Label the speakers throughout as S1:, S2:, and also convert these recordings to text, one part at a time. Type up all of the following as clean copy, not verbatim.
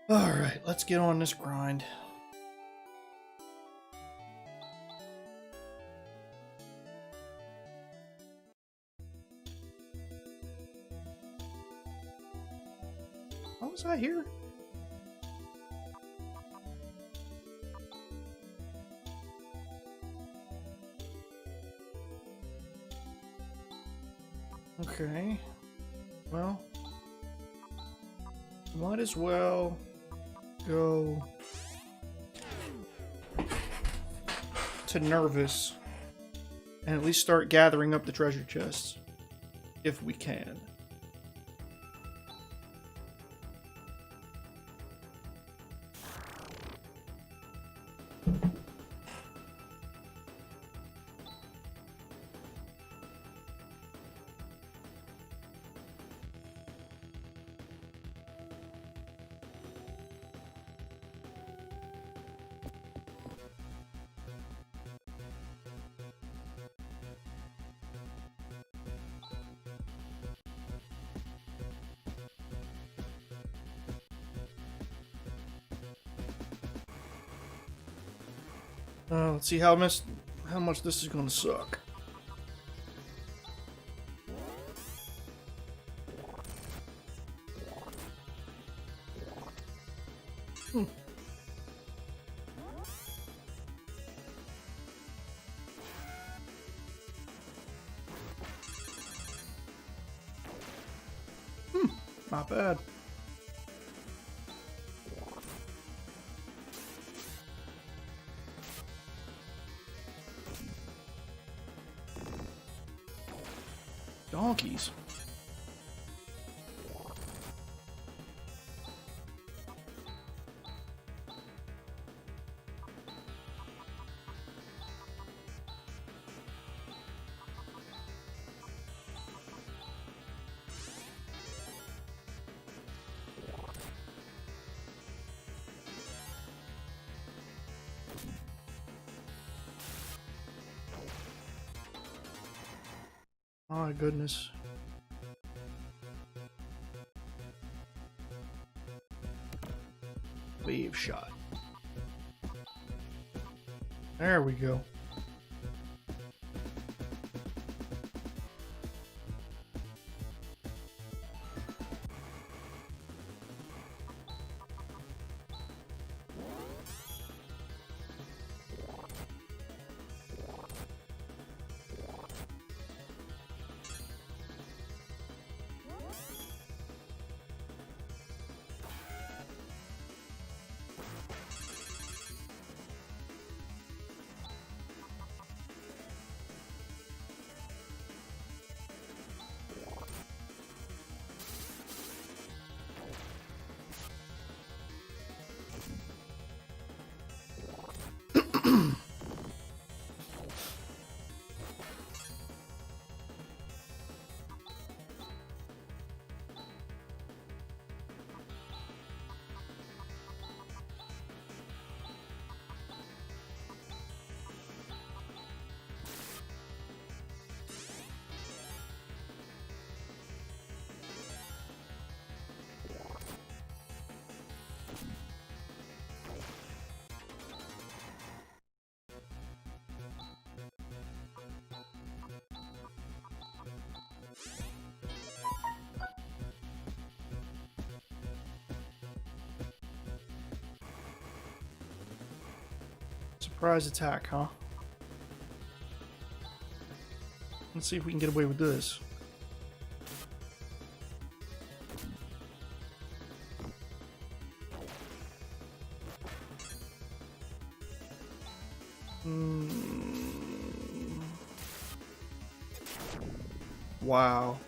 S1: Alright, let's get on this grind. How was I here? Okay. Well, might as well go to Nervous and at least start gathering up the treasure chests if we can. Let's see how much this is gonna suck. Not bad. Donkeys. Oh my goodness. Wave shot. There we go. Surprise attack, huh? Let's see if we can get away with this. Wow.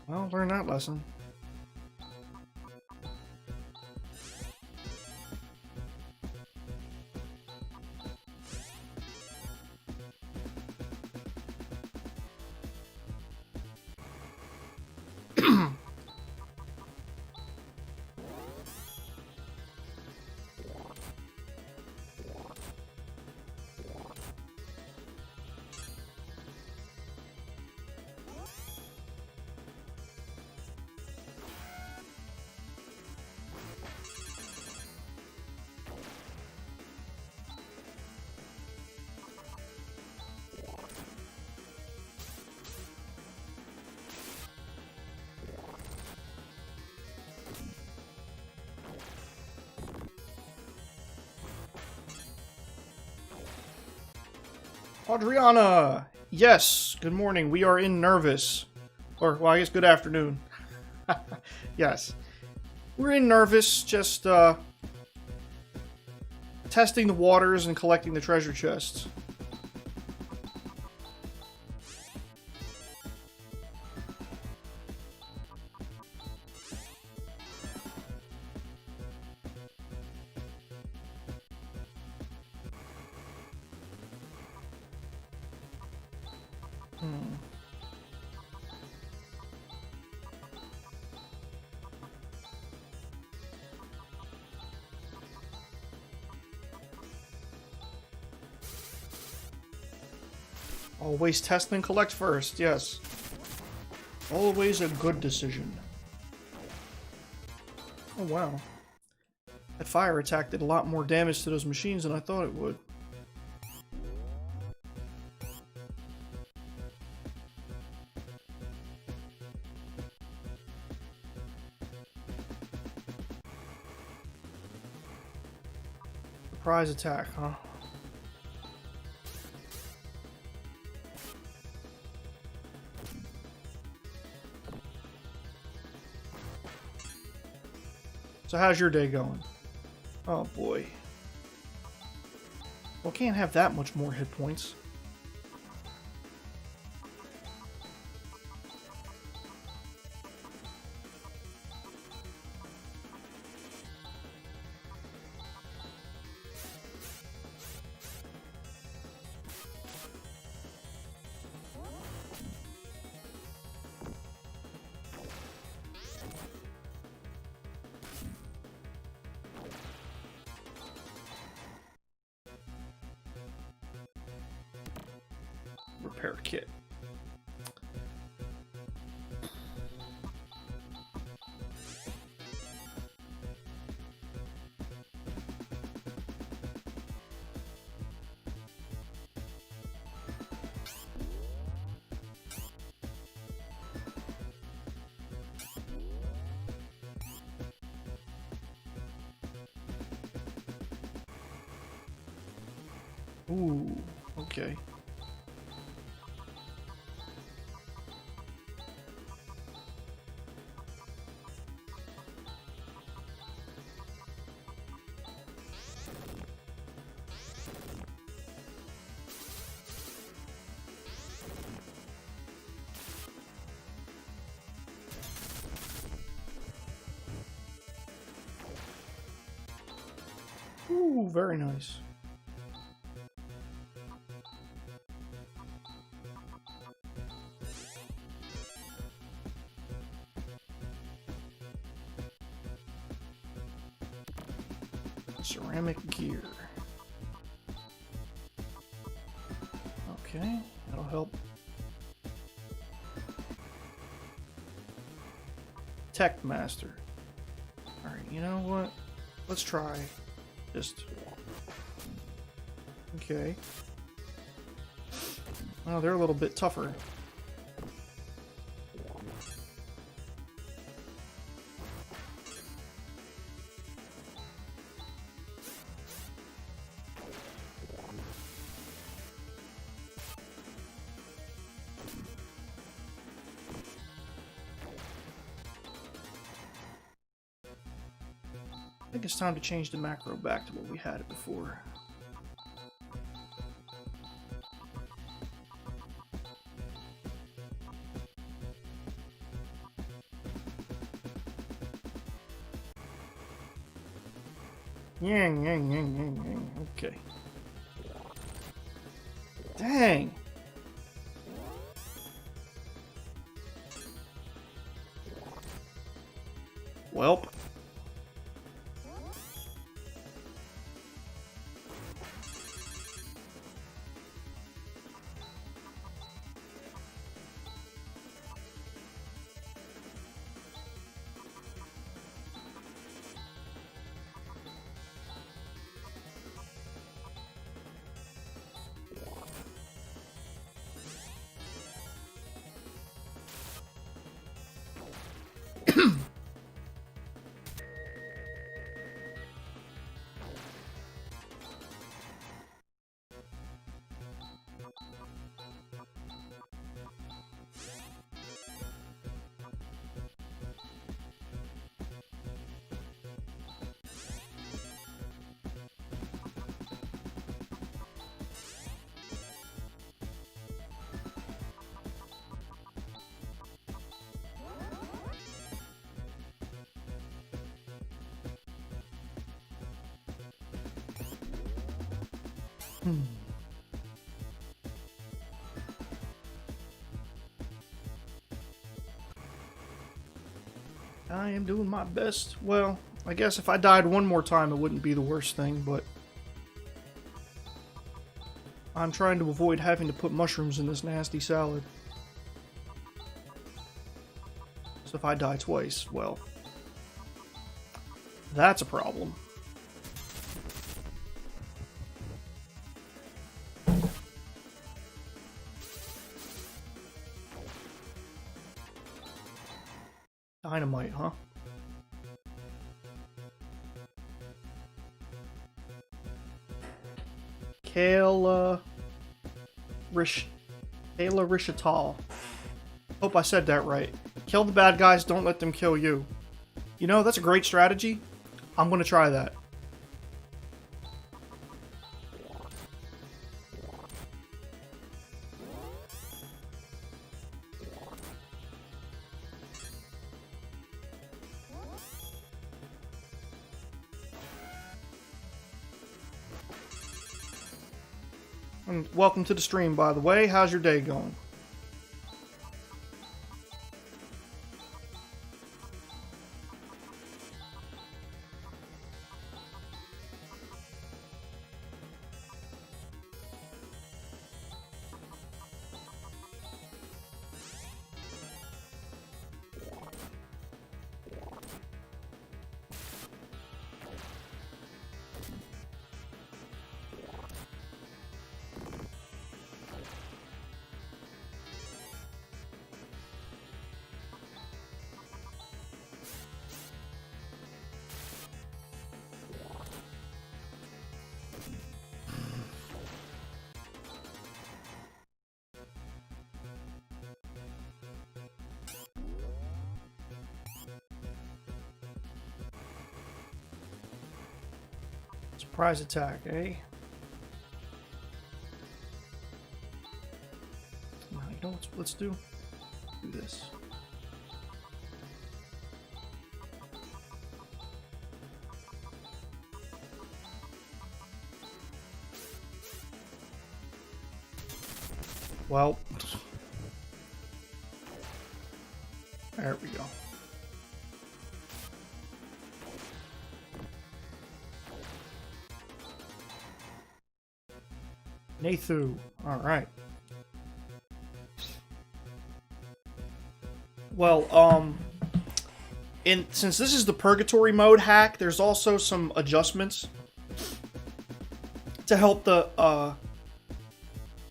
S1: Well, learn that lesson. Adriana! Yes, good morning. We are in Nervous. Or, well, I guess good afternoon. Yes. We're in Nervous, just, testing the waters and collecting the treasure chests. Always test and collect first, yes. Always a good decision. Oh wow. That fire attack did a lot more damage to those machines than I thought it would. Surprise attack, huh? So how's your day going? Oh boy. Well, can't have that much more hit points. Repair kit. Ooh, okay. Ooh, very nice. Ceramic gear. Okay, that'll help. Tech Master. Alright, you know what? Let's try. Just... Okay. Oh, they're a little bit tougher. I think it's time to change the macro back to what we had it before. Yang, yang, yang, yang, yang. Okay. Dang! Welp. I am doing my best. Well, I guess if I died one more time, it wouldn't be the worst thing, but I'm trying to avoid having to put mushrooms in this nasty salad. So if I die twice, well, that's a problem. Dynamite, huh? Kayla Rishatal. Hope I said that right. Kill the bad guys, don't let them kill you. You know, that's a great strategy. I'm gonna try that. And welcome to the stream, by the way. How's your day going? Surprise attack, eh? Now, you know what let's do? Do this. Well, there we go. Nathu. Alright. Well, since this is the Purgatory mode hack, there's also some adjustments to help the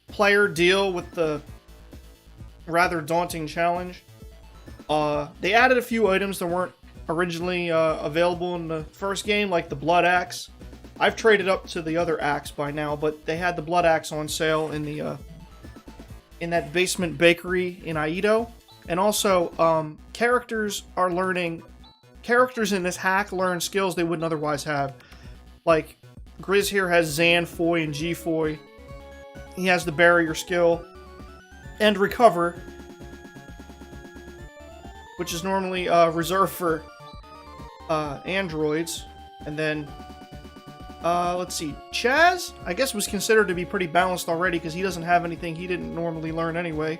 S1: player deal with the rather daunting challenge. They added a few items that weren't originally available in the first game, like the Blood Axe. I've traded up to the other axe by now, but they had the Blood Axe on sale in the in that basement bakery in Aido. And also, characters in this hack learn skills they wouldn't otherwise have. Like, Grizz here has Zan, Foy, and G-Foy. He has the barrier skill and recover, which is normally reserved for androids. And then let's see, Chaz, I guess, was considered to be pretty balanced already because he doesn't have anything he didn't normally learn anyway.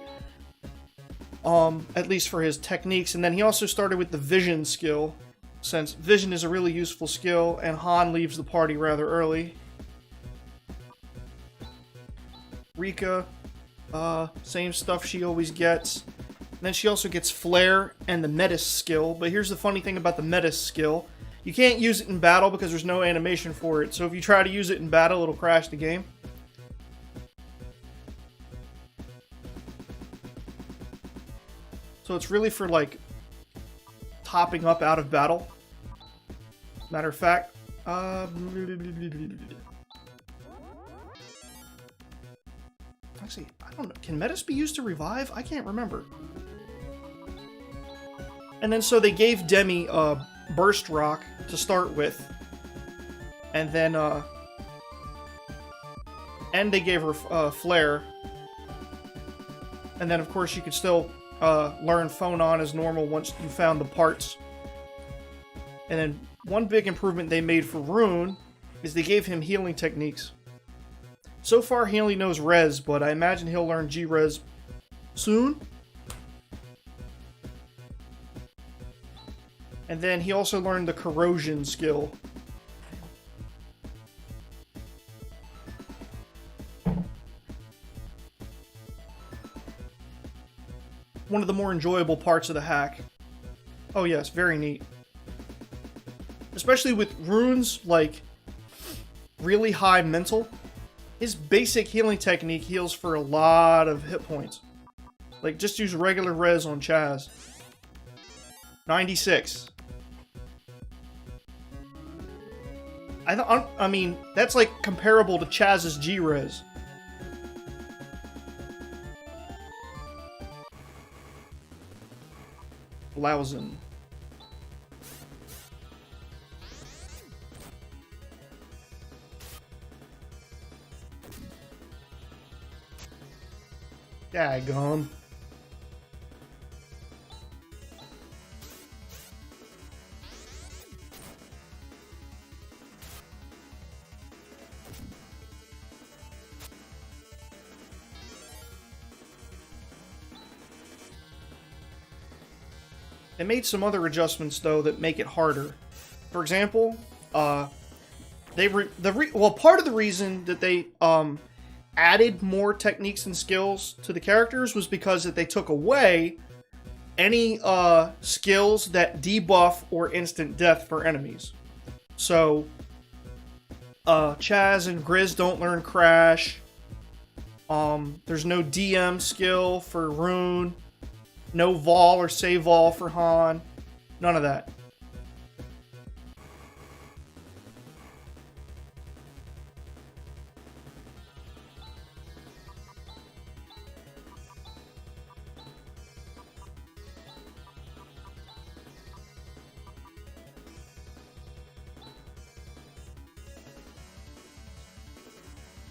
S1: At least for his techniques. And then he also started with the Vision skill, since Vision is a really useful skill, and Han leaves the party rather early. Rika, same stuff she always gets. And then she also gets Flare and the Metis skill, but here's the funny thing about the Metis skill. You can't use it in battle because there's no animation for it, so if you try to use it in battle, it'll crash the game. So it's really for, like, topping up out of battle. Matter of fact, actually, I don't know. Can Metis be used to revive? I can't remember. And then so they gave Demi Burst Rock to start with. And then, and they gave her Flare. And then, of course, you could still learn Phonon as normal once you found the parts. And then one big improvement they made for Rune is they gave him healing techniques. So far, he only knows Res, but I imagine he'll learn G-Res soon. And then he also learned the Corrosion skill. One of the more enjoyable parts of the hack. Oh yes, very neat. Especially with runes like really high mental. His basic healing technique heals for a lot of hit points. Like, just use regular res on Chaz. 96. I mean, that's like comparable to Chaz's G-Res. Lausen. Daggum. They made some other adjustments though that make it harder. For example, part of the reason that they added more techniques and skills to the characters was because that they took away any skills that debuff or instant death for enemies. So Chaz and Grizz don't learn Crash. There's no DM skill for Rune. No Vol or Save Vol for Han. None of that.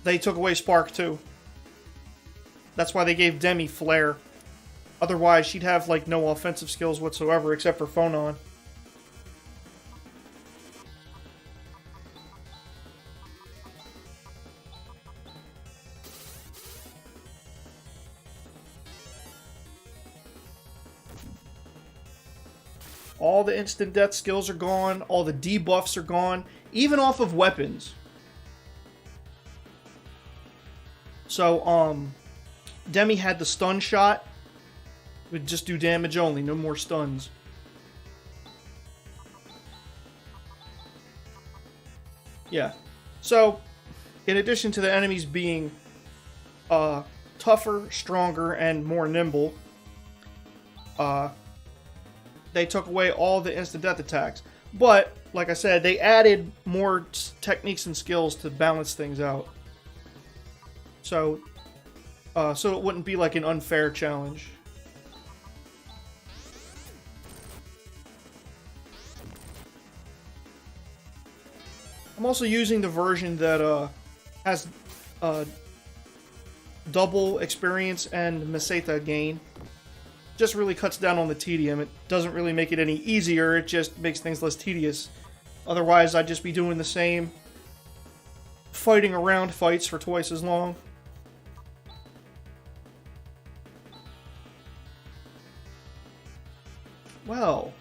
S1: They took away Spark too. That's why they gave Demi Flare. Otherwise, she'd have, like, no offensive skills whatsoever, except for Phonon. All the instant death skills are gone. All the debuffs are gone. Even off of weapons. So, Demi had the stun shot. Would just do damage only, no more stuns. Yeah. So, in addition to the enemies being tougher, stronger, and more nimble, they took away all the instant death attacks. But, like I said, they added more techniques and skills to balance things out. So it wouldn't be like an unfair challenge. I'm also using the version that has double experience and Meseta gain. Just really cuts down on the tedium. It doesn't really make it any easier, it just makes things less tedious. Otherwise, I'd just be doing the same fighting around fights for twice as long. Well.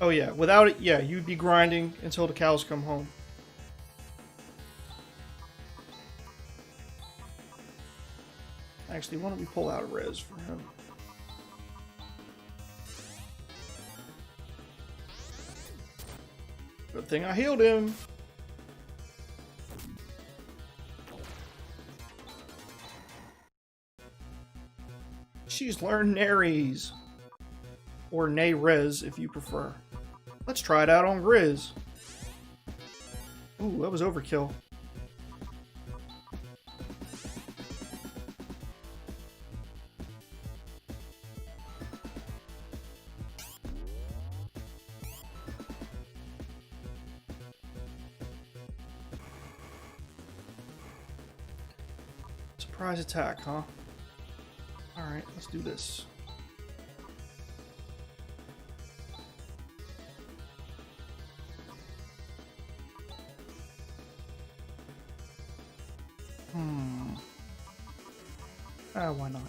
S1: Oh yeah, without it, yeah, you'd be grinding until the cows come home. Actually, why don't we pull out a res for him? Good thing I healed him. She's learned Nares. Or Nay-Rez, if you prefer. Let's try it out on Grizz. Ooh, that was overkill. Surprise attack, huh? Alright, let's do this. Why not?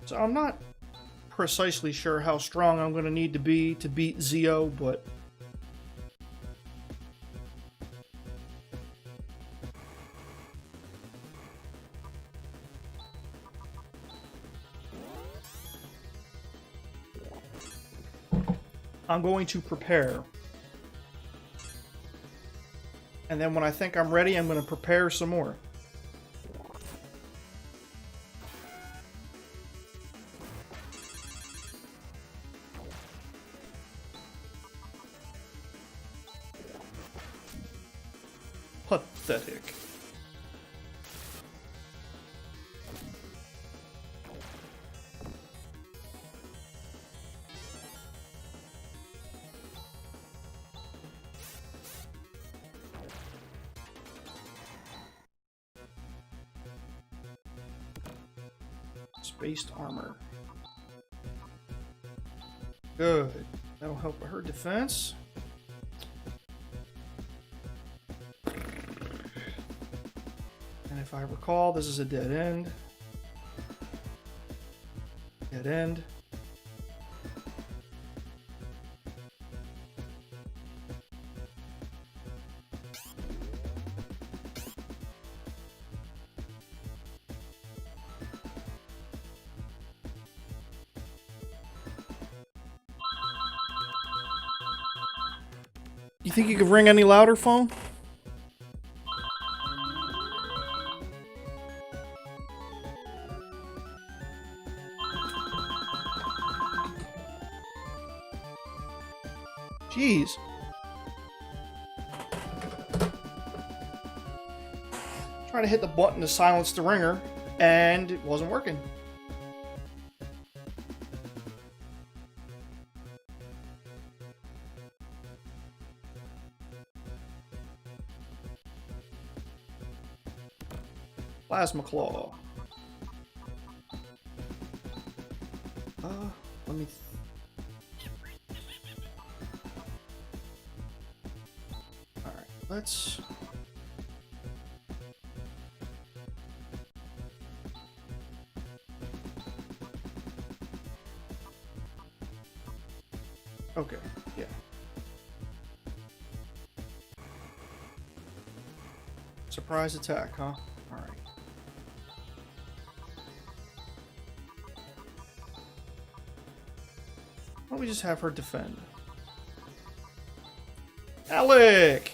S1: So I'm not precisely sure how strong I'm going to need to be to beat Zio, but I'm going to prepare. And then when I think I'm ready, I'm going to prepare some more. Pathetic. Spaced armor. Good. That'll help with her defense. And if I recall, this is a dead end. Dead end. You think you could ring any louder, phone? Jeez. Trying to hit the button to silence the ringer, and it wasn't working. Plasma Claw. Let me... Alright, let's... Okay, yeah. Surprise attack, huh? Alright. Why don't we just have her defend? Alec!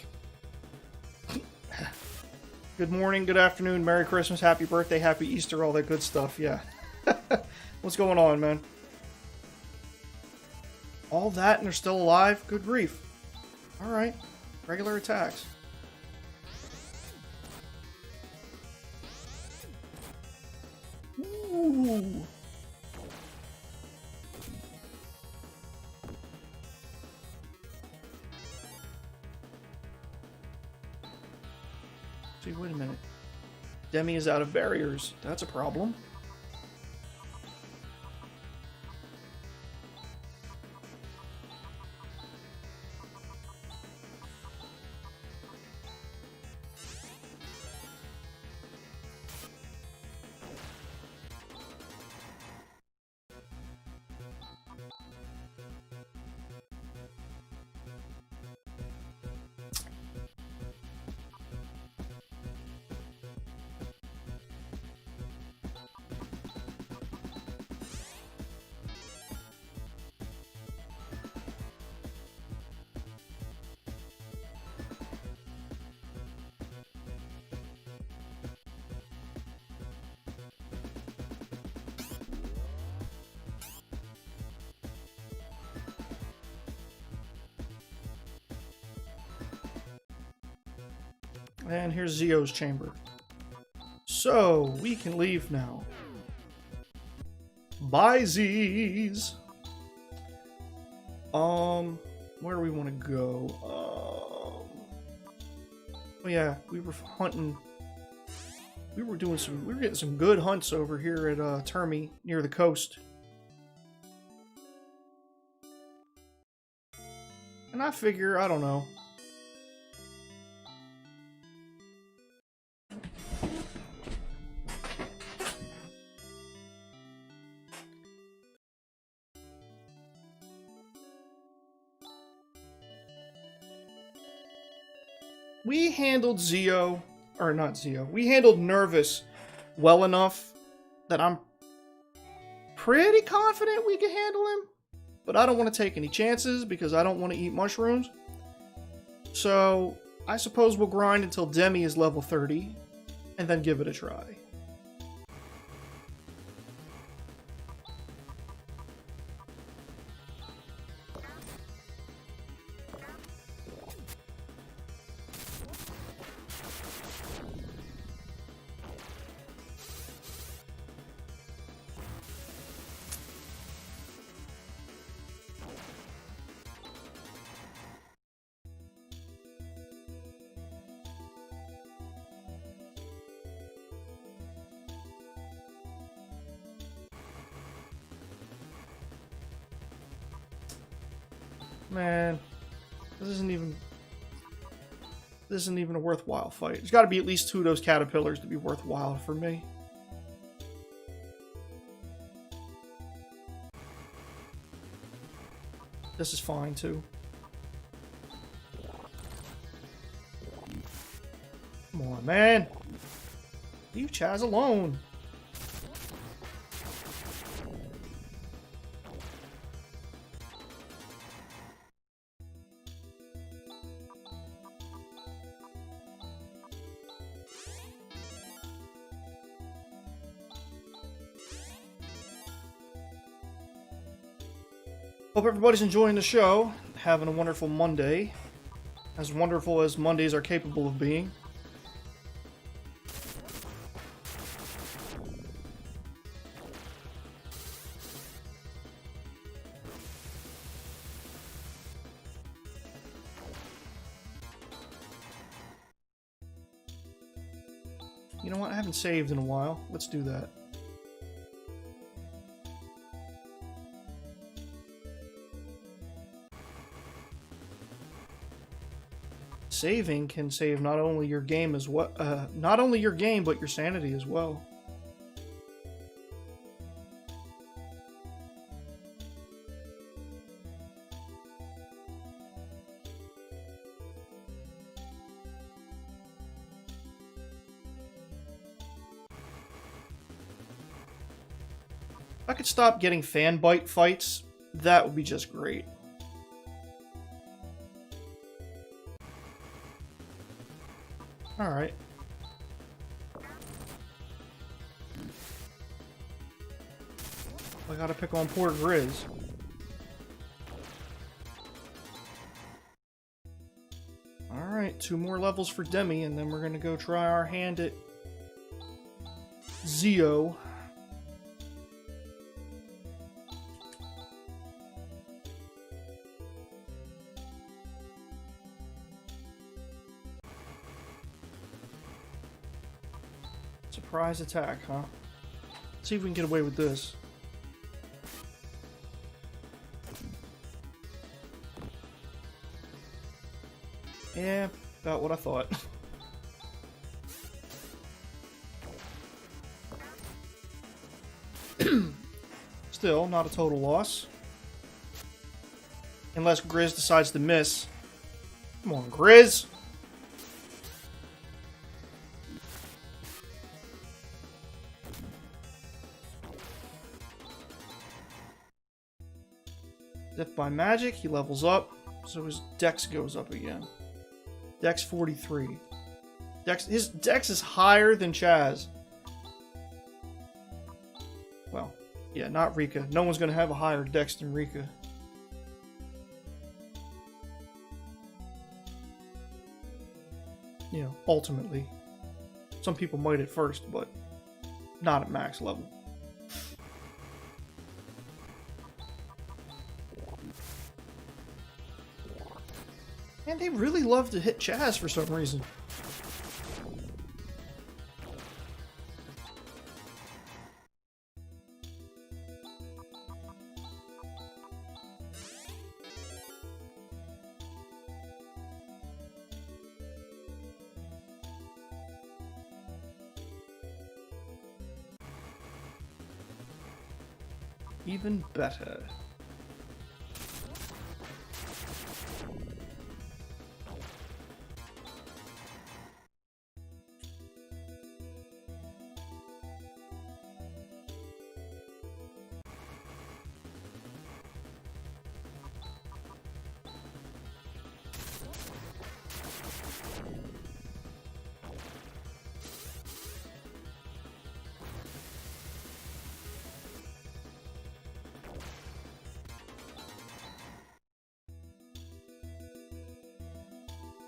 S1: Good morning, good afternoon, Merry Christmas, Happy Birthday, Happy Easter, all that good stuff, yeah. What's going on, man? All that and they're still alive? Good grief. Alright. Regular attacks. Ooh. See, wait a minute. Demi is out of barriers. That's a problem. And here's Zio's chamber. So, we can leave now. Bye, Z's! Where do we want to go? Oh yeah, we were hunting We were getting some good hunts over here at Termi near the coast. And I figure, I don't know. We handled Zio, or not Zio, we handled Nervous well enough that I'm pretty confident we can handle him. But I don't want to take any chances because I don't want to eat mushrooms. So I suppose we'll grind until Demi is level 30 and then give it a try. Man, this isn't even a worthwhile fight. There's got to be at least 2 of those caterpillars to be worthwhile for me. This is fine too. Come on, man. Leave Chaz alone. Hope everybody's enjoying the show, having a wonderful Monday, as wonderful as Mondays are capable of being. You know what? I haven't saved in a while. Let's do that. Saving can save not only your game as well, not only your game but your sanity as well. If I could stop getting fan bite fights, that would be just great. Alright. I gotta pick on poor Grizz. Alright, 2 more levels for Demi, and then we're gonna go try our hand at Zio. Surprise attack, huh? Let's see if we can get away with this. Yeah, about what I thought. Still, not a total loss. Unless Grizz decides to miss. Come on, Grizz! If by magic, he levels up, so his dex goes up again. Dex 43. His dex is higher than Chaz. Well, yeah, not Rika. No one's going to have a higher dex than Rika. You know, ultimately. Some people might at first, but not at max level. And they really love to hit Chaz for some reason. Even better.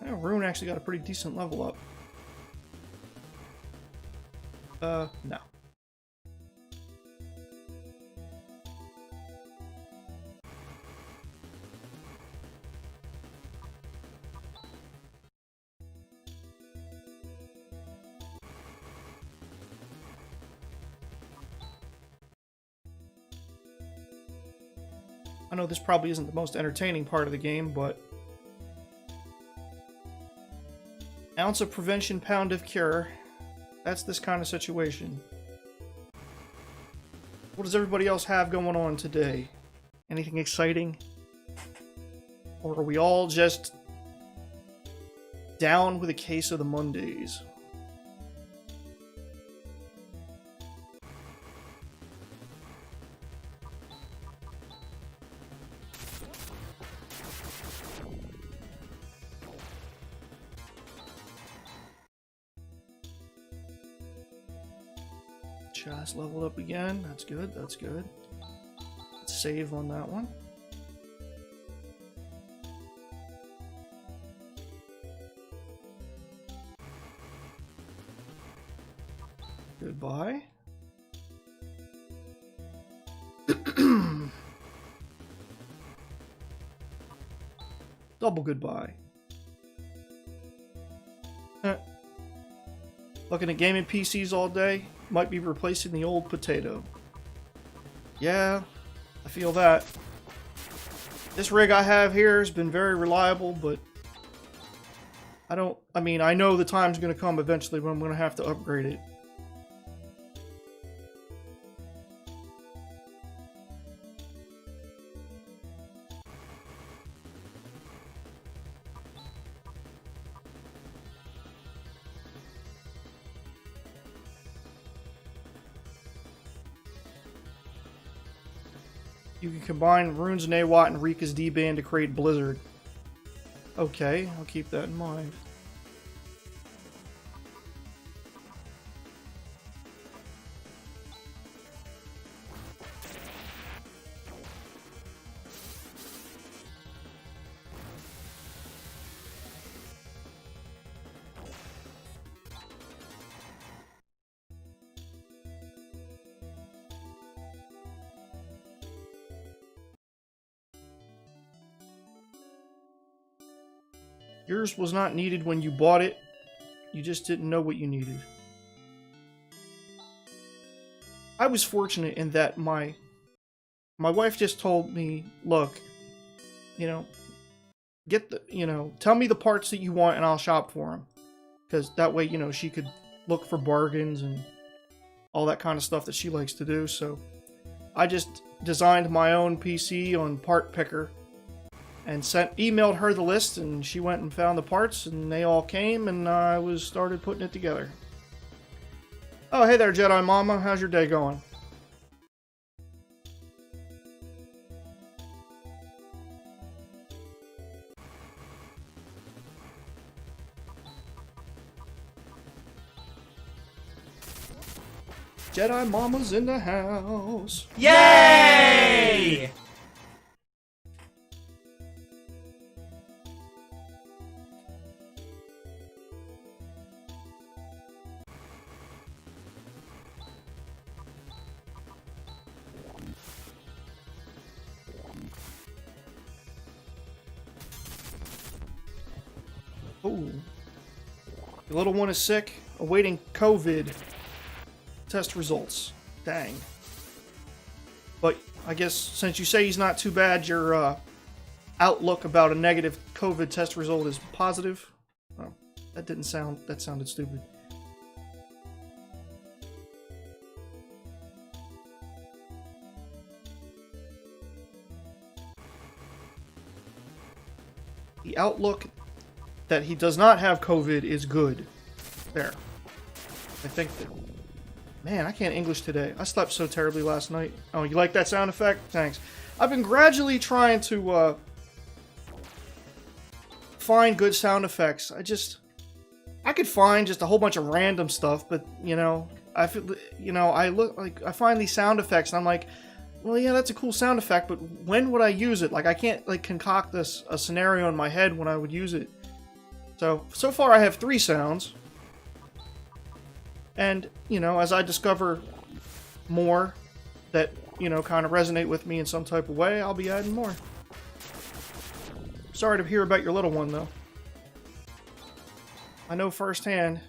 S1: Oh, Rune actually got a pretty decent level up. No. I know this probably isn't the most entertaining part of the game, but ounce of prevention, pound of cure. That's this kind of situation. What does everybody else have going on today? Anything exciting? Or are we all just down with a case of the Mondays? Chaz leveled up again. That's good. That's good. Let's save on that one. Goodbye. Double goodbye. Looking at gaming PCs all day might be replacing the old potato. Yeah, I feel that. This rig I have here has been very reliable, but I know the time's going to come eventually when I'm going to have to upgrade it. You can combine Rune's Nawat and Rika's D-Band to create Blizzard. Okay, I'll keep that in mind. Yours was not needed when you bought it. You just didn't know what you needed. I was fortunate in that my wife just told me, look, tell me the parts that you want and I'll shop for them. Because that way, she could look for bargains and all that kind of stuff that she likes to do. So I just designed my own PC on Part Picker and emailed her the list, and she went and found the parts, and they all came, and I started putting it together. Oh, hey there, Jedi Mama. How's your day going? Jedi Mama's in the house.
S2: Yay!
S1: Ooh. The little one is sick, awaiting COVID test results. Dang. But I guess since you say he's not too bad, your outlook about a negative COVID test result is positive. Oh, that sounded stupid. The outlook that he does not have COVID is good. There. I think that... Man, I can't English today. I slept so terribly last night. Oh, you like that sound effect? Thanks. I've been gradually trying to find good sound effects. I could find just a whole bunch of random stuff, but you know, I feel, you know, I find these sound effects and I'm like, well, yeah, that's a cool sound effect, but when would I use it? Like, I can't like concoct a scenario in my head when I would use it. So far I have 3 sounds. And, you know, as I discover more that, you know, kind of resonate with me in some type of way, I'll be adding more. Sorry to hear about your little one, though. I know firsthand,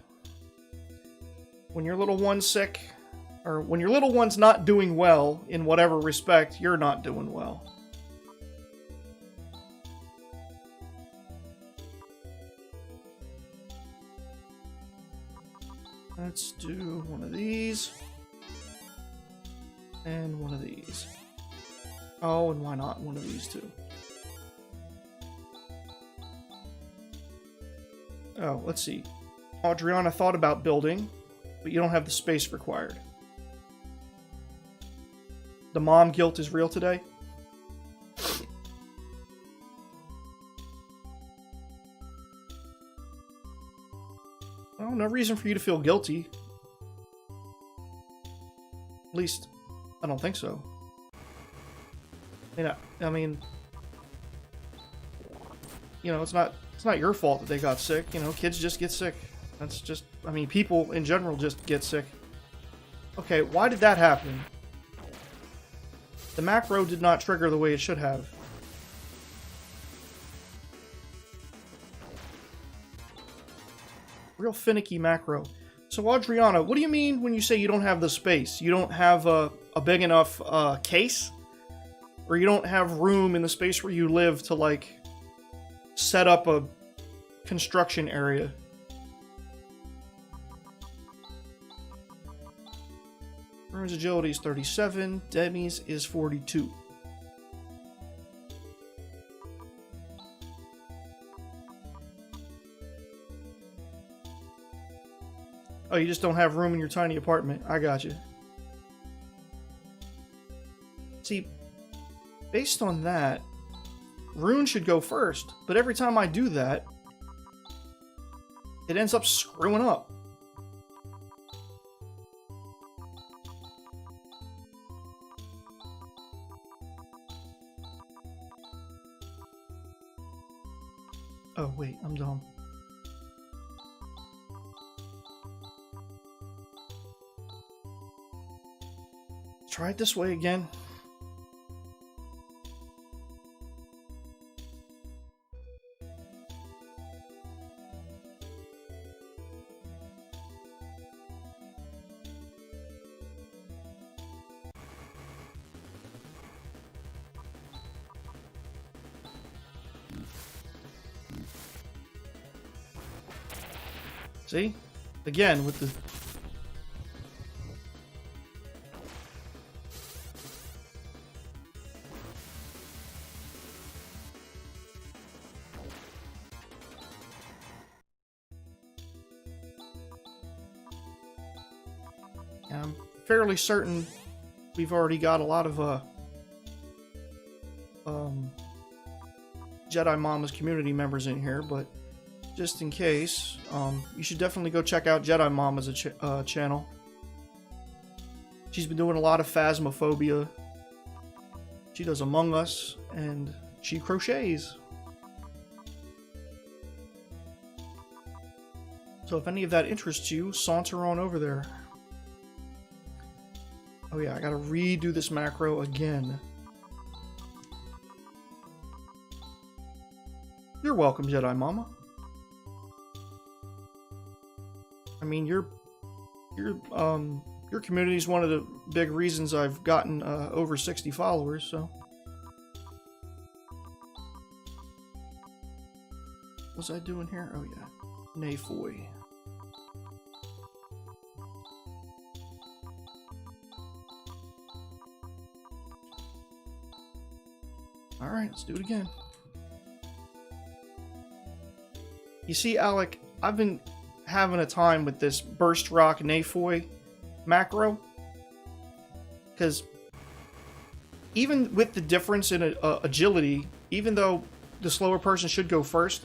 S1: when your little one's sick, or when your little one's not doing well in whatever respect, you're not doing well. Let's do one of these. And one of these. Oh, and why not one of these too? Oh, let's see. Adriana thought about building, but you don't have the space required. The mom guilt is real today? Well, no reason for you to feel guilty. At least, I don't think so. I mean, you know, it's not your fault that they got sick. You know, kids just get sick. That's just, I mean, people in general just get sick. Okay, why did that happen? The macro did not trigger the way it should have. Real finicky macro. So, Adriana, what do you mean when you say you don't have the space? You don't have a big enough case? Or you don't have room in the space where you live to, like, set up a construction area? Rune's agility is 37, Demi's is 42. Oh, you just don't have room in your tiny apartment. I got you. See, based on that, Rune should go first, but every time I do that, it ends up screwing up. Oh, wait, I'm dumb. Try it this way again. See? Again, with the... I'm fairly certain we've already got a lot of, Jedi Mama's community members in here, but just in case, you should definitely go check out Jedi Mama's channel. She's been doing a lot of Phasmophobia. She does Among Us, and she crochets. So if any of that interests you, saunter on over there. Oh yeah, I gotta redo this macro again. You're welcome, Jedi Mama. I mean, your community is one of the big reasons I've gotten over 60 followers, so. What was I doing here? Oh yeah, Nayfoy. Alright, let's do it again. You see, Alec, I've been having a time with this Burst Rock Nafoy macro. Because even with the difference in agility, even though the slower person should go first,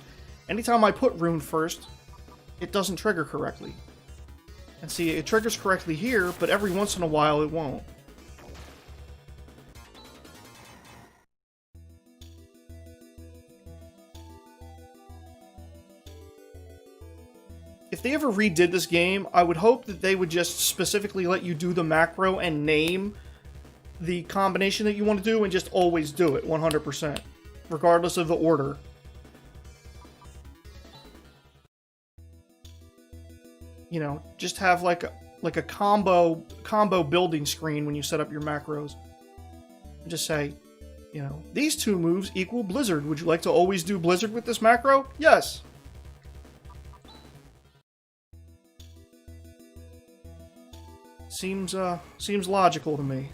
S1: anytime I put Rune first, it doesn't trigger correctly. And see, it triggers correctly here, but every once in a while it won't. If they ever redid this game, I would hope that they would just specifically let you do the macro and name the combination that you want to do and just always do it 100%, regardless of the order. You know, just have like a combo building screen when you set up your macros. And just say, you know, these two moves equal Blizzard. Would you like to always do Blizzard with this macro? Yes. Seems logical to me.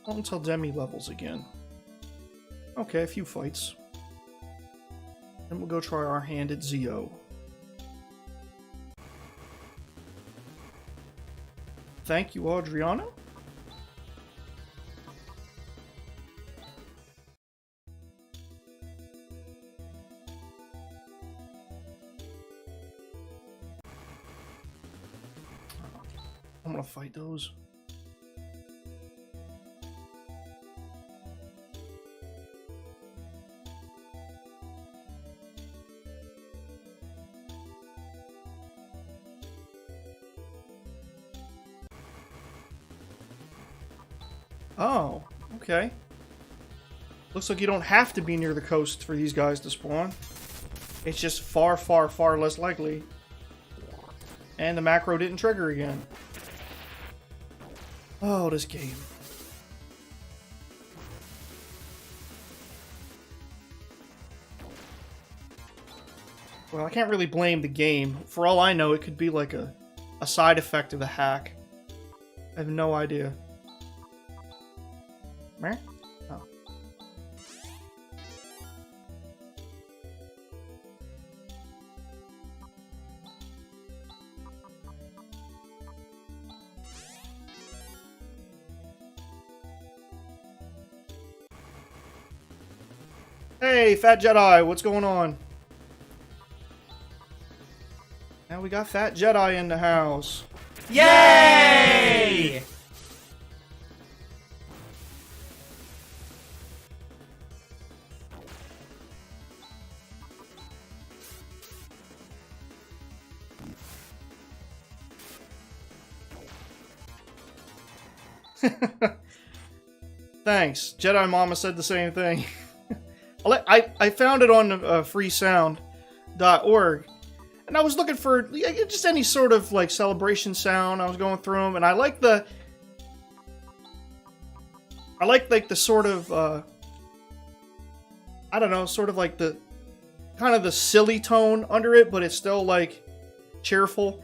S1: Not until Demi levels again. Okay, a few fights. Then we'll go try our hand at Zio. Thank you, Adriana. I'm gonna fight those. Oh, okay. Looks like you don't have to be near the coast for these guys to spawn. It's just far, far, far less likely. And the macro didn't trigger again. Oh, this game. Well, I can't really blame the game. For all I know, it could be like a side effect of the hack. I have no idea. Where? Oh. Hey, Fat Jedi, what's going on? Now we got Fat Jedi in the house.
S2: Yay!
S1: Thanks. Jedi Mama said the same thing. I found it on freesound.org, and I was looking for just any sort of like celebration sound. I was going through them, and I like the sort of I don't know, sort of like the kind of the silly tone under it, but it's still like cheerful.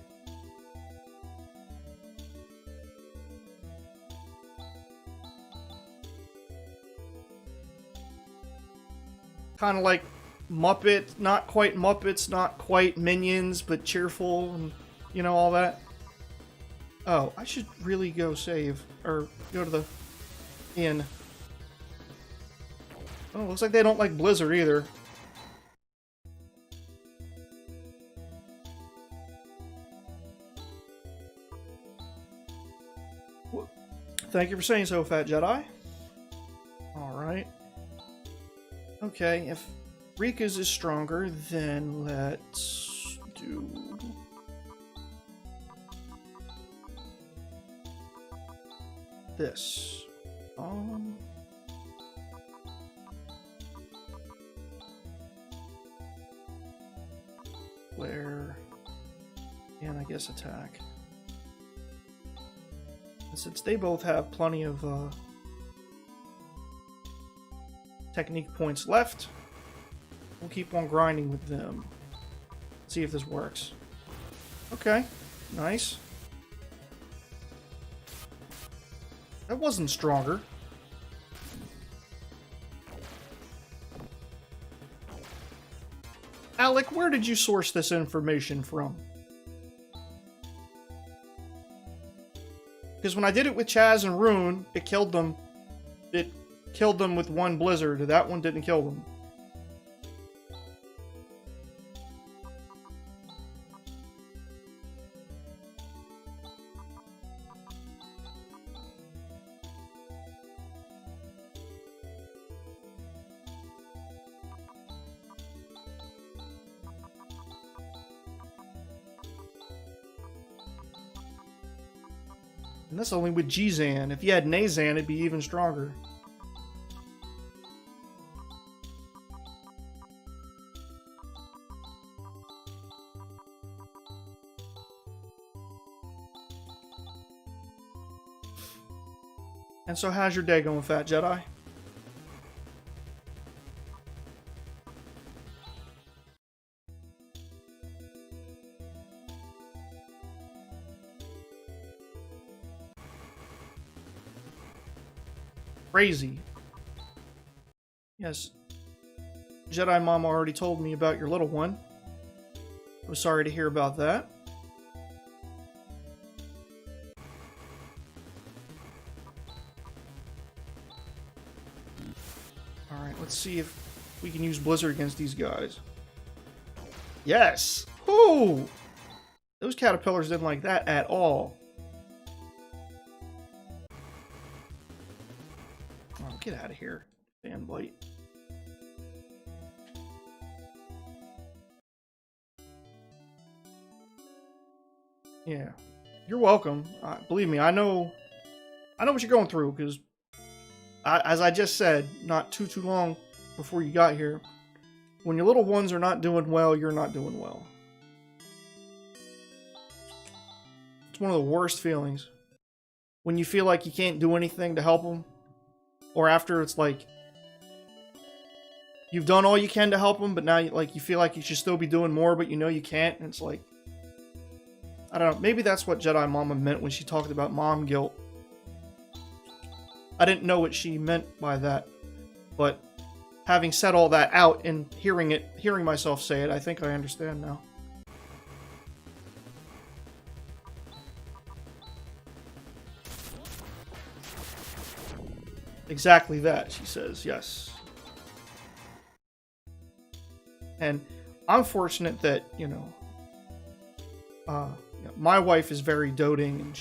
S1: Kind of like Muppet, not quite Muppets, not quite Minions, but cheerful, and you know, all that. Oh, I should really go save, or go to the inn. Oh, looks like they don't like Blizzard either. Thank you for saying so, Fat Jedi. Alright. Okay, if Rika's is stronger, then let's do... this. Flare, and I guess attack. And since they both have plenty of technique points left, We'll keep on grinding with them. See if this works. Okay, nice. That wasn't stronger. Alec, where did you source this information from? Because when I did it with Chaz and Rune, it killed them. It killed them with one blizzard. That one didn't kill them. And that's only with G-Zan. If you had Nazan, it'd be even stronger. And so how's your day going, Fat Jedi? Crazy. Yes. Jedi Mama already told me about your little one. I was sorry to hear about that. Alright, let's see if we can use Blizzard against these guys. Yes! Whoo! Those caterpillars didn't like that at all. Oh, get out of here, fanboy. Yeah, you're welcome. Believe me, I know what you're going through, because as I just said, not too long before you got here, when your little ones are not doing well, you're not doing well. It's one of the worst feelings. When you feel like you can't do anything to help them, or after it's like you've done all you can to help them, but now you feel like you should still be doing more, but you know you can't, and it's like, I don't know, maybe that's what Jedi Mama meant when she talked about mom guilt. I didn't know what she meant by that, but having said all that out and hearing myself say it, I think I understand now. Exactly that, she says, yes. And I'm fortunate that, my wife is very doting,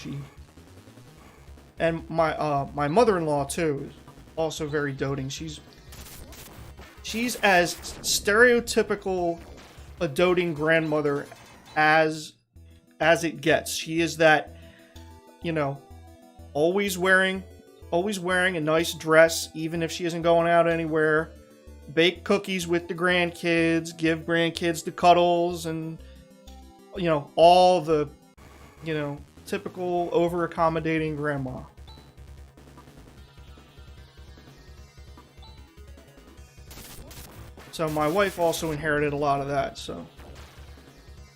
S1: and my mother-in-law too is also very doting. She's as stereotypical a doting grandmother as it gets. She is that, always wearing a nice dress, even if she isn't going out anywhere. Bake cookies with the grandkids, give grandkids the cuddles, and all the typical over-accommodating grandma. So my wife also inherited a lot of that, so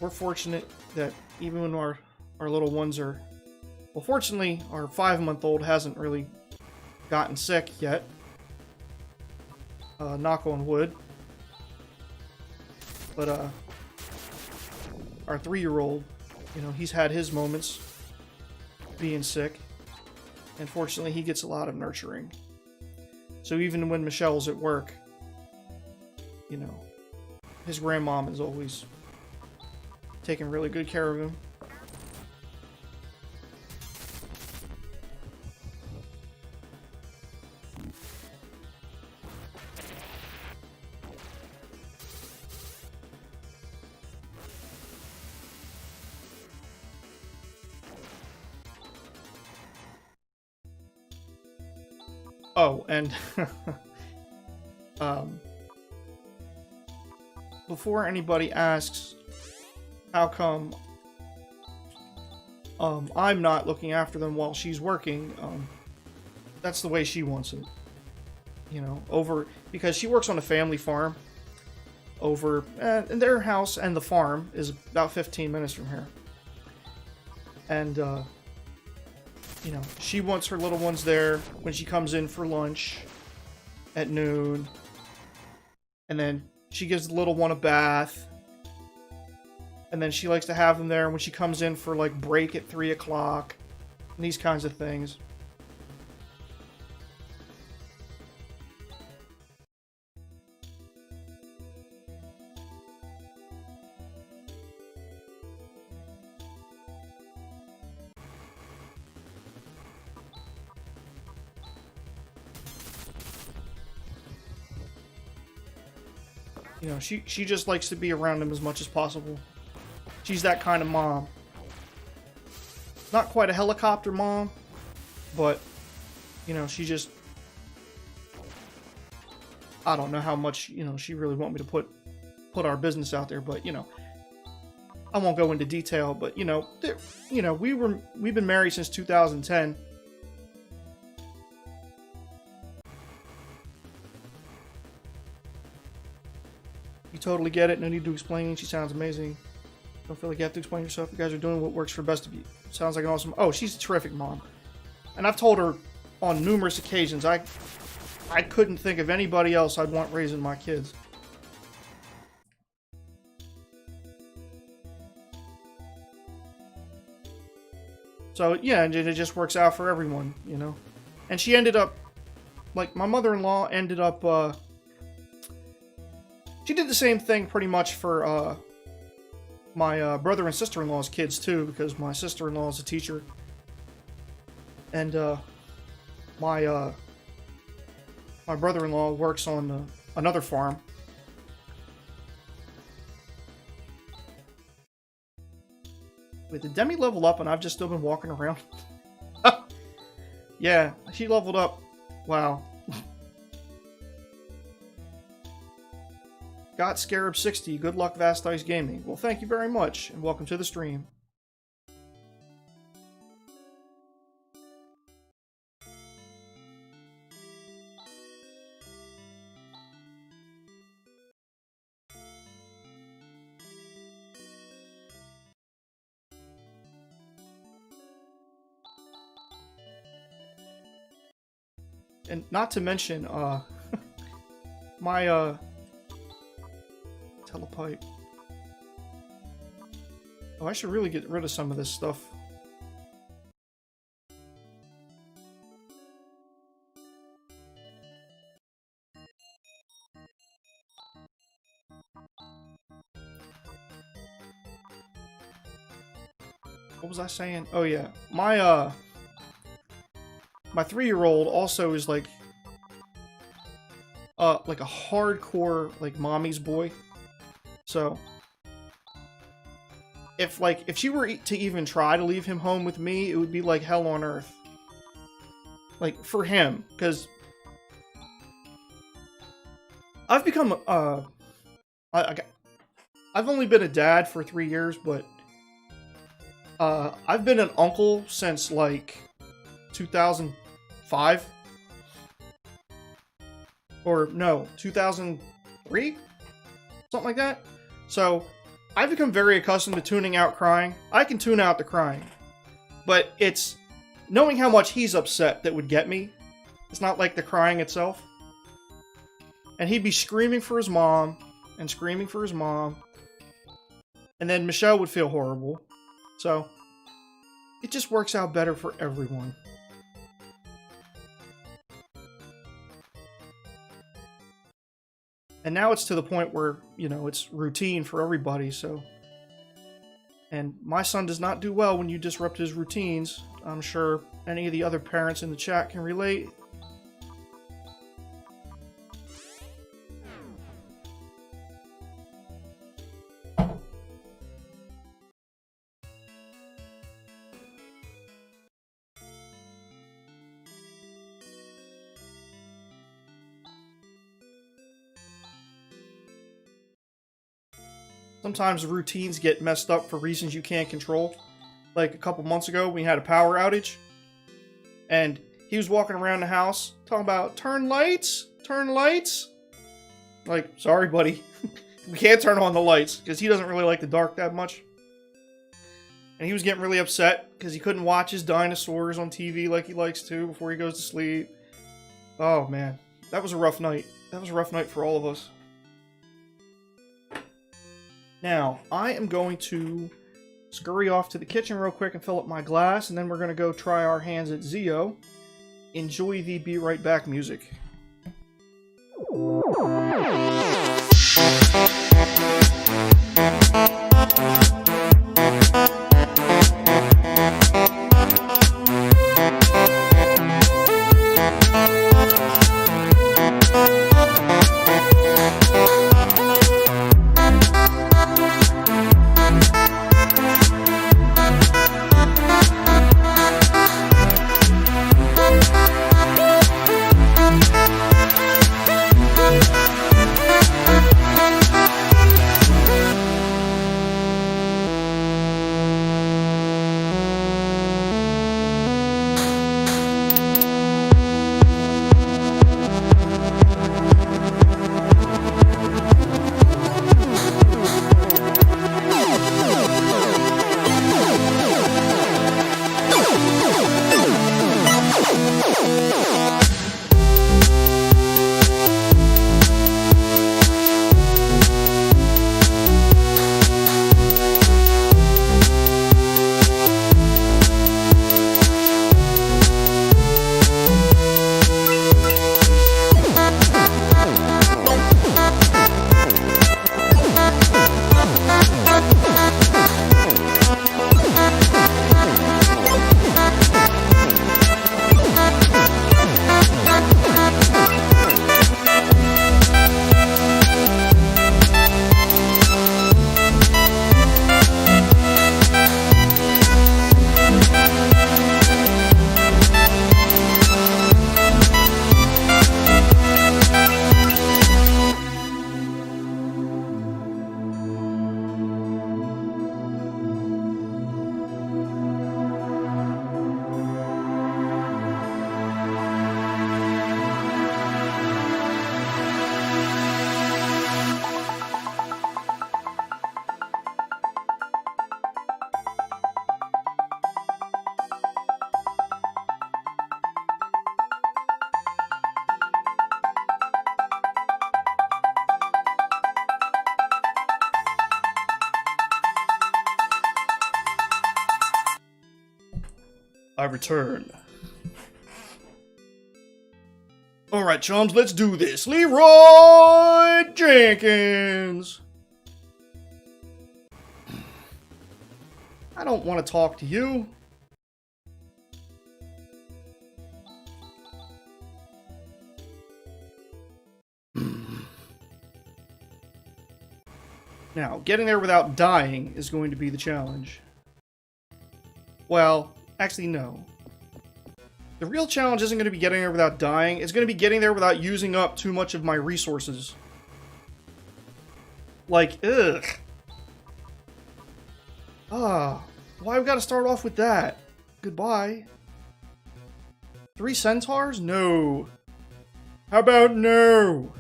S1: we're fortunate that even when our little ones are... Well, fortunately, our 5-month-old hasn't really gotten sick yet. Knock on wood. But, our 3-year-old, he's had his moments being sick. And fortunately, he gets a lot of nurturing. So even when Michelle's at work, his grandmom is always taking really good care of him. Oh, and before anybody asks how come I'm not looking after them while she's working, that's the way she wants it. Because she works on a family farm. over, and their house and the farm is about 15 minutes from here. And, you know, she wants her little ones there when she comes in for lunch at noon. And then she gives the little one a bath. And then she likes to have them there when she comes in for, like, break at 3 o'clock. And these kinds of things. You know, she just likes to be around him as much as possible. She's that kind of mom. Not quite a helicopter mom, but, you know, she just... I don't know how much, you know, she really want me to put our business out there, but, you know, I won't go into detail, but, you know, we've been married since 2010. You totally get it, no need to explain. She sounds amazing. Don't feel like you have to explain yourself. You guys are doing what works for best of you. Sounds like an awesome... Oh, she's a terrific mom. And I've told her on numerous occasions, I couldn't think of anybody else I'd want raising my kids. So, yeah, it just works out for everyone, you know. And she ended up... Like, my mother-in-law ended up... She did the same thing pretty much for my brother and sister-in-law's kids too, because my sister-in-law is a teacher, and my brother-in-law works on another farm. Wait, did Demi level up and I've just still been walking around? Yeah, she leveled up. Wow. Got Scarab 60. Good luck, Vast Ice Gaming. Well, thank you very much, and welcome to the stream. And not to mention, my, telepipe. Oh, I should really get rid of some of this stuff. What was I saying? Oh yeah, my 3-year-old also is like a hardcore like mommy's boy. So, if she were to even try to leave him home with me, it would be like hell on earth. Like, for him, because I've become, I've only been a dad for 3 years, but, I've been an uncle since, like, 2005? Or, no, 2003? Something like that? So, I've become very accustomed to tuning out crying. I can tune out the crying. But it's knowing how much he's upset that would get me. It's not like the crying itself. And he'd be screaming for his mom, and screaming for his mom. And then Michelle would feel horrible. So, it just works out better for everyone. And now it's to the point where, you know, it's routine for everybody, so... And my son does not do well when you disrupt his routines. I'm sure any of the other parents in the chat can relate. Sometimes routines get messed up for reasons you can't control. Like a couple months ago, we had a power outage. And he was walking around the house talking about, turn lights, turn lights. Like, sorry, buddy. We can't turn on the lights because he doesn't really like the dark that much. And he was getting really upset because he couldn't watch his dinosaurs on TV like he likes to before he goes to sleep. Oh man, that was a rough night. That was a rough night for all of us. Now, I am going to scurry off to the kitchen real quick and fill up my glass, and then we're going to go try our hands at Zeo. Enjoy the Be Right Back music. I return. Alright, chums, let's do this. Leroy Jenkins! I don't want to talk to you. Now, getting there without dying is going to be the challenge. Well, actually, no. The real challenge isn't going to be getting there without dying. It's going to be getting there without using up too much of my resources. Like, ugh. Ah, why we got to start off with that? Goodbye. 3 centaurs? No. How about no?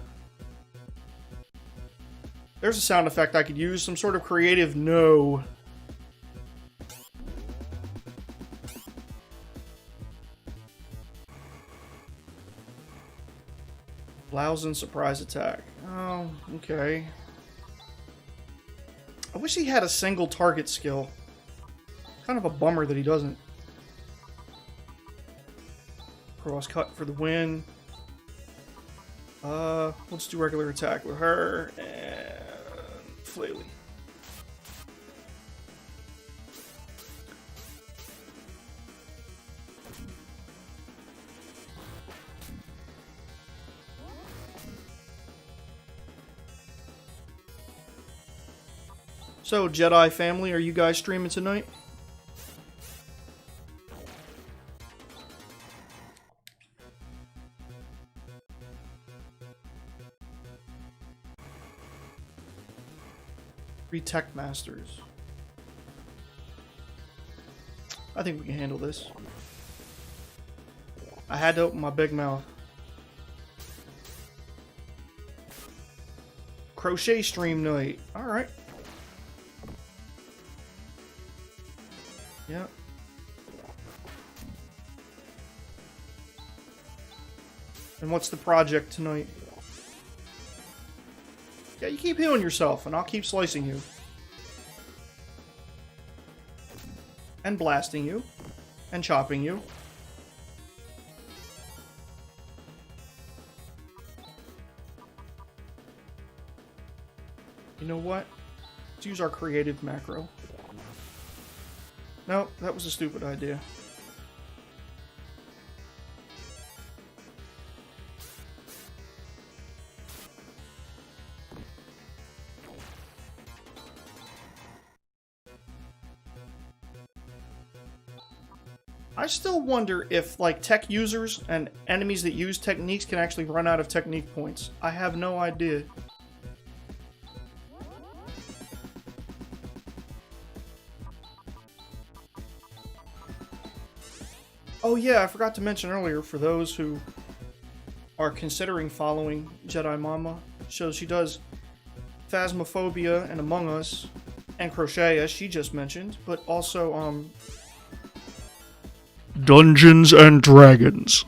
S1: There's a sound effect I could use. Some sort of creative no. Blausen surprise attack. Oh, okay. I wish he had a single target skill. Kind of a bummer that he doesn't. Cross cut for the win. Let's do regular attack with her and Flaily. So, Jedi family, are you guys streaming tonight? Tech Masters. I think we can handle this. I had to open my big mouth. crochet stream night. Alright. Yeah. And what's the project tonight? Yeah, you keep healing yourself, and I'll keep slicing you. And blasting you. And chopping you. You know what? Let's use our creative macro. No, that was a stupid idea. I still wonder if, like, tech users and enemies that use techniques can actually run out of technique points. I have no idea. Oh yeah, I forgot to mention earlier, for those who are considering following Jedi Mama, so she does Phasmophobia and Among Us and Crochet, as she just mentioned, but also, Dungeons and Dragons.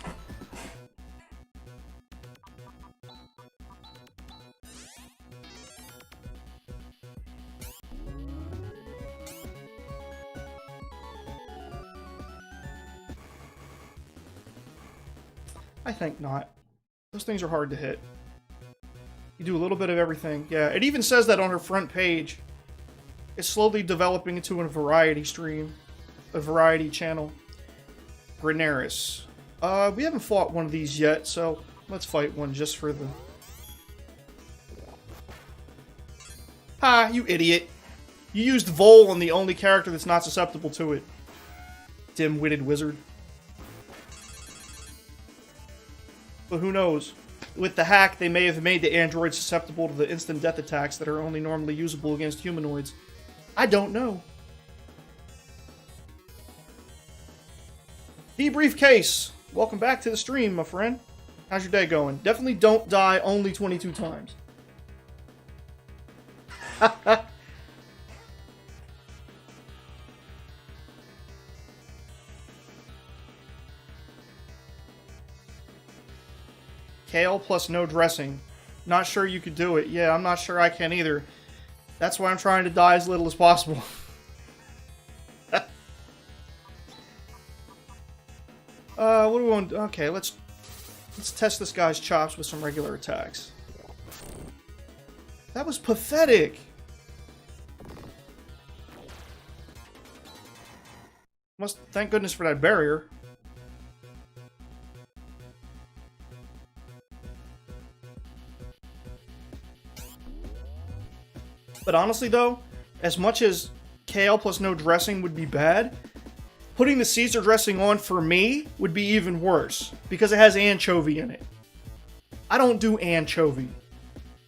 S1: I think not. Those things are hard to hit. You do a little bit of everything. Yeah, it even says that on her front page. It's slowly developing into a variety stream. A variety channel. Granaris. We haven't fought one of these yet, so let's fight one just for the... Ha, you idiot. You used Vol on the only character that's not susceptible to it. Dim-witted wizard. But who knows? With the hack, they may have made the android susceptible to the instant death attacks that are only normally usable against humanoids. I don't know. Debriefcase! Welcome back to the stream, my friend. How's your day going? Definitely don't die only 22 times. Kale plus no dressing. Not sure you could do it. Yeah, I'm not sure I can either. That's why I'm trying to die as little as possible. What do we want? Okay, let's test this guy's chops with some regular attacks. That was pathetic. Thank goodness for that barrier. But honestly though, as much as kale plus no dressing would be bad, putting the Caesar dressing on for me would be even worse, because it has anchovy in it. I don't do anchovy.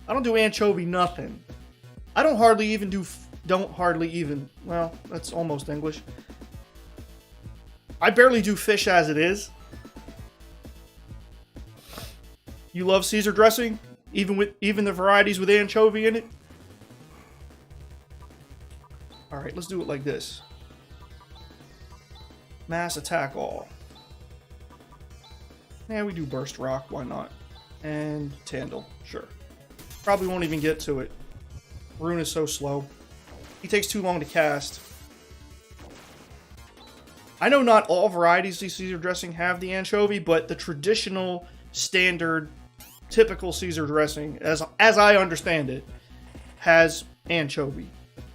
S1: I don't do anchovy nothing. I don't hardly even, well, that's almost English. I barely do fish as it is. You love Caesar dressing? Even the varieties with anchovy in it? Alright, let's do it like this. Mass attack all. Yeah, we do burst rock, why not? And Tandle, sure. Probably won't even get to it. Rune is so slow. He takes too long to cast. I know not all varieties of Caesar dressing have the anchovy, but the traditional, standard, typical Caesar dressing, as I understand it, has anchovy.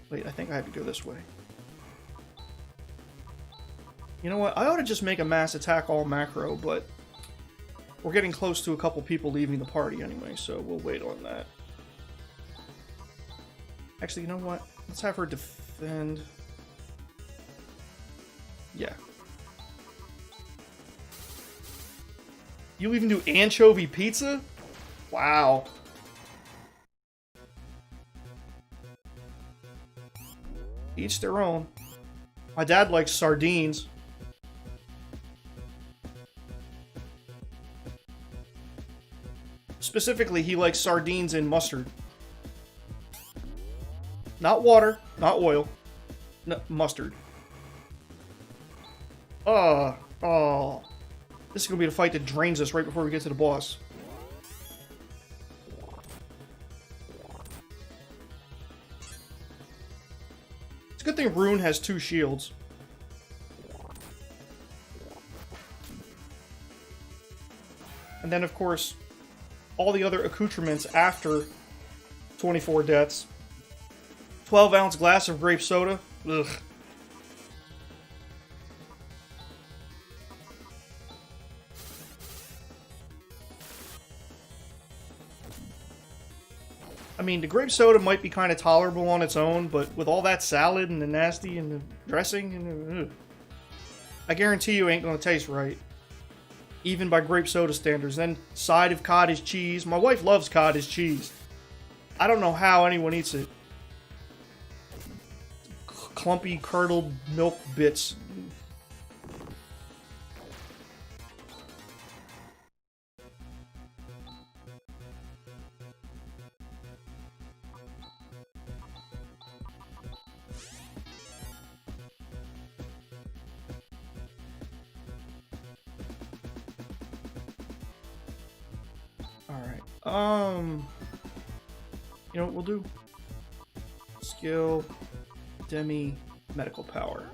S1: Wait, I think I have to go this way. You know what? I ought to just make a mass attack all macro, but we're getting close to a couple people leaving the party anyway, so we'll wait on that. Actually, you know what? Let's have her defend. Yeah. You even do anchovy pizza? Wow. Each their own. My dad likes sardines. Specifically, he likes sardines and mustard. Not water, not oil. No, mustard. Oh. This is gonna be the fight that drains us right before we get to the boss. It's a good thing Rune has 2 shields. And then, of course, all the other accoutrements after 24 deaths. 12-ounce glass of grape soda. Ugh. I mean, the grape soda might be kind of tolerable on its own, but with all that salad and the nasty and the dressing, and I guarantee you ain't gonna taste right. Even by grape soda standards. Then side of cottage cheese. My wife loves cottage cheese. I don't know how anyone eats it. Clumpy, curdled milk bits. You know what we'll do? Skill, Demi, medical power.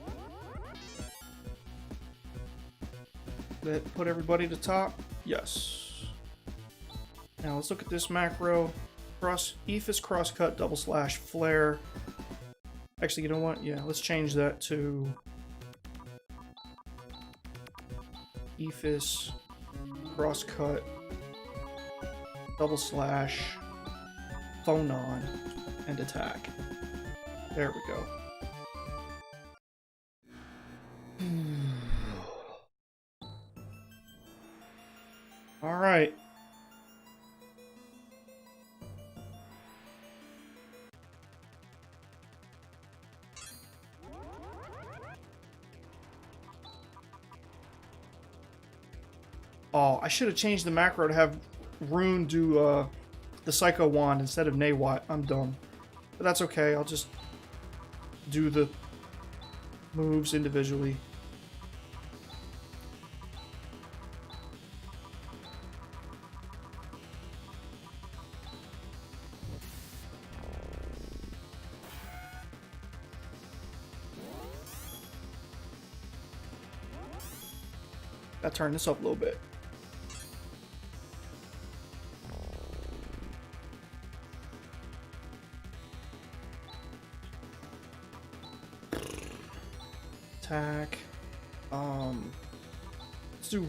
S1: That put everybody to top? Yes. Now let's look at this macro. Ephus crosscut, double slash, flare. Actually, you know what? Yeah, let's change that to Ephus crosscut, double slash, phonon, and attack. There we go. Alright. Oh, I should have changed the macro to have Rune do the Psycho Wand instead of Nawat. I'm dumb. But that's okay, I'll just do the moves individually. Gotta turn this up a little bit. Attack. Let's do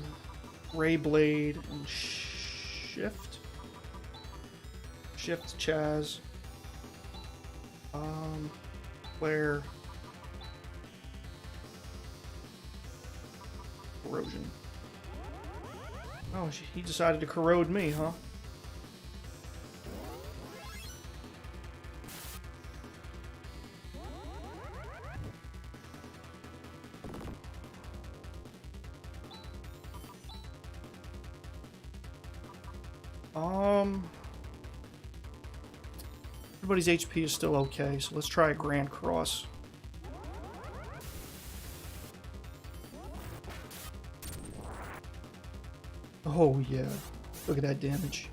S1: Ray Blade and Shift. Shift Chaz. Flare. Corrosion. Oh, he decided to corrode me, huh? Everybody's HP is still okay, so let's try a Grand Cross. Oh yeah, look at that damage.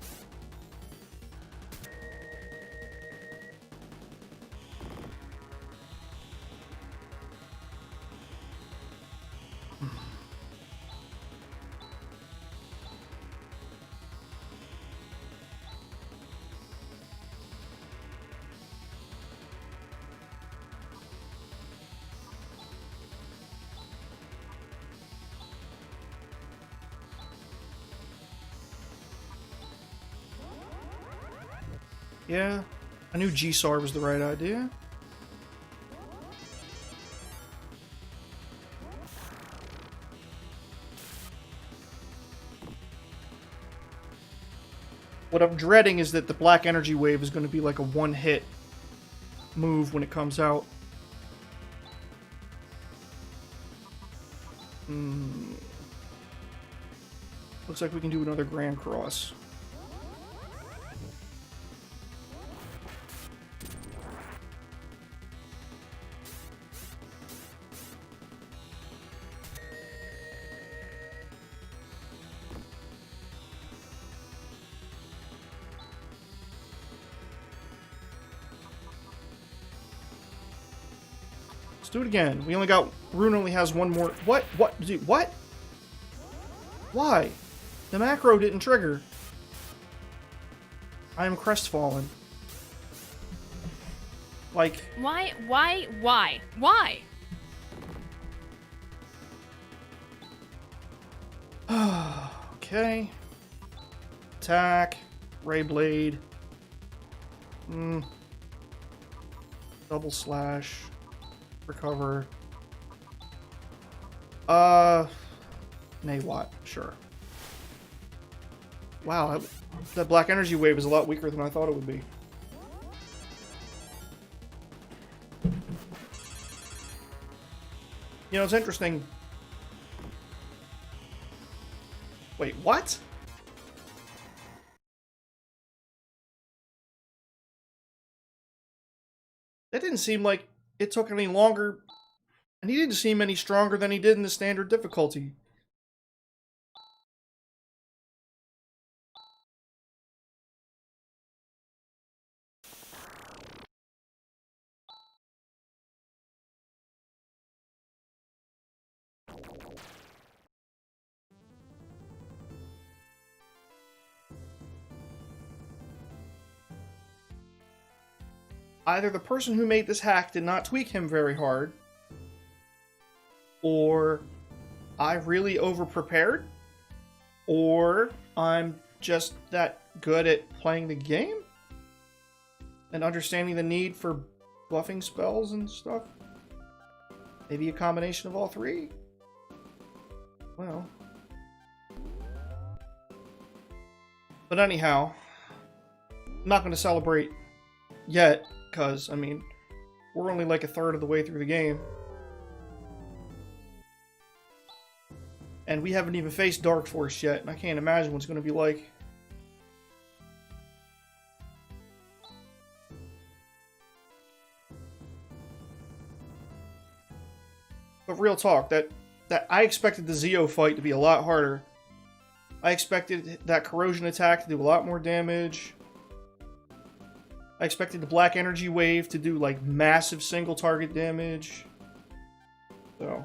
S1: Yeah, I knew G-SAR was the right idea. What I'm dreading is that the Black Energy Wave is going to be like a one-hit move when it comes out. Looks like we can do another Grand Cross. Let's do it again. We only got... Rune only has one more... What? What? Dude, what? Why? The macro didn't trigger. I am crestfallen. Like...
S2: Why?
S1: Okay. Attack. Ray Blade. Double slash. Recover. Naywat. Sure. Wow, that black energy wave is a lot weaker than I thought it would be. You know, it's interesting. Wait, what? That didn't seem like it took any longer, and he didn't seem any stronger than he did in the standard difficulty. Either the person who made this hack did not tweak him very hard, or I really over-prepared, or I'm just that good at playing the game and understanding the need for buffing spells and stuff. Maybe a combination of all three? Well. But anyhow, I'm not going to celebrate yet, because, I mean, we're only like a third of the way through the game. And we haven't even faced Dark Force yet, and I can't imagine what it's going to be like. But real talk, that I expected the Zeo fight to be a lot harder. I expected that corrosion attack to do a lot more damage. I expected the black energy wave to do like massive single target damage. So.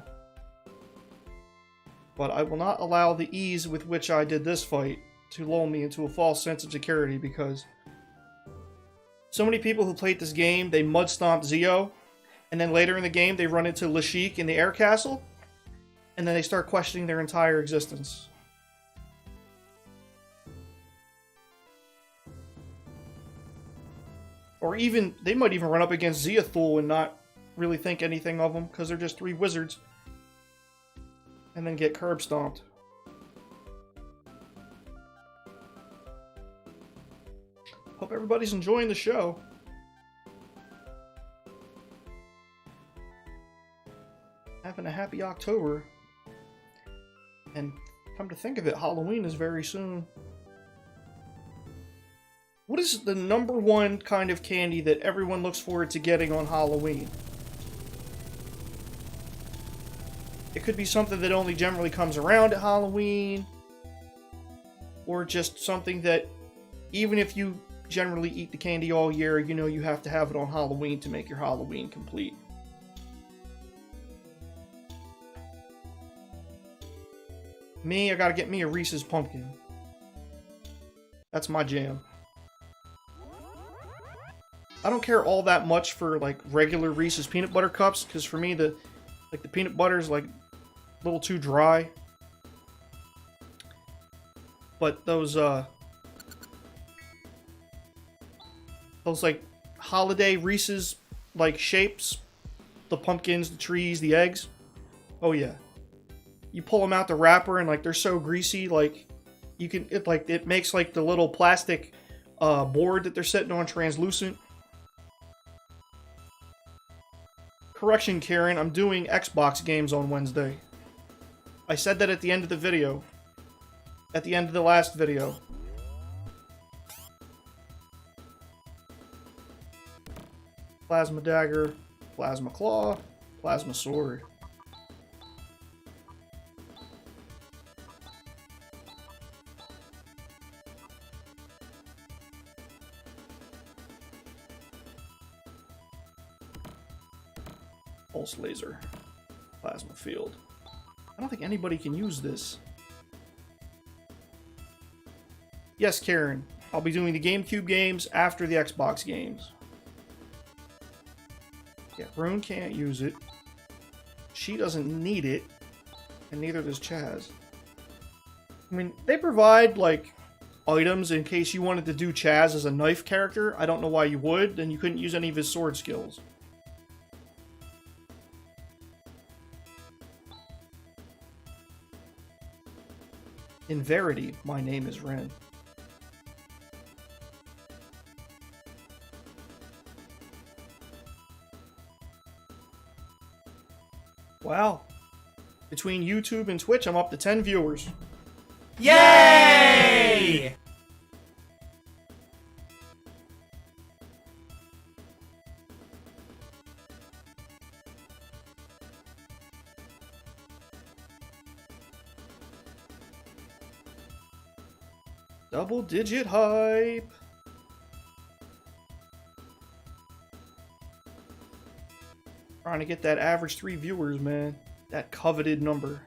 S1: But I will not allow the ease with which I did this fight to lull me into a false sense of security, because so many people who played this game, they mud stomped Zeo, and then later in the game they run into Lashik in the air castle, and then they start questioning their entire existence. Or even, they might even run up against Zeathul and not really think anything of them, because they're just 3 wizards. And then get curb stomped. Hope everybody's enjoying the show. Having a happy October. And come to think of it, Halloween is very soon. What is the #1 kind of candy that everyone looks forward to getting on Halloween? It could be something that only generally comes around at Halloween, or just something that, even if you generally eat the candy all year, you know you have to have it on Halloween to make your Halloween complete. Me, I gotta get me a Reese's Pumpkin. That's my jam. I don't care all that much for like regular Reese's peanut butter cups, because for me the peanut butter is like a little too dry. But those like holiday Reese's like shapes, the pumpkins, the trees, the eggs. Oh yeah. You pull them out the wrapper and like they're so greasy, like you can it makes like the little plastic board that they're sitting on translucent. Correction, Karen, I'm doing Xbox games on Wednesday. I said that at the end of the video. At the end of the last video. Plasma Dagger, Plasma Claw, Plasma Sword. Pulse laser. Plasma field. I don't think anybody can use this. Yes, Karen. I'll be doing the GameCube games after the Xbox games. Yeah, Rune can't use it. She doesn't need it. And neither does Chaz. I mean, they provide, like, items in case you wanted to do Chaz as a knife character. I don't know why you would. Then you couldn't use any of his sword skills. In verity, my name is Ren. Wow. Between YouTube and Twitch, I'm up to 10 viewers.
S2: Yay!
S1: Double-digit hype. Trying to get that average 3 viewers, man. That coveted number.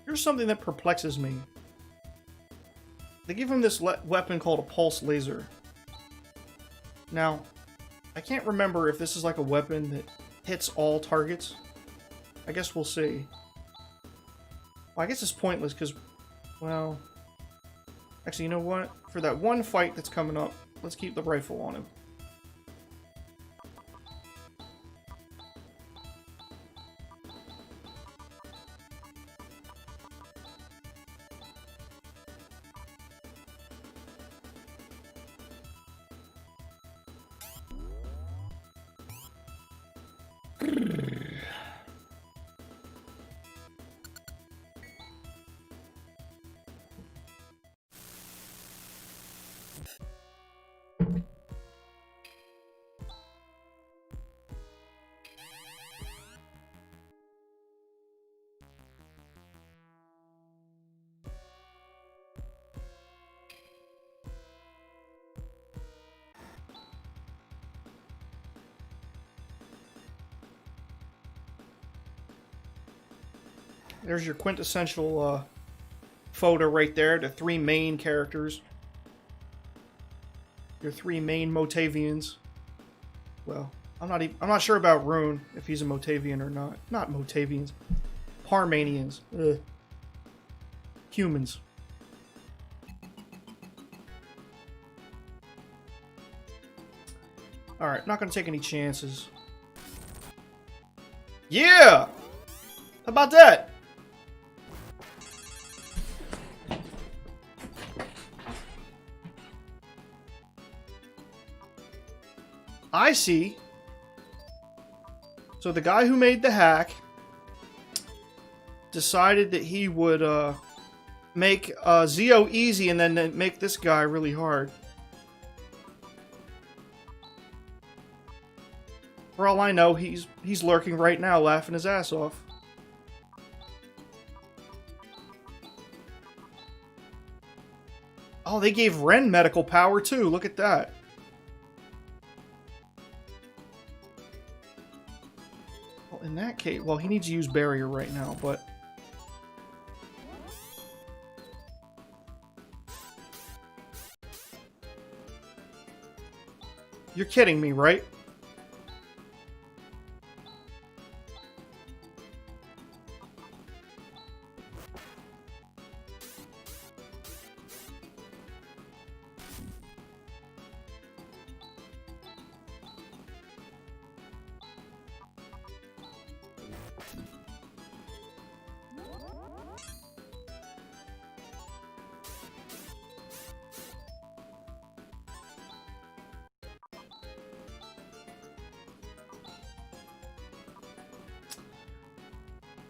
S1: Here's something that perplexes me. They give him this weapon called a pulse laser. Now, I can't remember if this is like a weapon that hits all targets. I guess we'll see. Well, I guess it's pointless because, well... Actually, you know what? For that one fight that's coming up, let's keep the rifle on him. There's your quintessential photo right there. The 3 main characters. Your 3 main Motavians. Well, I'm not sure about Rune if he's a Motavian or not. Not Motavians. Parmanians. Ugh. Humans. Alright, not gonna take any chances. Yeah! How about that? I see. So the guy who made the hack decided that he would make Zio easy and then make this guy really hard. For all I know, he's lurking right now, laughing his ass off. Oh, they gave Ren medical power too. Look at that. Well, in that case, well, he needs to use barrier right now, but you're kidding me, right?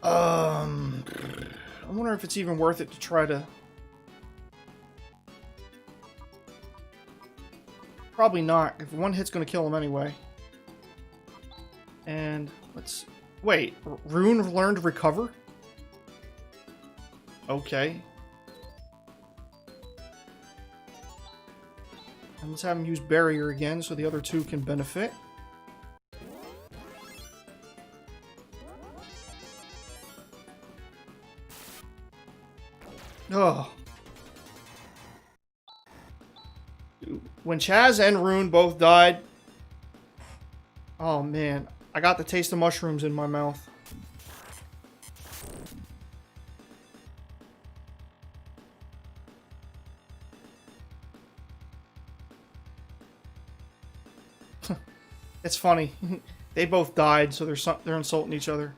S1: I wonder if it's even worth it to try to... Probably not. If one hit's gonna kill him anyway. And let's... Wait, Rune learned Recover? Okay. And let's have him use Barrier again so the other two can benefit. Oh. When Chaz and Rune both died... Oh man, I got the taste of mushrooms in my mouth. It's funny. They both died, so they're insulting each other.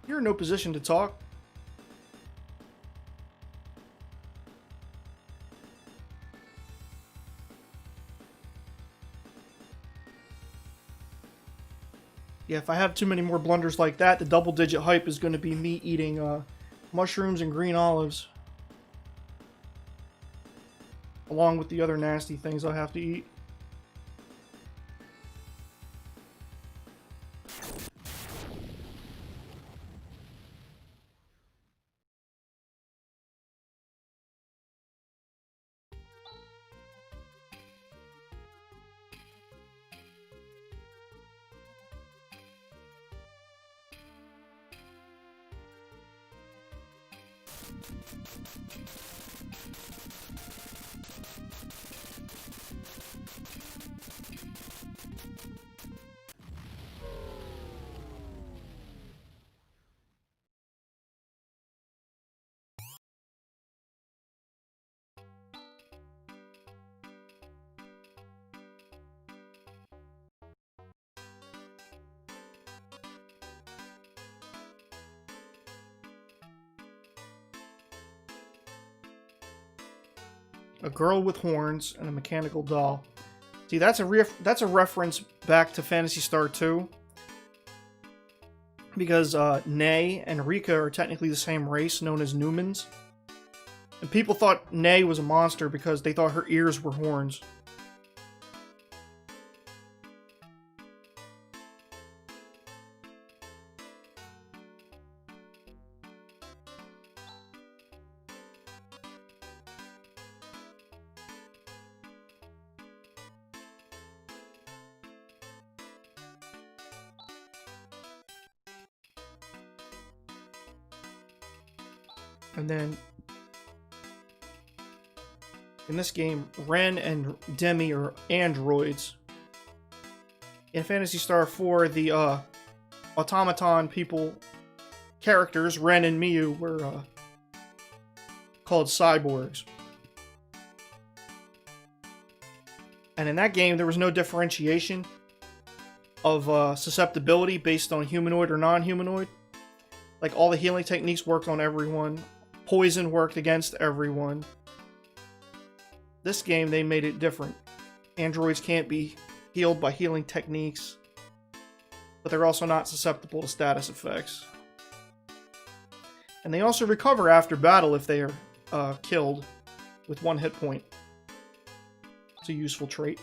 S1: You're in no position to talk. Yeah, if I have too many more blunders like that, the double-digit hype is going to be me eating mushrooms and green olives. Along with the other nasty things I have to eat. A girl with horns and a mechanical doll. See, that's a reference back to Phantasy Star 2. Because Nay and Rika are technically the same race, known as Newmans. And people thought Nay was a monster because they thought her ears were horns. And then, in this game, Ren and Demi are androids. In Phantasy Star 4, the automaton characters, Ren and Miyu, were called cyborgs. And in that game, there was no differentiation of susceptibility based on humanoid or non-humanoid. Like, all the healing techniques worked on everyone. Poison worked against everyone. This game, they made it different. Androids can't be healed by healing techniques, but they're also not susceptible to status effects. And they also recover after battle if they are killed with 1 hit point. It's a useful trait.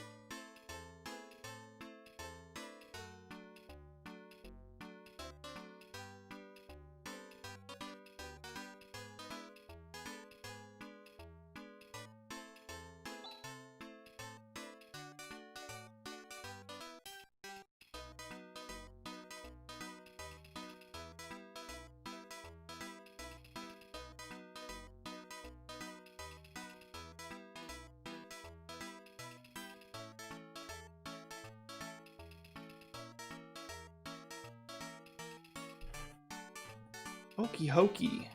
S1: Okie hokey.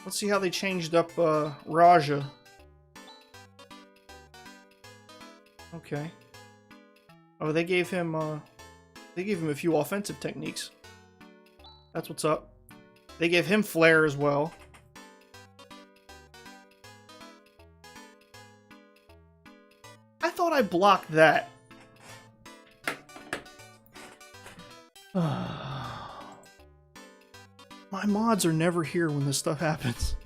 S1: Let's see how they changed up Raja. Okay. Oh, they gave him a few offensive techniques. That's what's up. They gave him flare as well. I thought I blocked that. My mods are never here when this stuff happens.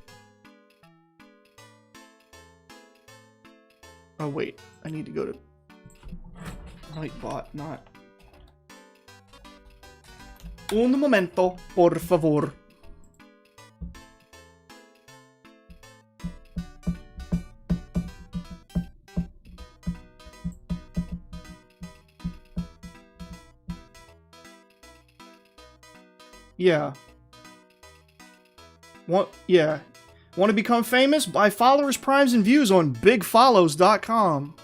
S1: Oh wait, I need to go to Nightbot, not... Un momento, por favor. Yeah. Yeah. Want to become famous? Buy followers, primes, and views on bigfollows.com.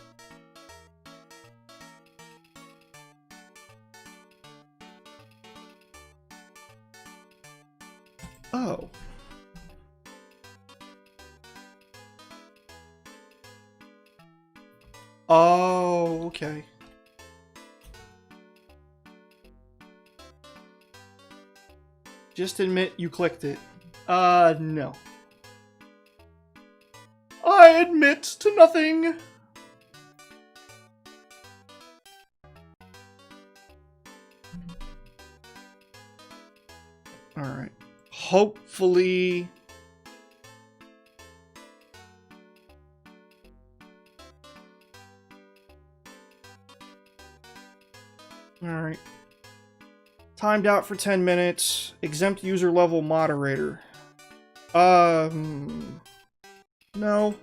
S1: Oh. Oh, okay. Just admit you clicked it. No. I admit to nothing. Alright. Hopefully... Alright. Timed out for 10 minutes. Exempt user level moderator. No.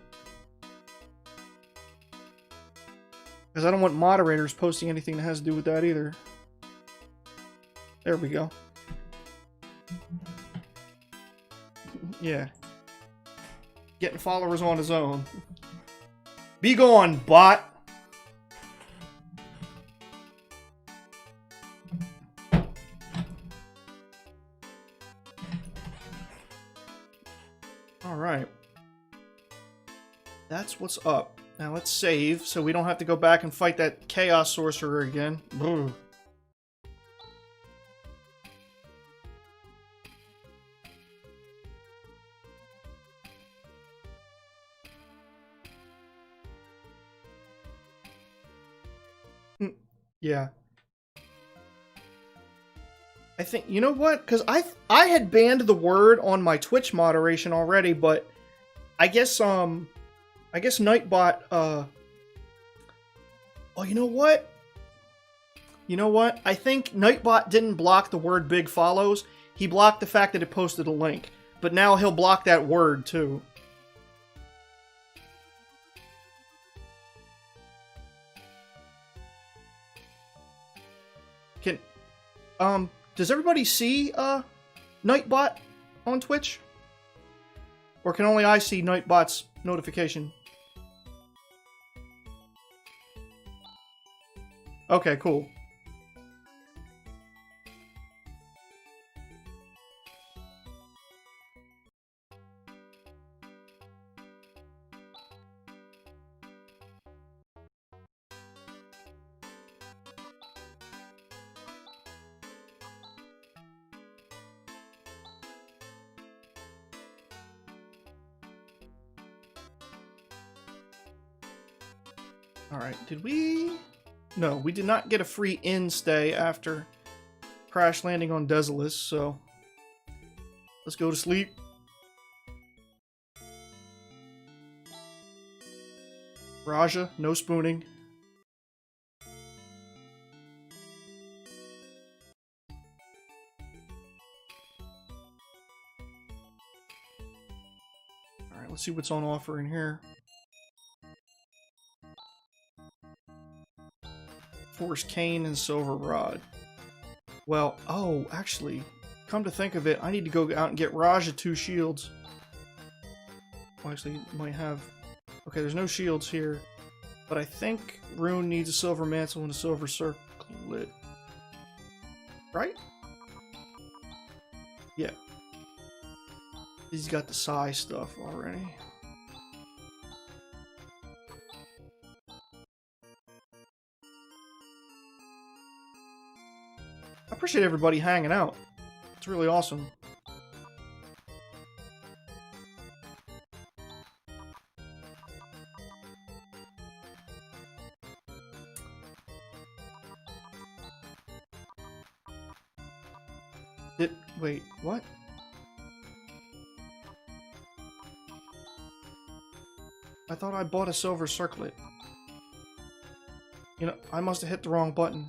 S1: Because I don't want moderators posting anything that has to do with that either. There we go. Yeah. Getting followers on his own. Be gone, bot! Alright. That's what's up. Now let's save, so we don't have to go back and fight that Chaos Sorcerer again. Brr. Yeah. I think, you know what? Because I had banned the word on my Twitch moderation already, but I guess Nightbot, oh, you know what? You know what? I think Nightbot didn't block the word big follows. He blocked the fact that it posted a link. But now he'll block that word, too. Does everybody see, Nightbot on Twitch? Or can only I see Nightbot's notification? Okay, cool. Alright, did we... No, we did not get a free inn stay after crash landing on Desolus, so... Let's go to sleep. Raja, no spooning. Alright, let's see what's on offer in here. Force Cane and Silver Rod. Well, oh, actually, come to think of it, I need to go out and get Raja 2 shields. Well, actually, might have... Okay, there's no shields here. But I think Rune needs a Silver Mantle and a Silver Circlet. Right? Yeah. He's got the Psy stuff already. I appreciate everybody hanging out. It's really awesome. Wait, what? I thought I bought a silver circlet. You know, I must have hit the wrong button.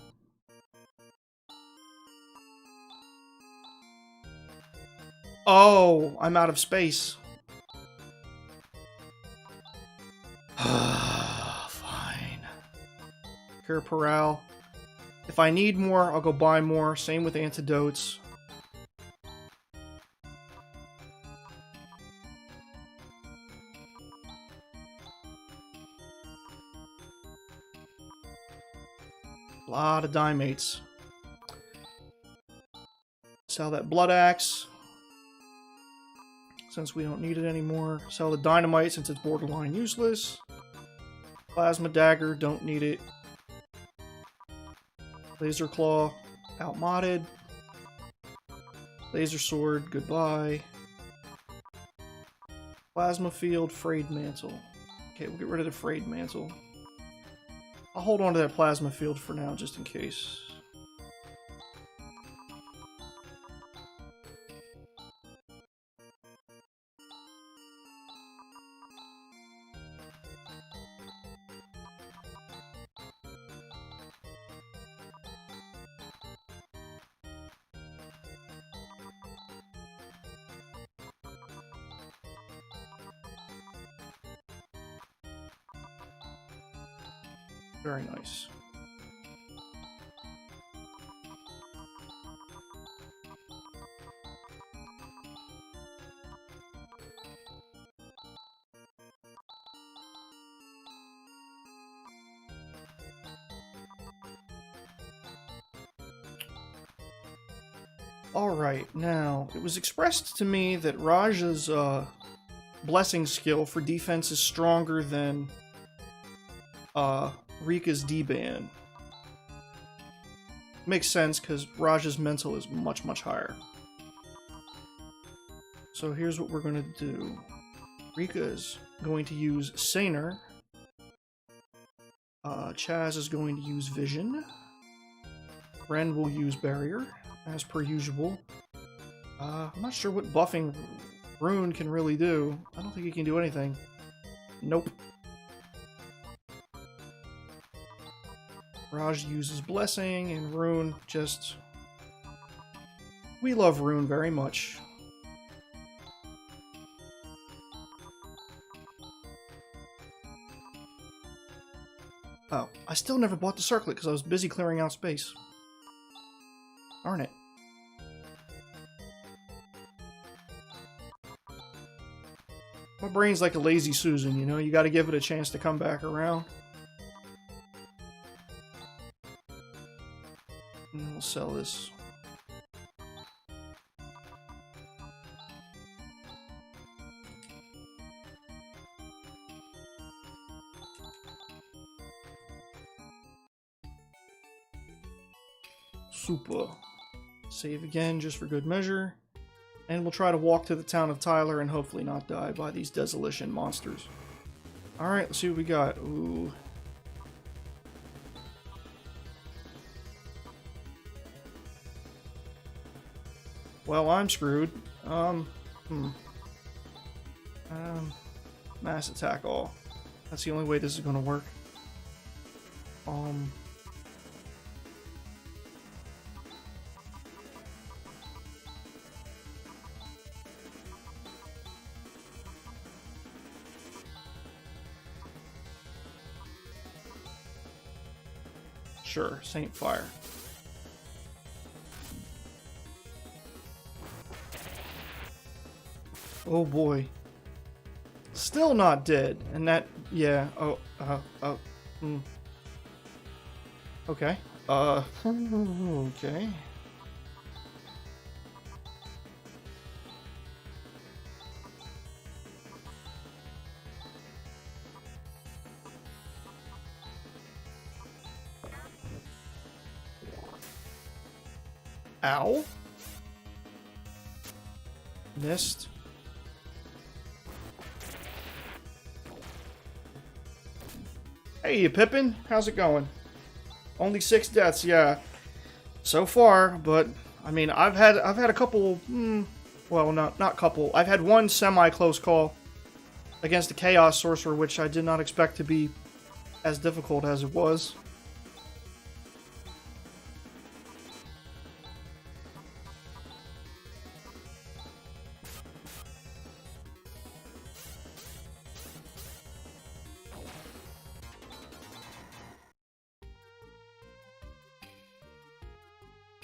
S1: Oh, I'm out of space. Fine. Cure Paral. If I need more, I'll go buy more. Same with antidotes. A lot of dimates. Sell that blood axe, since we don't need it anymore. Sell the dynamite since it's borderline useless. Plasma dagger, don't need it. Laser claw, outmodded. Laser sword, goodbye. Plasma field, frayed mantle. Okay, we'll get rid of the frayed mantle. I'll hold on to that plasma field for now, just in case. Very nice. Alright, now, it was expressed to me that Raja's blessing skill for defense is stronger than Rika's D-Ban. Makes sense, because Raja's mental is much, much higher. So here's what we're going to do. Rika is going to use Saner. Chaz is going to use Vision. Ren will use Barrier, as per usual. I'm not sure what buffing Rune can really do. I don't think he can do anything. Nope. Raj uses Blessing, and Rune just... We love Rune very much. Oh, I still never bought the circlet because I was busy clearing out space. Darn it. My brain's like a lazy Susan, you know? You gotta give it a chance to come back around. And we'll sell this. Super. Save again just for good measure. And we'll try to walk to the town of Tyler and hopefully not die by these Desolation monsters. Alright, let's see what we got. Ooh. Well, I'm screwed. Mass attack all. That's the only way this is gonna work. Sure, Saint Fire. Oh boy. Still not dead. And that, yeah, okay. Okay. Ow. Missed. Hey, Pippin, how's it going? Only 6 deaths, yeah. So far, but I mean, I've had a couple. Well, not couple. I've had one semi-close call. against a Chaos Sorcerer, which I did not expect to be as difficult as it was.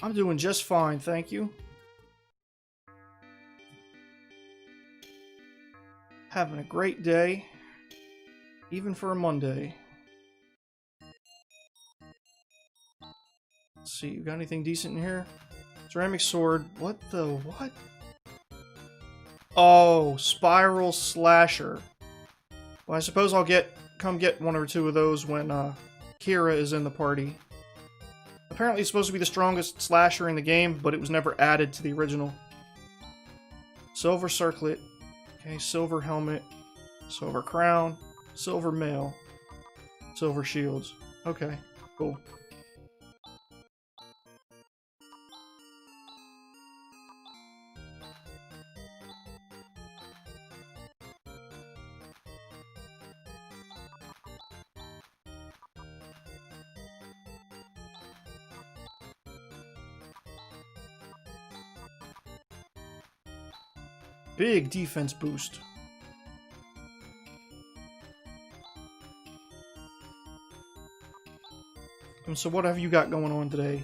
S1: I'm doing just fine, thank you. Having a great day, even for a Monday. Let's see, you got anything decent in here? Ceramic sword. What the what? Oh, spiral slasher. Well, I suppose I'll come get one or two of those when Kira is in the party. Apparently it's supposed to be the strongest slasher in the game, but it was never added to the original. Silver circlet. Okay, silver helmet. Silver crown. Silver mail. Silver shields. Okay, cool. Big defense boost. So what have you got going on today?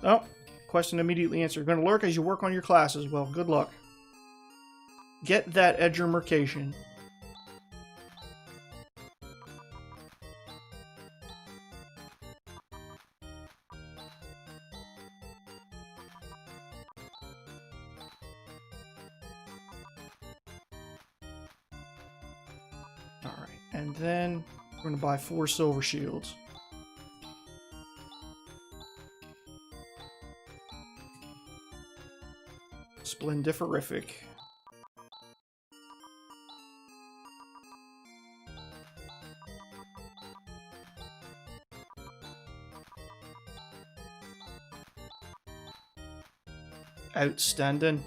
S1: Oh, question immediately answered. Going to lurk as you work on your classes. Well, good luck. Get that edumercation. Alright, and then we're going to buy 4 silver shields. Splendiferific. Outstanding.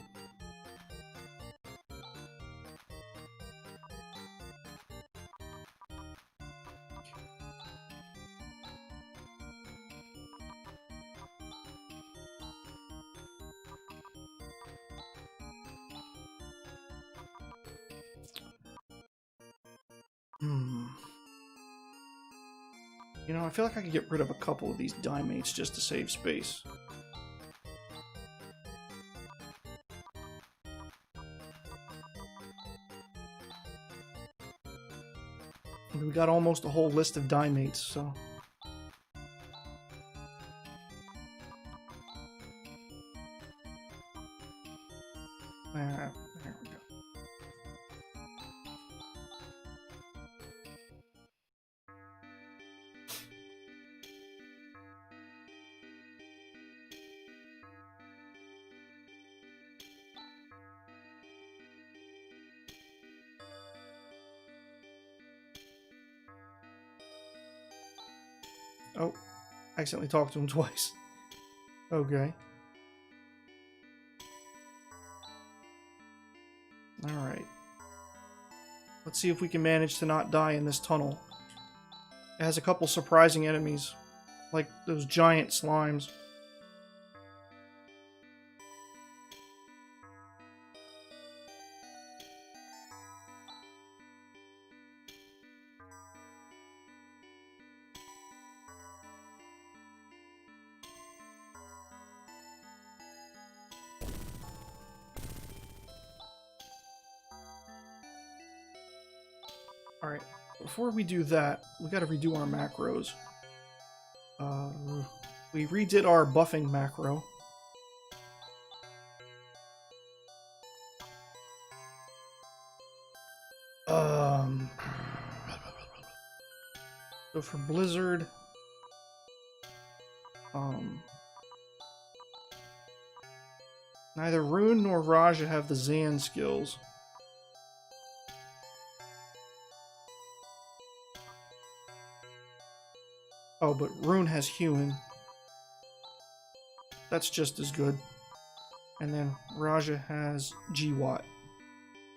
S1: You know, I feel like I could get rid of a couple of these dimates just to save space. We got almost a whole list of dimates, so... There we go. Oh, I accidentally talked to him twice. Okay. Alright. Let's see if we can manage to not die in this tunnel. It has a couple surprising enemies, like those giant slimes. Alright, before we do that, we gotta redo our macros. We redid our buffing macro. So for Blizzard, neither Rune nor Raja have the Zan skills. Oh, but Rune has Human. That's just as good. And then Raja has GWAT.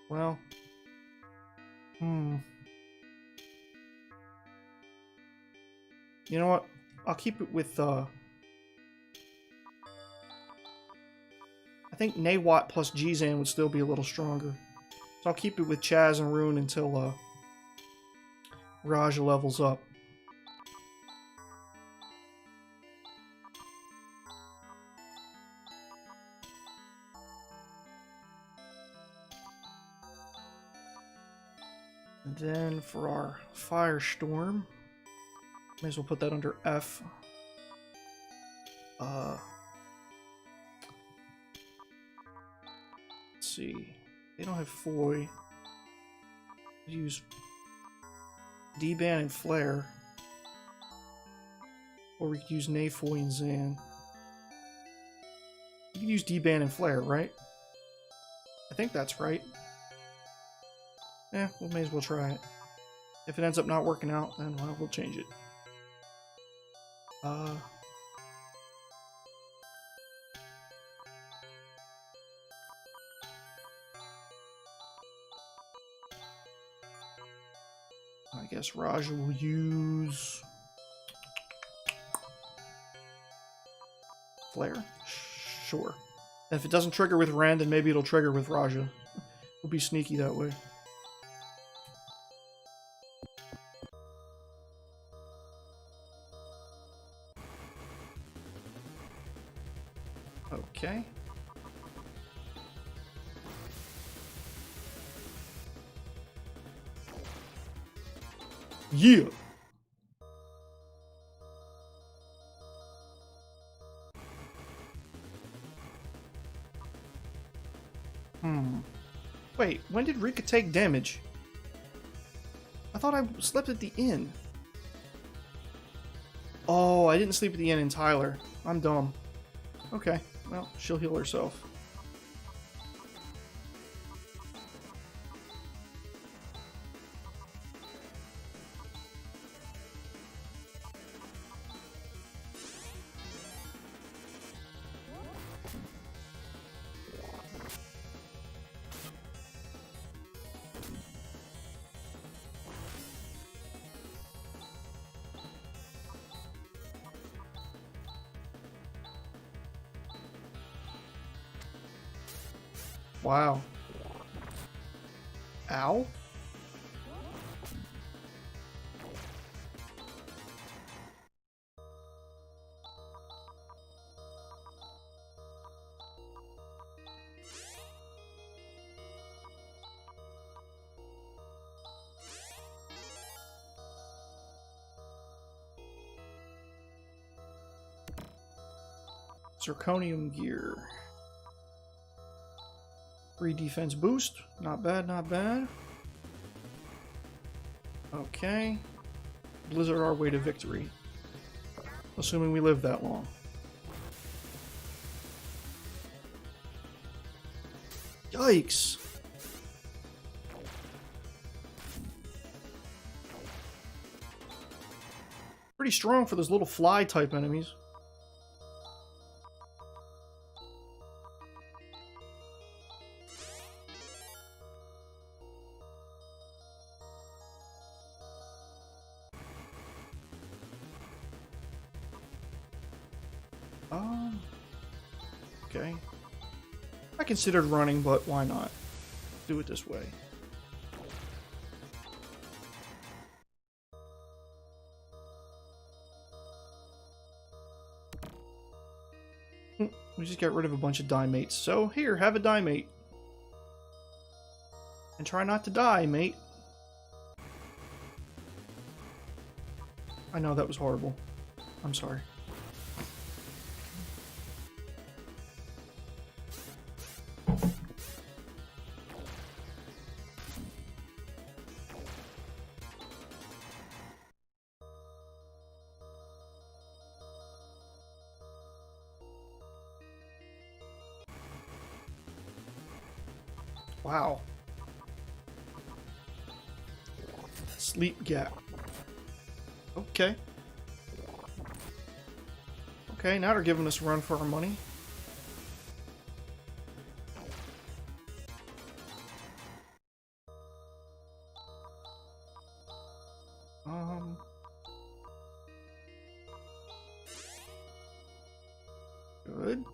S1: Well, Hmm. You know what? I'll keep it with, I think Nawat plus Gzan would still be a little stronger. So I'll keep it with Chaz and Rune until, Raja levels up. And then for our Firestorm, may as well put that under F. Let's see. They don't have Foy. Use D-Ban and Flare. Or we could use Nayfoy and Zan. You can use D-Ban and Flare, right? I think that's right. Yeah, we may as well try it. If it ends up not working out, then well, we'll change it. I guess Raja will use Flare? Sure. And if it doesn't trigger with Ren, then maybe it'll trigger with Raja. We'll be sneaky that way. Okay. Yeah. Wait, when did Rika take damage? I thought I slept at the inn. Oh, I didn't sleep at the inn in Tyler. I'm dumb. Okay, well, she'll heal herself. Wow. Ow. Zirconium gear. Free defense boost. Not bad, not bad. Okay. Blizzard our way to victory. Assuming we live that long. Yikes. Pretty strong for those little fly type enemies. Okay. I considered running, but why not? Do it this way. We just got rid of a bunch of die mates. So, here, have a die mate. And try not to die, mate. I know that was horrible. I'm sorry. Wow. Sleep gap. Okay. Okay, now they're giving us a run for our money. Um. Good.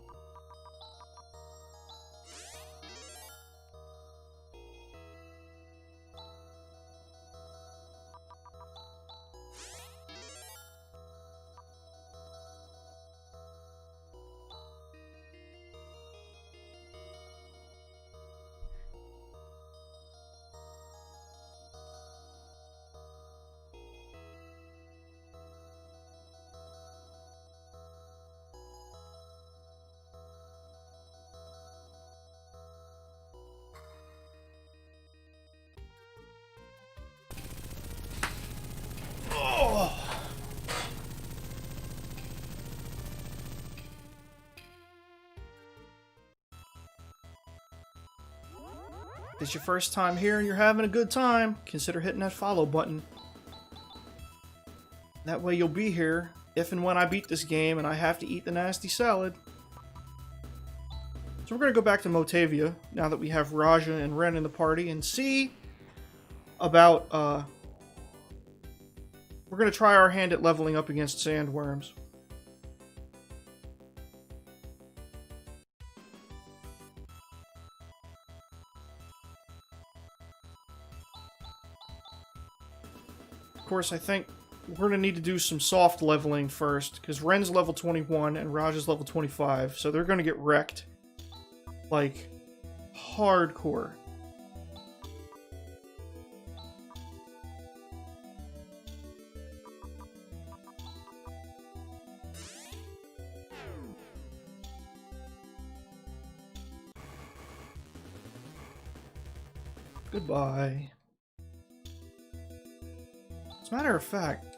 S1: Oh. If it's your first time here and you're having a good time, consider hitting that follow button. That way you'll be here if and when I beat this game and I have to eat the nasty salad. So we're going to go back to Motavia now that we have Raja and Ren in the party and see about, we're going to try our hand at leveling up against sandworms. Of course, I think we're going to need to do some soft leveling first, because Ren's level 21 and Raja's level 25, so they're going to get wrecked. Like, hardcore. Goodbye. As a matter of fact,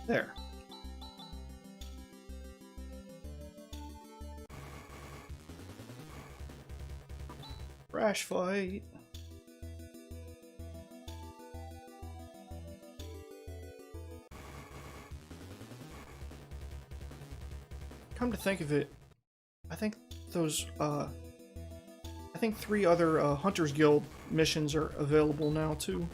S1: there. Crash fight. Come to think of it, I think those, I think 3 other Hunters Guild missions are available now, too.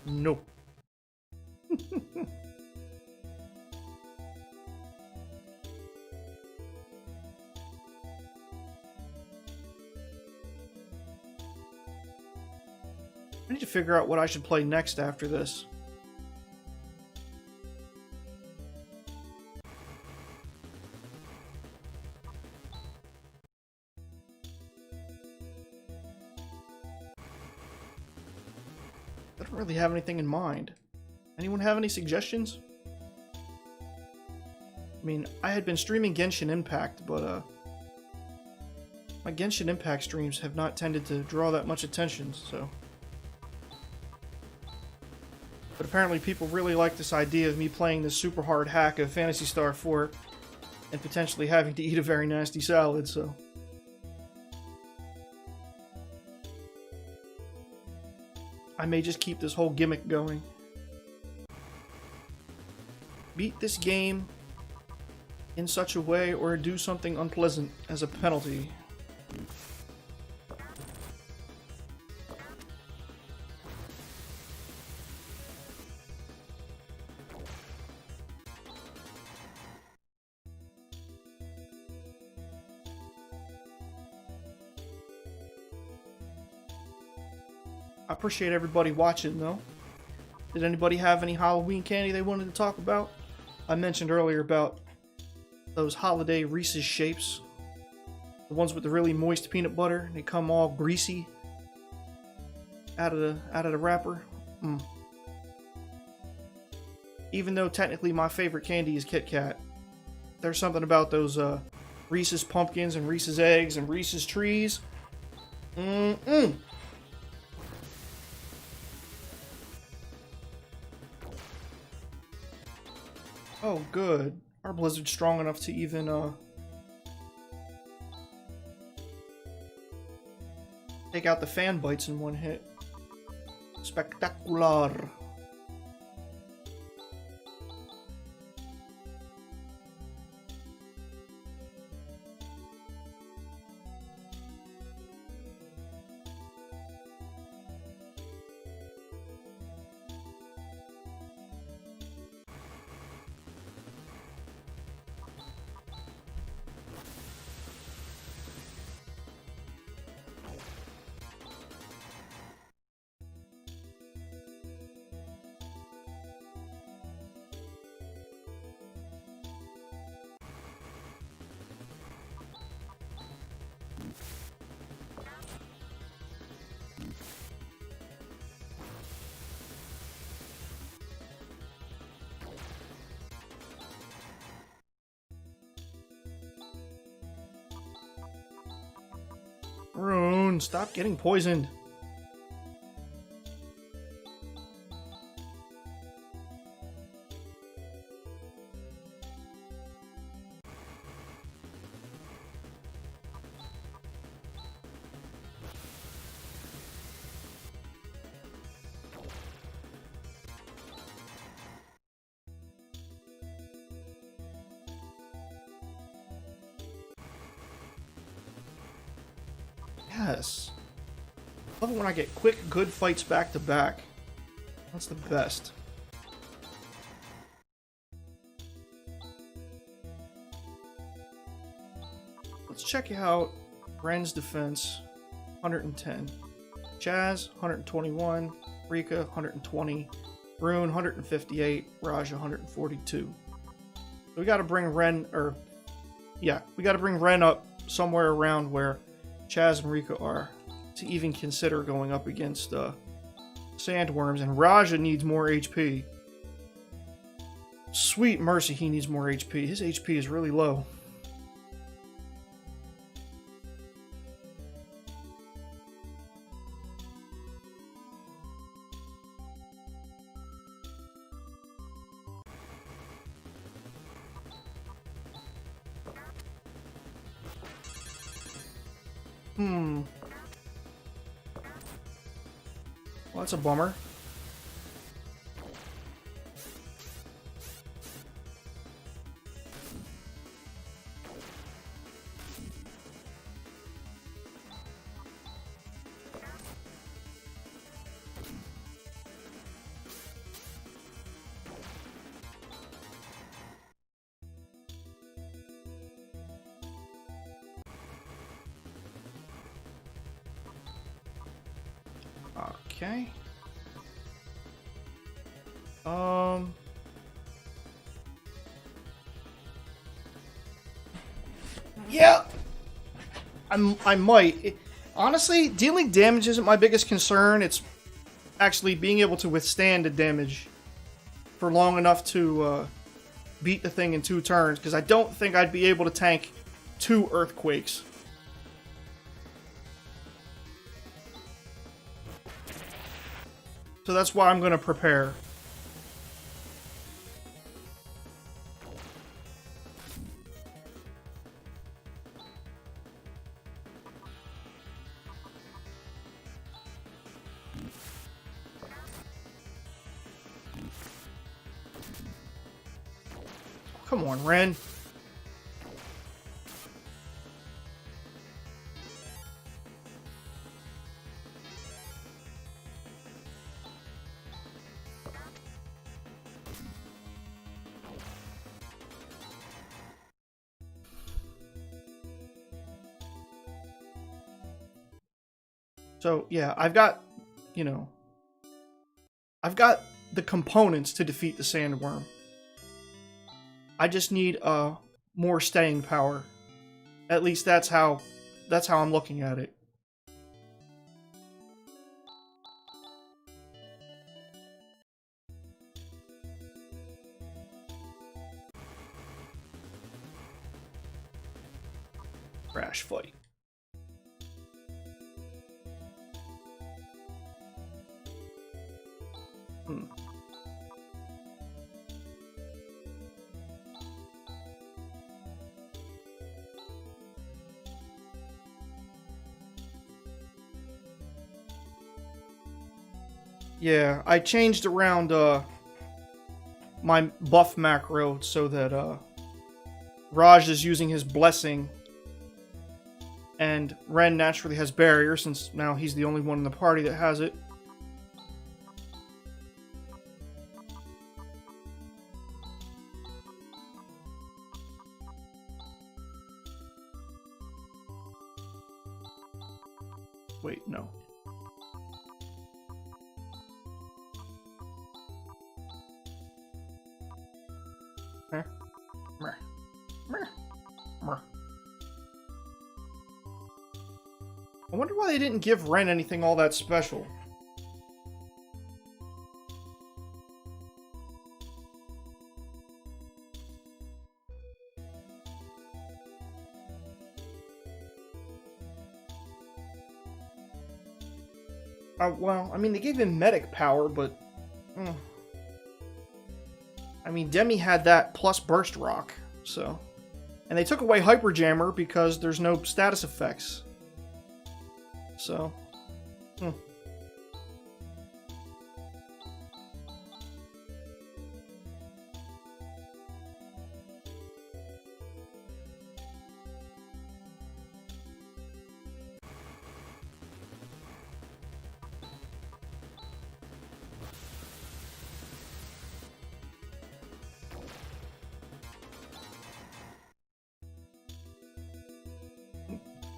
S1: Nope. I need to figure out what I should play next after this. I don't really have anything in mind. Anyone have any suggestions? I mean, I had been streaming Genshin Impact, but my Genshin Impact streams have not tended to draw that much attention, so... But apparently people really like this idea of me playing this super hard hack of Phantasy Star 4 and potentially having to eat a very nasty salad, so... I may just keep this whole gimmick going. Beat this game in such a way or do something unpleasant as a penalty. I appreciate everybody watching, though. Did anybody have any Halloween candy they wanted to talk about? I mentioned earlier about those holiday Reese's shapes. The ones with the really moist peanut butter. They come all greasy out of the wrapper. Even though technically my favorite candy is Kit Kat, there's something about those Reese's pumpkins and Reese's eggs and Reese's trees. Oh, good. Our blizzard's strong enough to even, take out the fan bites in one hit. Spectacular. Rune, stop getting poisoned. Yes. Love it when I get quick, good fights back to back. That's the best. Let's check out Ren's defense, 110. Chaz, 121. Rika, 120. Rune, 158. Raj, 142. So we gotta bring Ren, we gotta bring Ren up somewhere around where Chaz and Rika are to even consider going up against sandworms, and Raja needs more HP. Sweet mercy, he needs more HP. His HP is really low. Well, that's a bummer. Okay. Yeah. I might. Honestly, dealing damage isn't my biggest concern. It's actually being able to withstand the damage for long enough to beat the thing in 2 turns, because I don't think I'd be able to tank 2 earthquakes. So that's why I'm going to prepare. Come on, Ren. So, yeah, I've got the components to defeat the sandworm. I just need more staying power. At least that's how I'm looking at it. Crash fight. Yeah, I changed around my buff macro so that Raj is using his blessing, and Ren naturally has barrier since now he's the only one in the party that has it. Wait, no. Meh. Meh. Meh. Meh. I wonder why they didn't give Ren anything all that special. Well, I mean, they gave him medic power, but... I mean, Demi had that plus burst rock, so... And they took away Hyper Jammer because there's no status effects. So...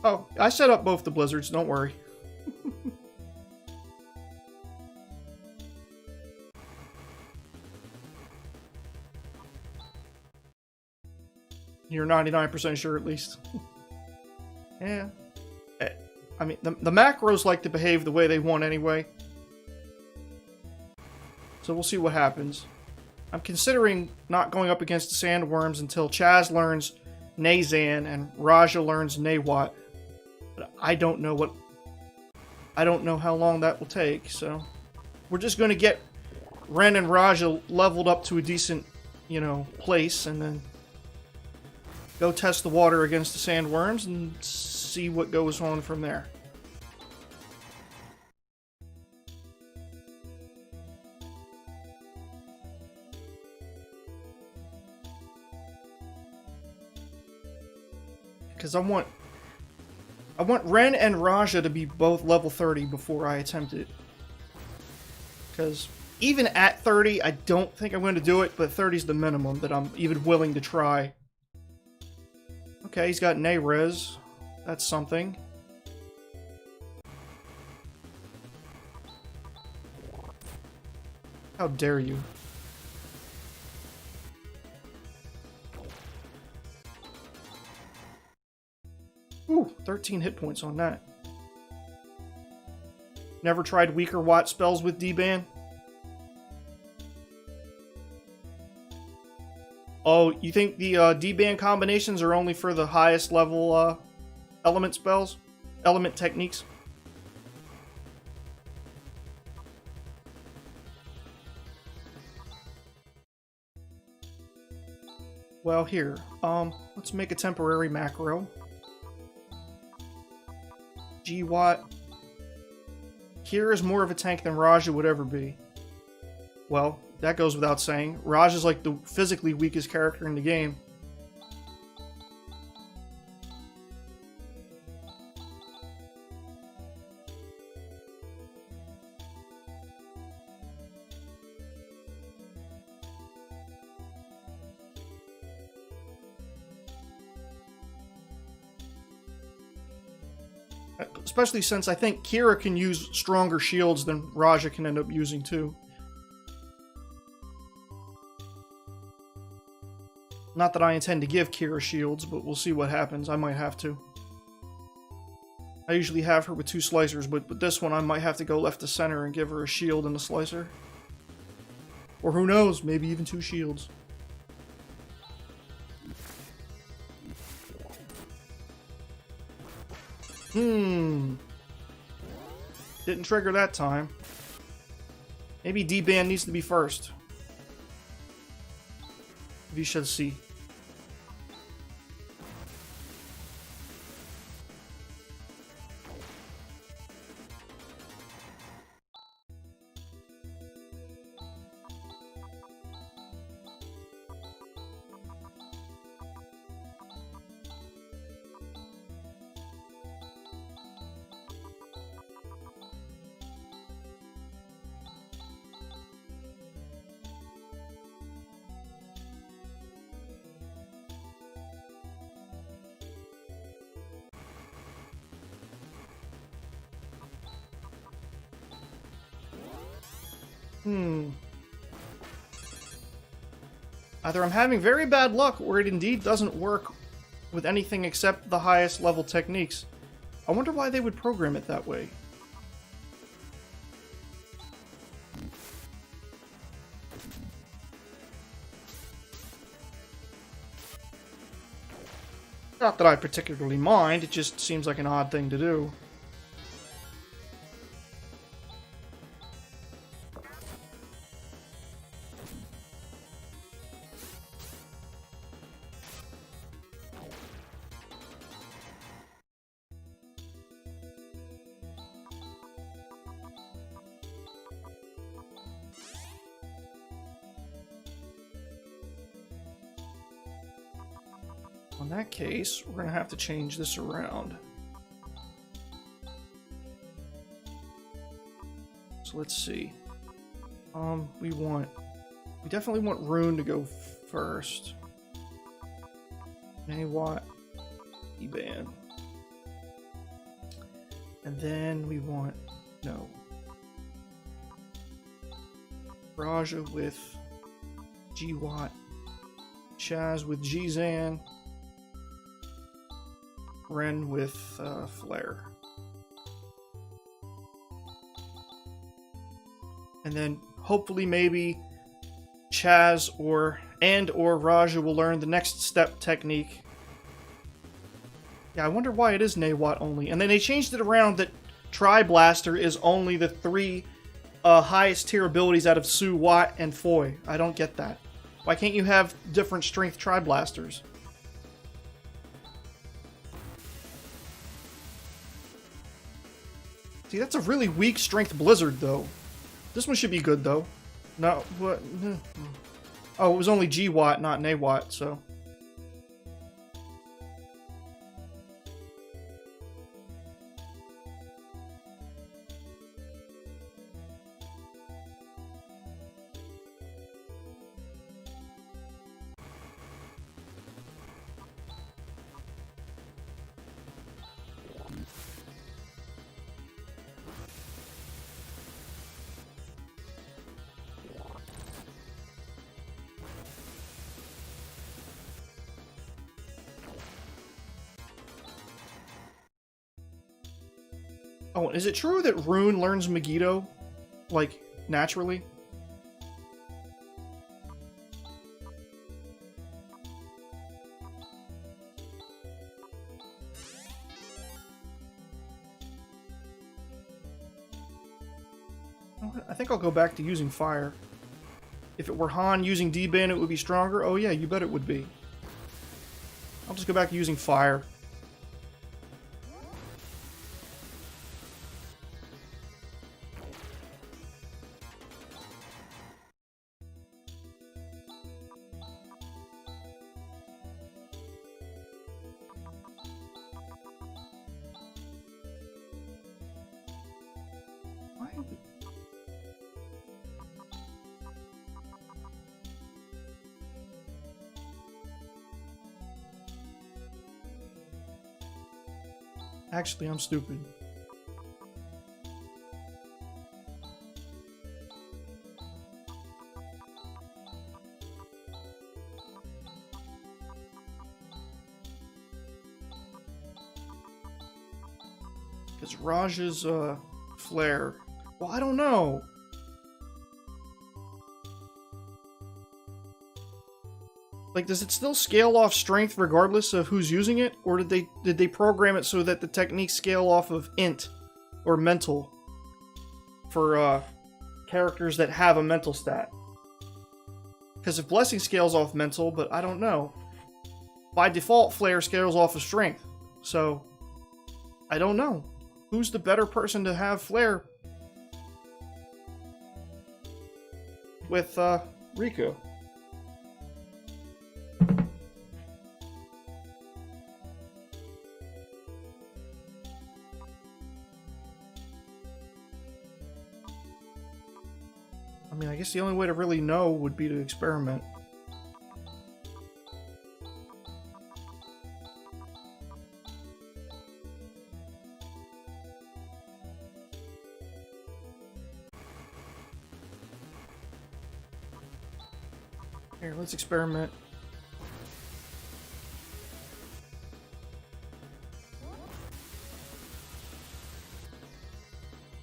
S1: Oh, I set up both the blizzards, don't worry. You're 99% sure at least. Yeah. I mean, the macros like to behave the way they want anyway. So we'll see what happens. I'm considering not going up against the sandworms until Chaz learns Nazan and Raja learns Nawat. But I don't know how long that will take, so... We're just going to get Ren and Raja leveled up to a decent, place, and then go test the water against the sandworms and see what goes on from there. Because I want Ren and Raja to be both level 30 before I attempt it. Because even at 30, I don't think I'm going to do it, but 30 is the minimum that I'm even willing to try. Okay, he's got Nayrez. That's something. How dare you? Ooh, 13 hit points on that. Never tried weaker Watt spells with D-Ban? Oh, you think the D-Ban combinations are only for the highest level element spells? Element techniques? Well, here. Let's make a temporary macro. G-Watt. Kira is more of a tank than Raja would ever be. Well, that goes without saying. Raj is like the physically weakest character in the game. Especially since I think Kira can use stronger shields than Raja can end up using too. Not that I intend to give Kira shields, but we'll see what happens. I might have to. I usually have her with 2 slicers, but with this one I might have to go left to center and give her a shield and a slicer. Or who knows, maybe even 2 shields. Didn't trigger that time. Maybe D-Ban needs to be first. We shall see. Either I'm having very bad luck, or it indeed doesn't work with anything except the highest level techniques. I wonder why they would program it that way. Not that I particularly mind, it just seems like an odd thing to do. In that case, we're gonna have to change this around. So let's see. We definitely want Rune to go first. Naywat, E-Ban. And then we want, no. Raja with G-Watt. Chaz with G-Zan. Ren with Flare. And then hopefully maybe Chaz or Raja will learn the next step technique. Yeah, I wonder why it is Naywat only. And then they changed it around that Tri-Blaster is only the 3 highest tier abilities out of Su, Watt, and Foy. I don't get that. Why can't you have different strength Tri-Blasters? See, that's a really weak strength Blizzard, though. This one should be good, though. No, what? Oh, it was only G-Watt, not Naywat, so... Oh, is it true that Rune learns Megiddo, like, naturally? I think I'll go back to using fire. If it were Han using D-Ban, it would be stronger. Oh yeah, you bet it would be. I'll just go back to using fire. Actually, I'm stupid. Because Raj's, flare... Well, I don't know. Like, does it still scale off strength regardless of who's using it? Or did they program it so that the techniques scale off of int or mental for characters that have a mental stat? Because if Blessing scales off mental, but I don't know. By default, Flare scales off of strength. So, I don't know. Who's the better person to have Flare with Riku? I mean, I guess the only way to really know would be to experiment. Here, let's experiment.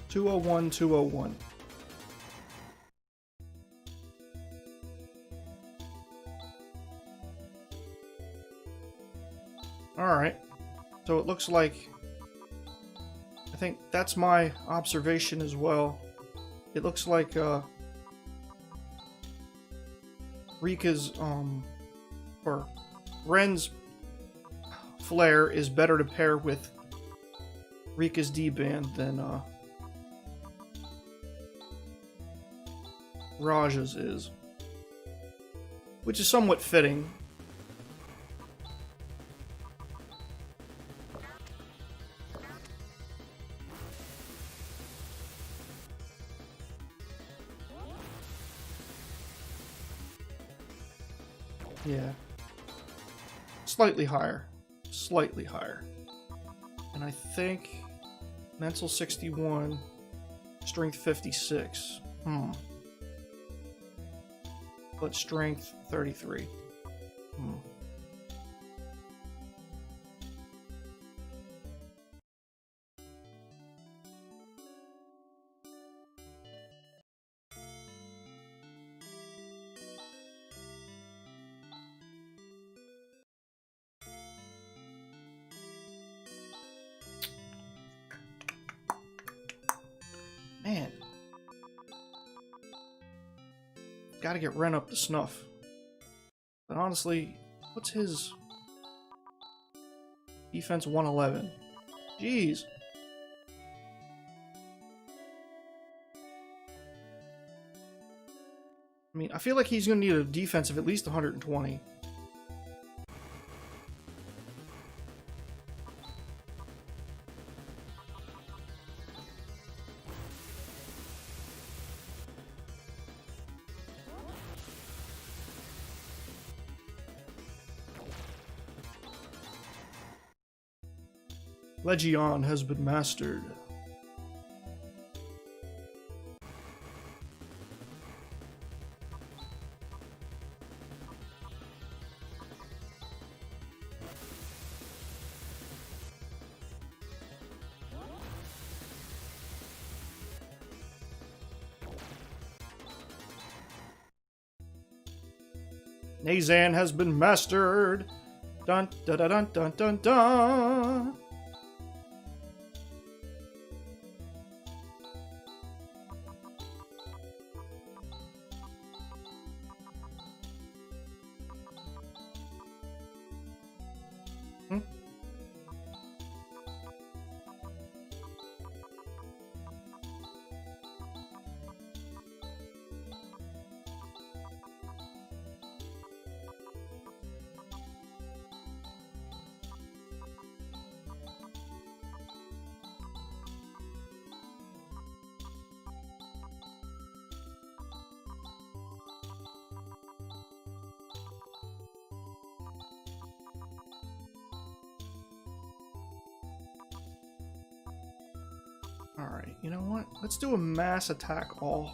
S1: $201, $201. Alright. So it looks like... I think that's my observation as well. It looks like, Rika's, or Ren's flare is better to pair with Rika's D-band than, Raja's is. Which is somewhat fitting. Yeah. Slightly higher. Slightly higher. And I think mental 61, strength 56. But strength 33. Man. Gotta get Ren up to snuff. But honestly, what's his defense? 111. Jeez. I mean, I feel like he's gonna need a defense of at least 120. Legion has been mastered. Nazan has been mastered. Dun dun dun dun dun dun dun. Alright, you know what? Let's do a mass attack all.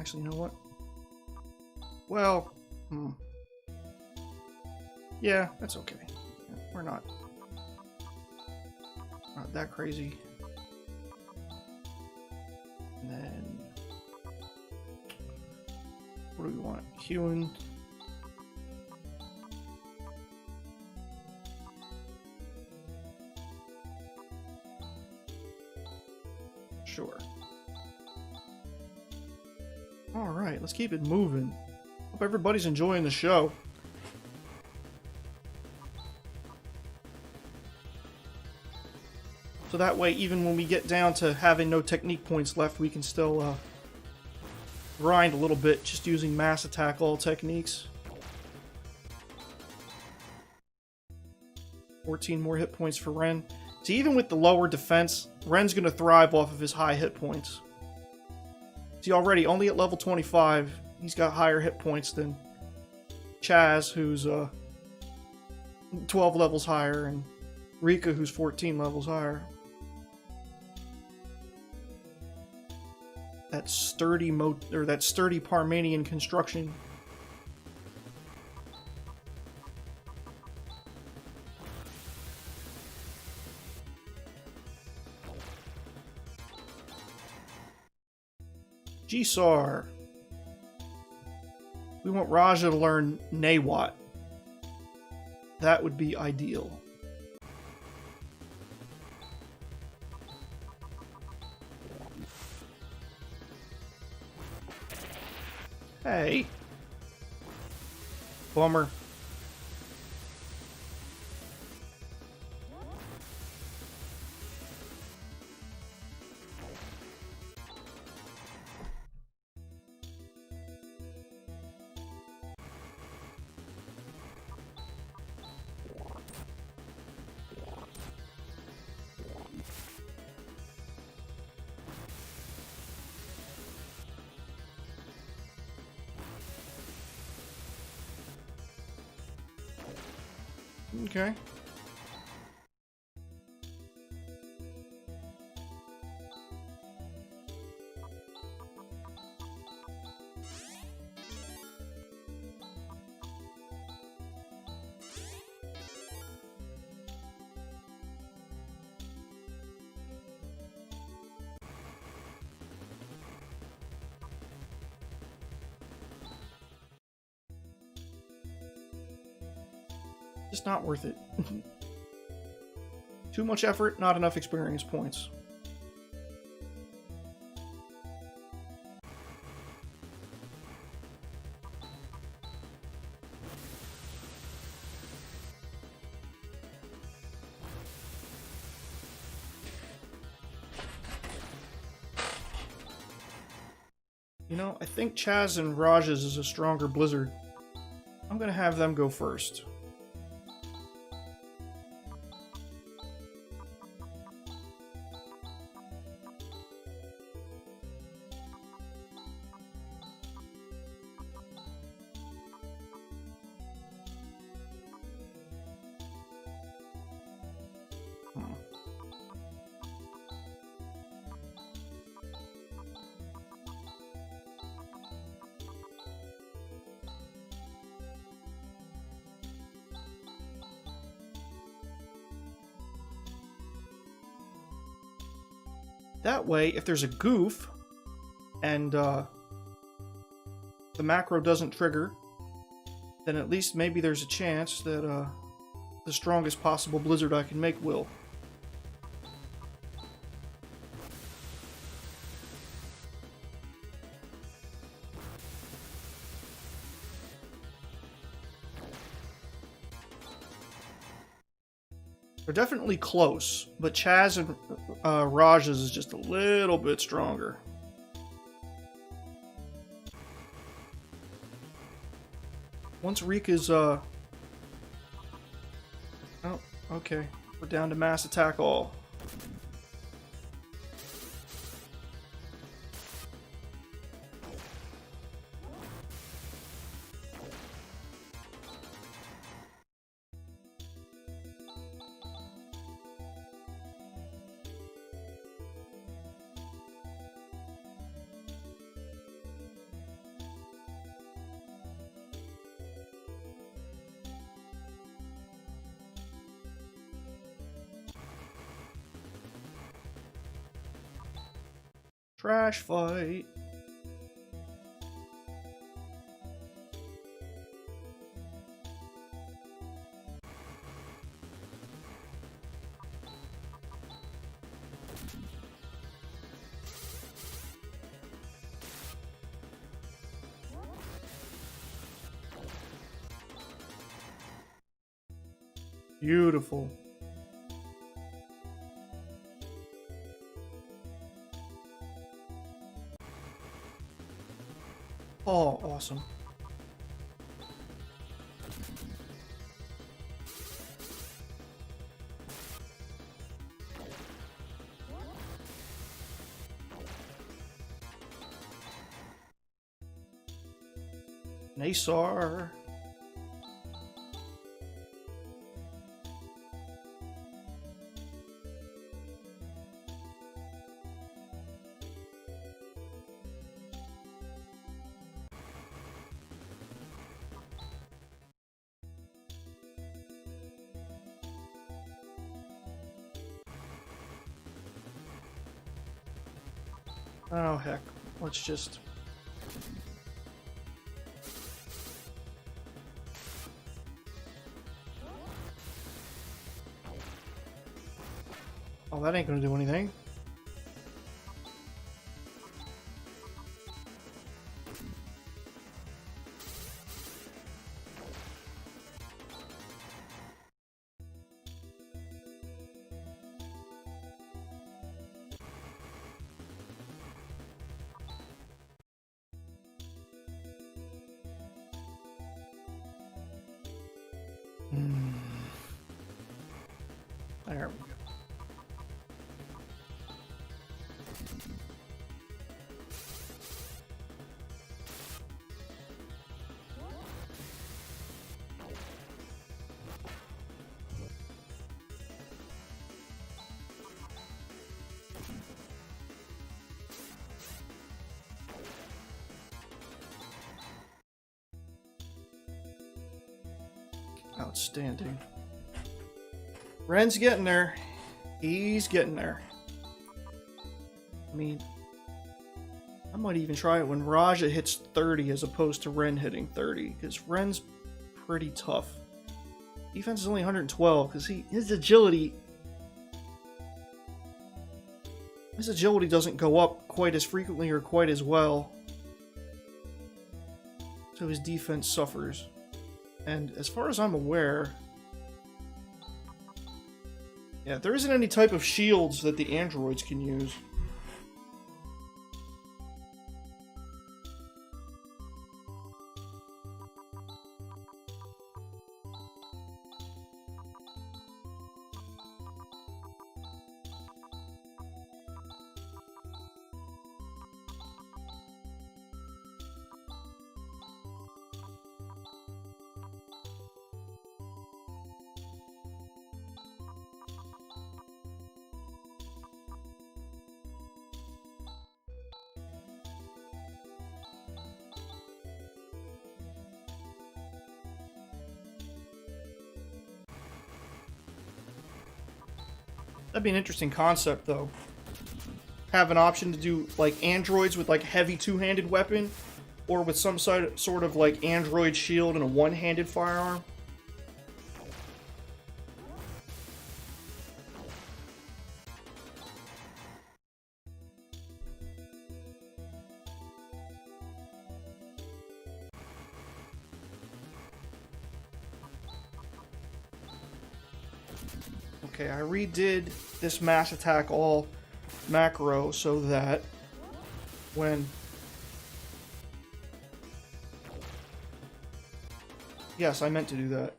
S1: Actually, you know what? Well, yeah, that's okay. We're not that crazy. And then what do we want? Hewn. Sure. Alright, let's keep it moving. Hope everybody's enjoying the show. So that way, even when we get down to having no technique points left, we can still grind a little bit just using mass attack all techniques. 14 more hit points for Ren. So even with the lower defense, Ren's going to thrive off of his high hit points. See, already, only at level 25, he's got higher hit points than Chaz, who's 12 levels higher, and Rika, who's 14 levels higher. That sturdy that sturdy Parmenian construction. Gsar. We want Raja to learn Nawat. That would be ideal. Hey. Bummer. Okay. Just not worth it. Too much effort, not enough experience points. You know, I think Chaz and Raj's is a stronger Blizzard. I'm gonna have them go first. That way, if there's a goof, and the macro doesn't trigger, then at least maybe there's a chance that the strongest possible Blizzard I can make will. They're definitely close, but Chaz and Raj's is just a little bit stronger. Once Rika's, oh, okay. We're down to mass attack all. Trash fight. Beautiful. Oh, awesome. Nasar. Oh, heck. Let's just... Oh, that ain't gonna do anything. There we go. Outstanding. Ren's getting there. He's getting there. I mean, I might even try it when Raja hits 30 as opposed to Ren hitting 30, because Ren's pretty tough. Defense is only 112, because his agility doesn't go up quite as frequently or quite as well. So his defense suffers. And as far as I'm aware, yeah, there isn't any type of shields that the androids can use. That'd be an interesting concept, though. Have an option to do, like, androids with, like, heavy two-handed weapon, or with some sort of, like, android shield and a one-handed firearm. Okay, I redid this mass attack all macro so that when... Yes, I meant to do that.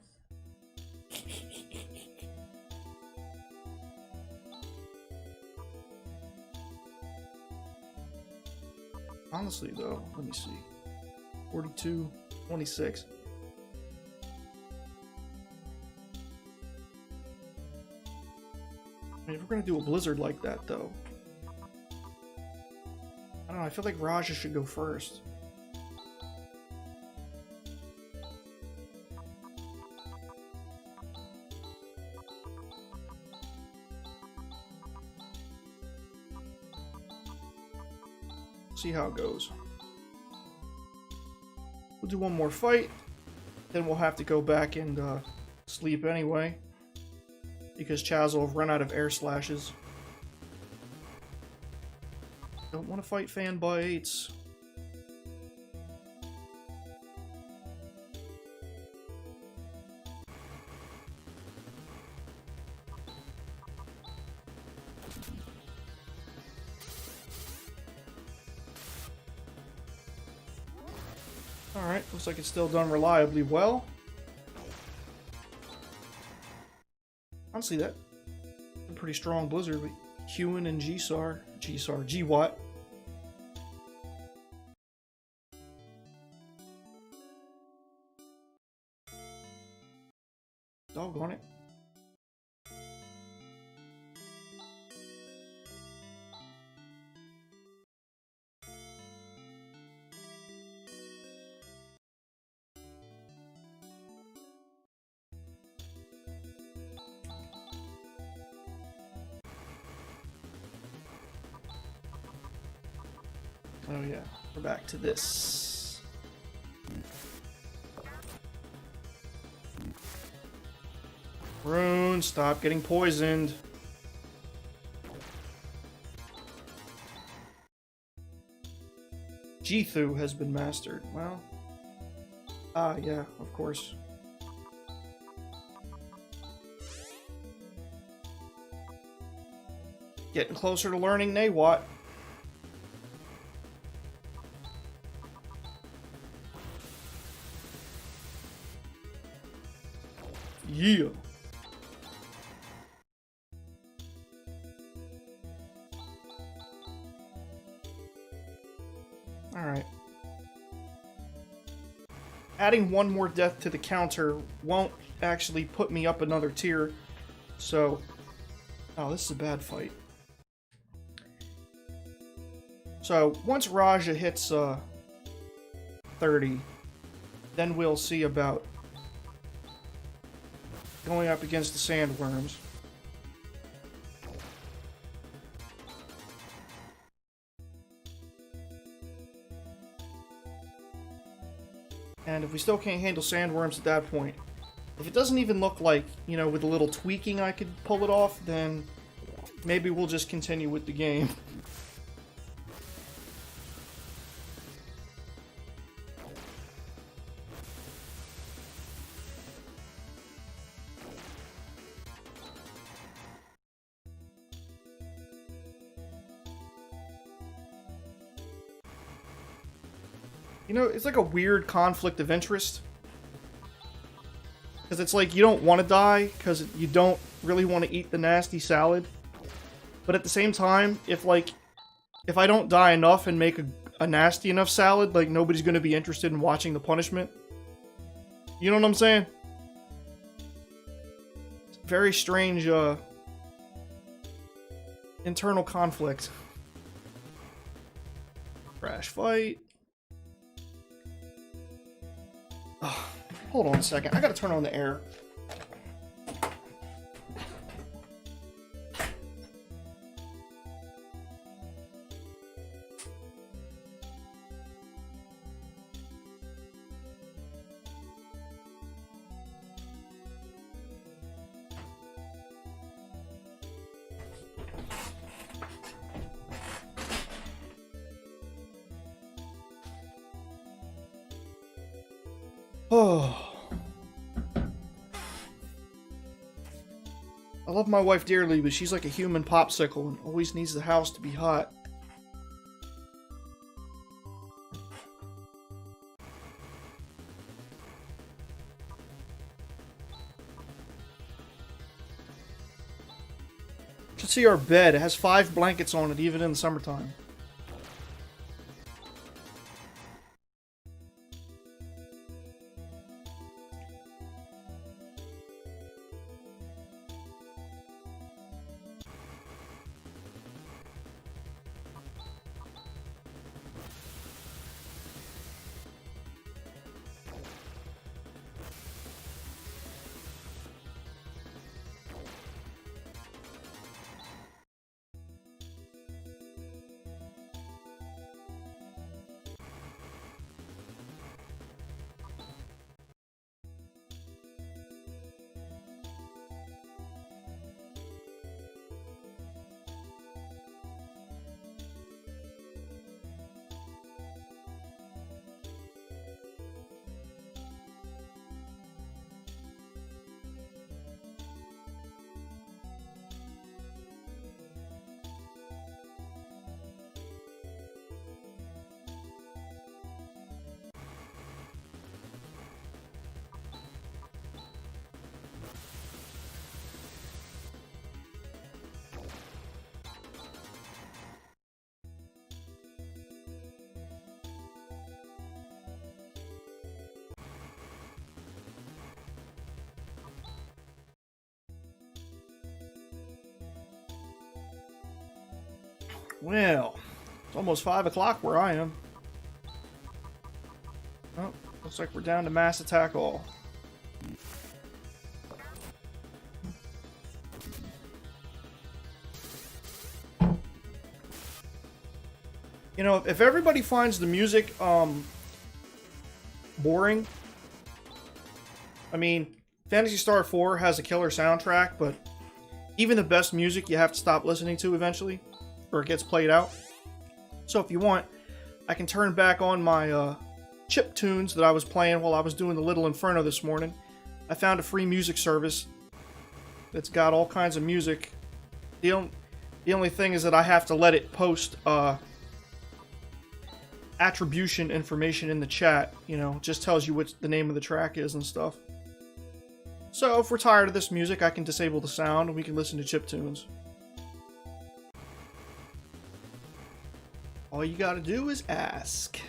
S1: Honestly, though, let me see. 42, 26. I mean, if we're gonna do a blizzard like that, though, I don't know. I feel like Raja should go first. See how it goes. We'll do one more fight, then we'll have to go back and sleep anyway, because Chaz will have run out of air slashes. Don't want to fight fan by 8s. Alright, looks like it's still done reliably well. Honestly, that a pretty strong blizzard with Huan and G-Watt. Doggone it. Oh yeah, we're back to this. Rune, stop getting poisoned. Jithu has been mastered. Well, yeah, of course. Getting closer to learning Nawat. Yeah. Alright. Adding one more death to the counter won't actually put me up another tier. So... Oh, this is a bad fight. So, once Raja hits, 30, then we'll see about going up against the sandworms. And if we still can't handle sandworms at that point, if it doesn't even look like, you know, with a little tweaking I could pull it off, then maybe we'll just continue with the game. You know, it's like a weird conflict of interest. Because it's like, you don't want to die, because you don't really want to eat the nasty salad. But at the same time, if I don't die enough and make a nasty enough salad, like, nobody's going to be interested in watching the punishment. You know what I'm saying? Very strange, internal conflict. Crash fight. Oh, hold on a second. I gotta turn on the air. Oh. I love my wife dearly, but she's like a human popsicle and always needs the house to be hot. Should see our bed. It has 5 blankets on it, even in the summertime. Well, it's almost 5 o'clock where I am. Oh, looks like we're down to mass attack all. You know, if everybody finds the music boring, I mean, Phantasy Star 4 has a killer soundtrack, but even the best music you have to stop listening to eventually, or it gets played out. So if you want, I can turn back on my chip tunes that I was playing while I was doing the Little Inferno this morning. I found a free music service that's got all kinds of music. The only thing is that I have to let it post attribution information in the chat. You know, just tells you what the name of the track is and stuff. So if we're tired of this music, I can disable the sound and we can listen to chiptunes. All you gotta do is ask.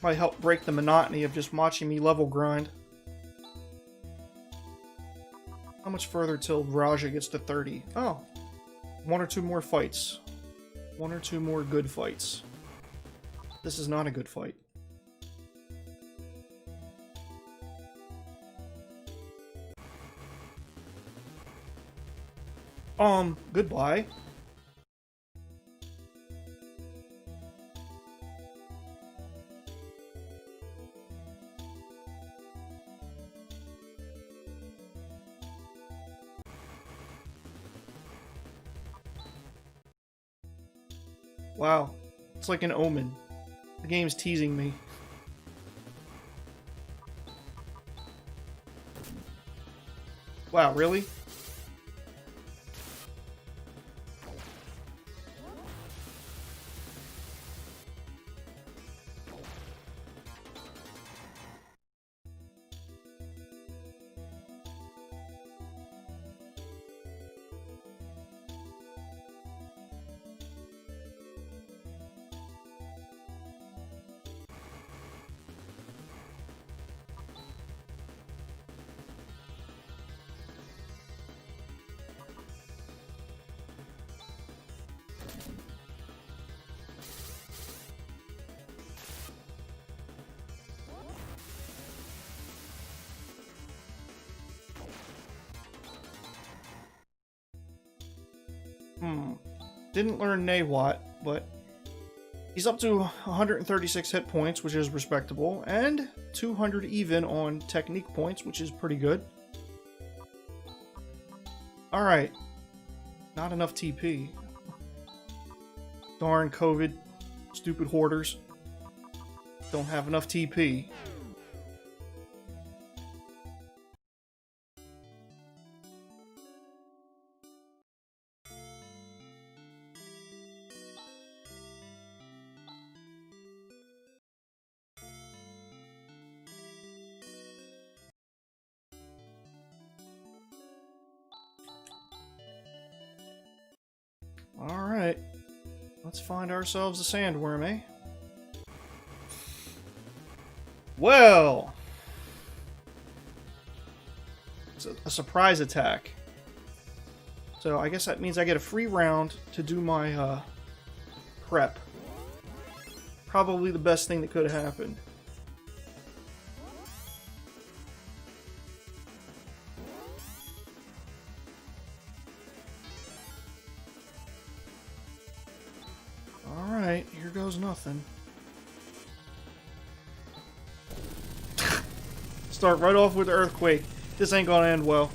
S1: Might help break the monotony of just watching me level grind. How much further till Raja gets to 30? Oh. 1 or 2 more fights. 1 or 2 more good fights. This is not a good fight. Goodbye. Wow. It's like an omen. The game's teasing me. Wow, really? Didn't learn Nawat, but he's up to 136 hit points, which is respectable, and 200 even on technique points, which is pretty good. Alright. Not enough TP. Darn COVID. Stupid hoarders. Don't have enough TP. Alright. Let's find ourselves a sandworm, eh? Well! It's a surprise attack. So I guess that means I get a free round to do my prep. Probably the best thing that could have happened. Alright, here goes nothing. Start right off with the earthquake. This ain't gonna end well.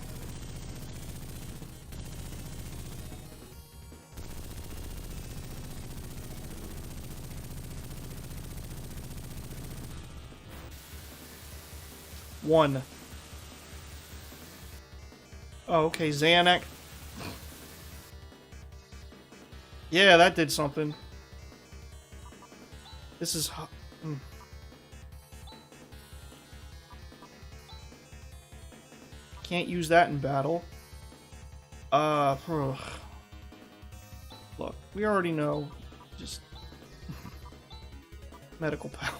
S1: One. Oh, okay, Xanac. Yeah, that did something. This is... Can't use that in battle. Look, we already know. Just... medical power.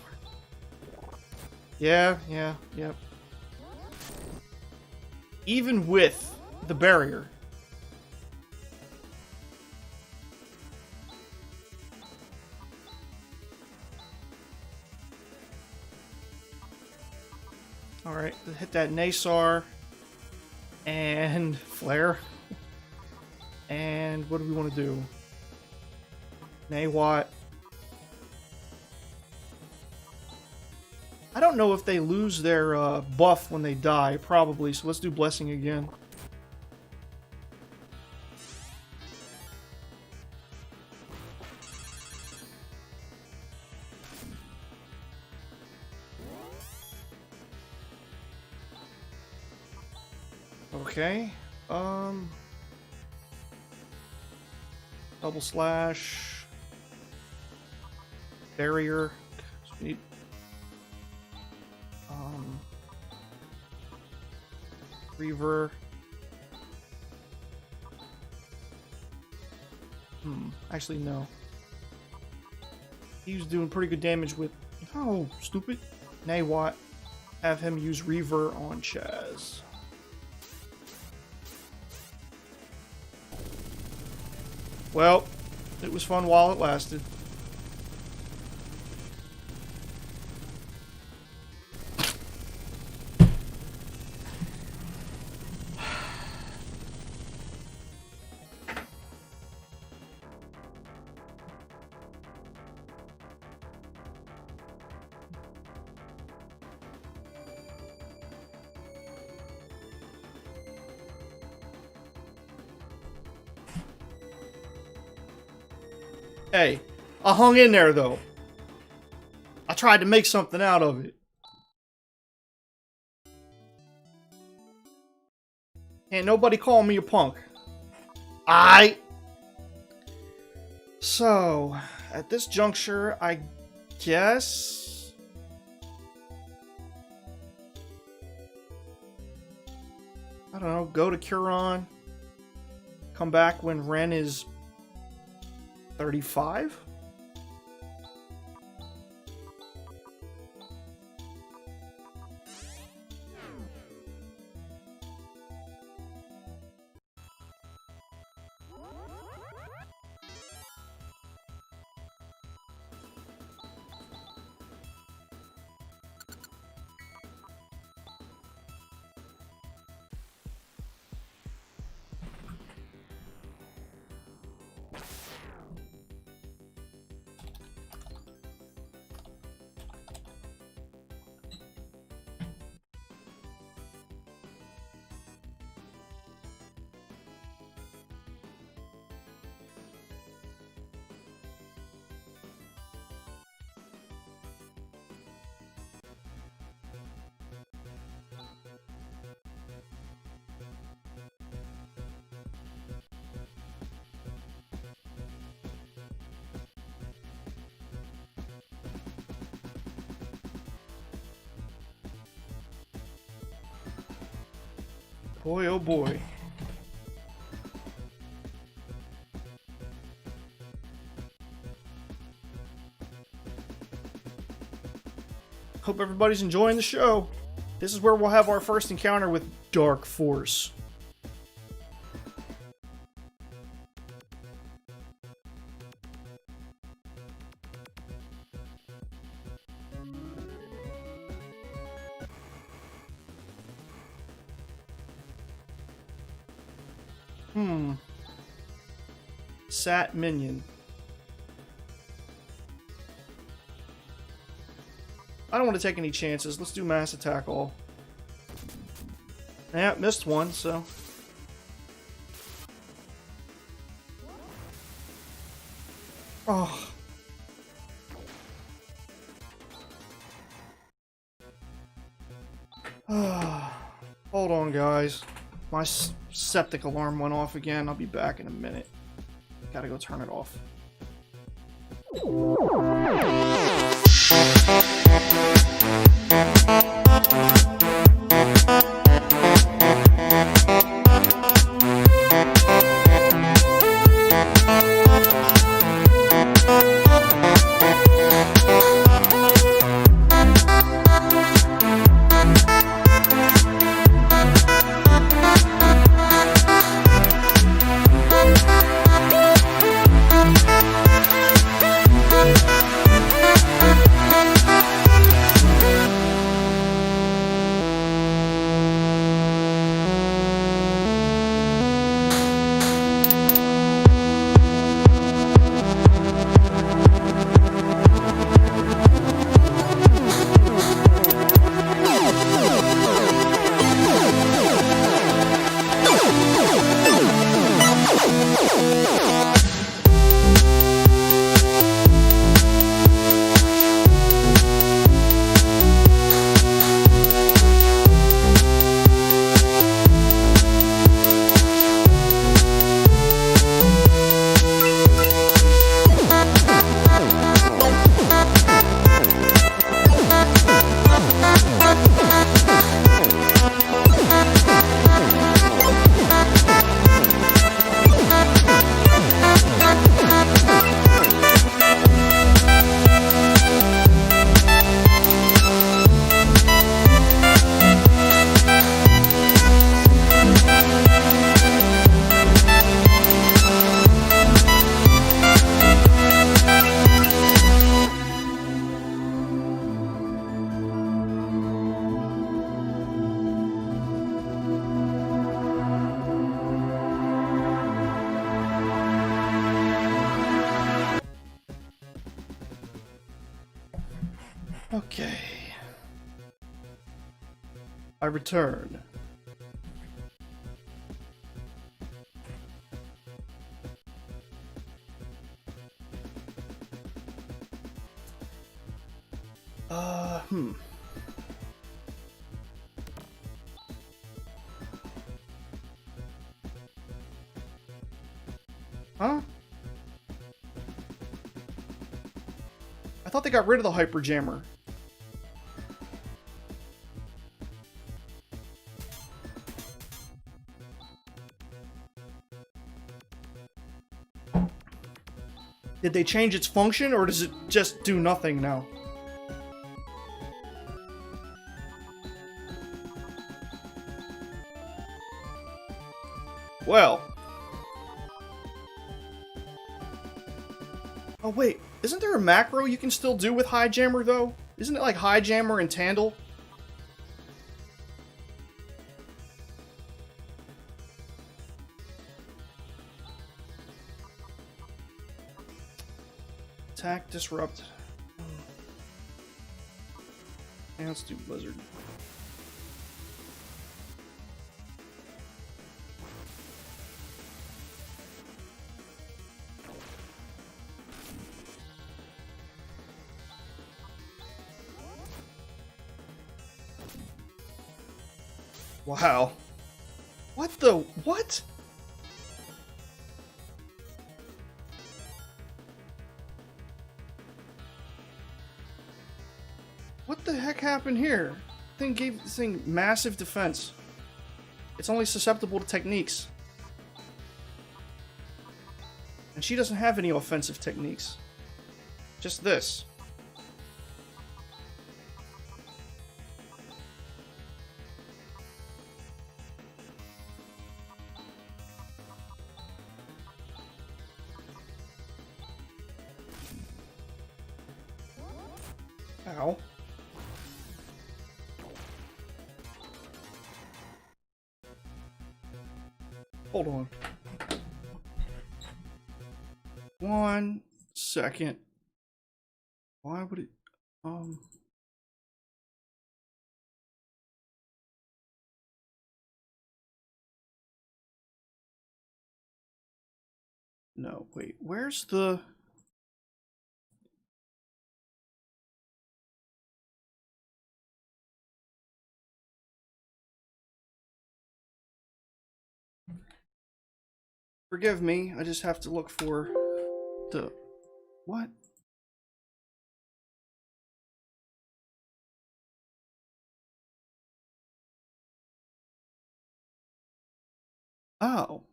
S1: Yeah. Even with the barrier. Alright, hit that Nasar. And Flare. And what do we want to do? Nawat. I don't know if they lose their buff when they die. Probably. So let's do Blessing again. Okay. Double slash. Barrier. Sweet. Reaver. Actually, no. He was doing pretty good damage with... Oh, stupid. Nawat. Have him use Reaver on Chaz. Well, it was fun while it lasted. Hey, I hung in there, though. I tried to make something out of it. Ain't nobody call me a punk. So, at this juncture, I guess... I don't know, go to Curon. Come back when Ren is... 35? Boy, oh boy. Hope everybody's enjoying the show. This is where we'll have our first encounter with Dark Force. Sat minion. I don't want to take any chances. Let's do mass attack all. Yeah, missed one, so. Oh. Hold on, guys. My septic alarm went off again. I'll be back in a minute. Gotta go turn it off. Okay. I return. Hmm. Huh? I thought they got rid of the Hyper Jammer. Did they change its function, or does it just do nothing now? Well. Oh wait, isn't there a macro you can still do with High Jammer though? Isn't it like High Jammer and Tandle? Attack, disrupt. Yeah, let's do Blizzard. Wow. What the? What? What the heck happened here? Thing gave this thing massive defense. It's only susceptible to techniques. And she doesn't have any offensive techniques. Just this. Ow. Hold on. 1 second. Why would it... No, wait. Where's the... Forgive me, I just have to look for the... What? Oh.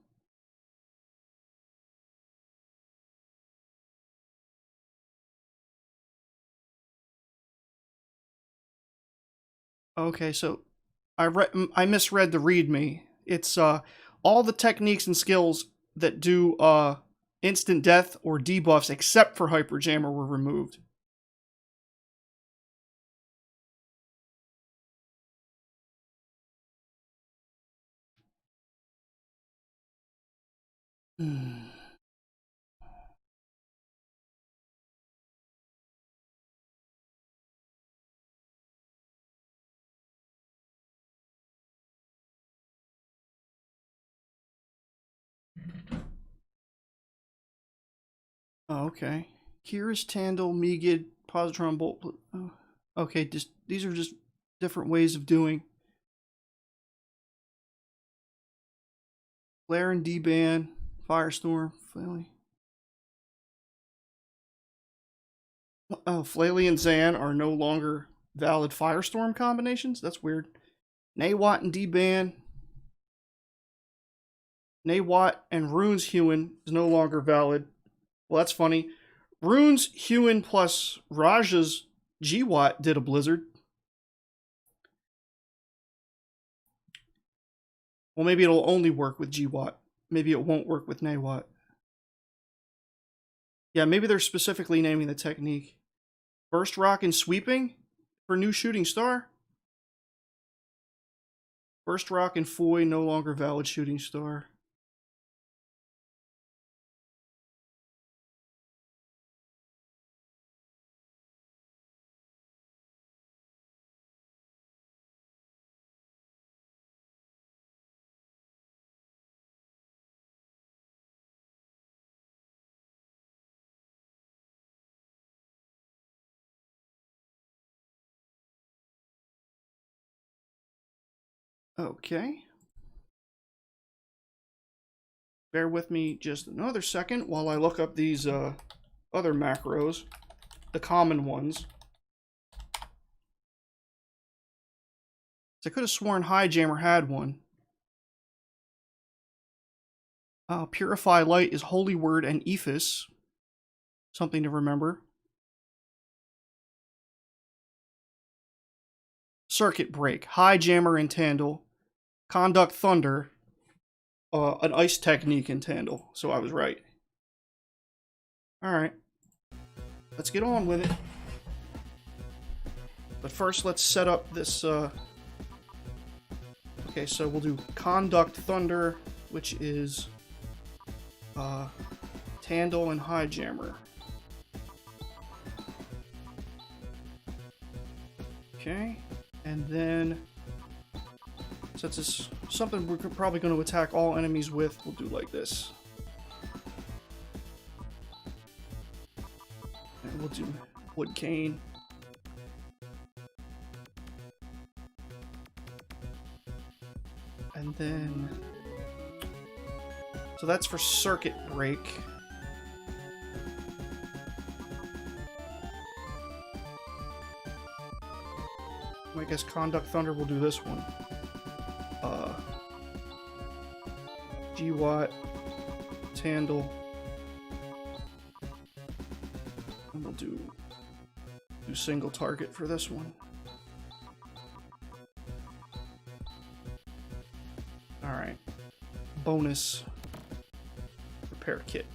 S1: Okay, so I misread the readme. It's all the techniques and skills that do instant death or debuffs except for Hyper Jammer were removed. Oh, okay. Kira's Tandle, Megid, Positron Bolt. Oh, okay, these are just different ways of doing. Flare and D-Ban, Firestorm, Flaily. Oh, Flaily and Zan are no longer valid Firestorm combinations? That's weird. Naywat and D-Ban. Naywat and Runes Hewen is no longer valid. Well, that's funny. Runes Hewen plus Raja's GWatt did a blizzard. Well, maybe it'll only work with GWatt. Maybe it won't work with Naywat. Yeah, maybe they're specifically naming the technique. Burst Rock and Sweeping for new Shooting Star. Burst Rock and Foy no longer valid Shooting Star. Okay. Bear with me just another second while I look up these other macros, the common ones. I could have sworn Highjammer had one. Purify Light is Holy Word and Ephus. Something to remember. Circuit Break, Highjammer and Tandle. Conduct Thunder, an Ice Technique in Tandle. So I was right. Alright. Let's get on with it. But first, let's set up this... Okay, so we'll do Conduct Thunder, which is... Tandle and Highjammer. Okay, and then... Since it's something we're probably going to attack all enemies with, we'll do like this. And we'll do Wood Cane. And then... So that's for Circuit Break. I guess Conduct Thunder will do this one. G-Watt, Tandle, and we'll do single target for this one. Alright. Bonus repair kit.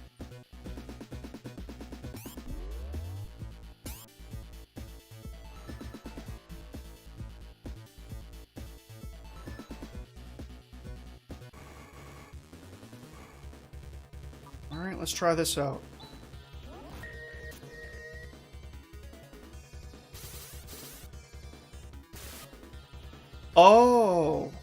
S1: Alright, let's try this out. Oh!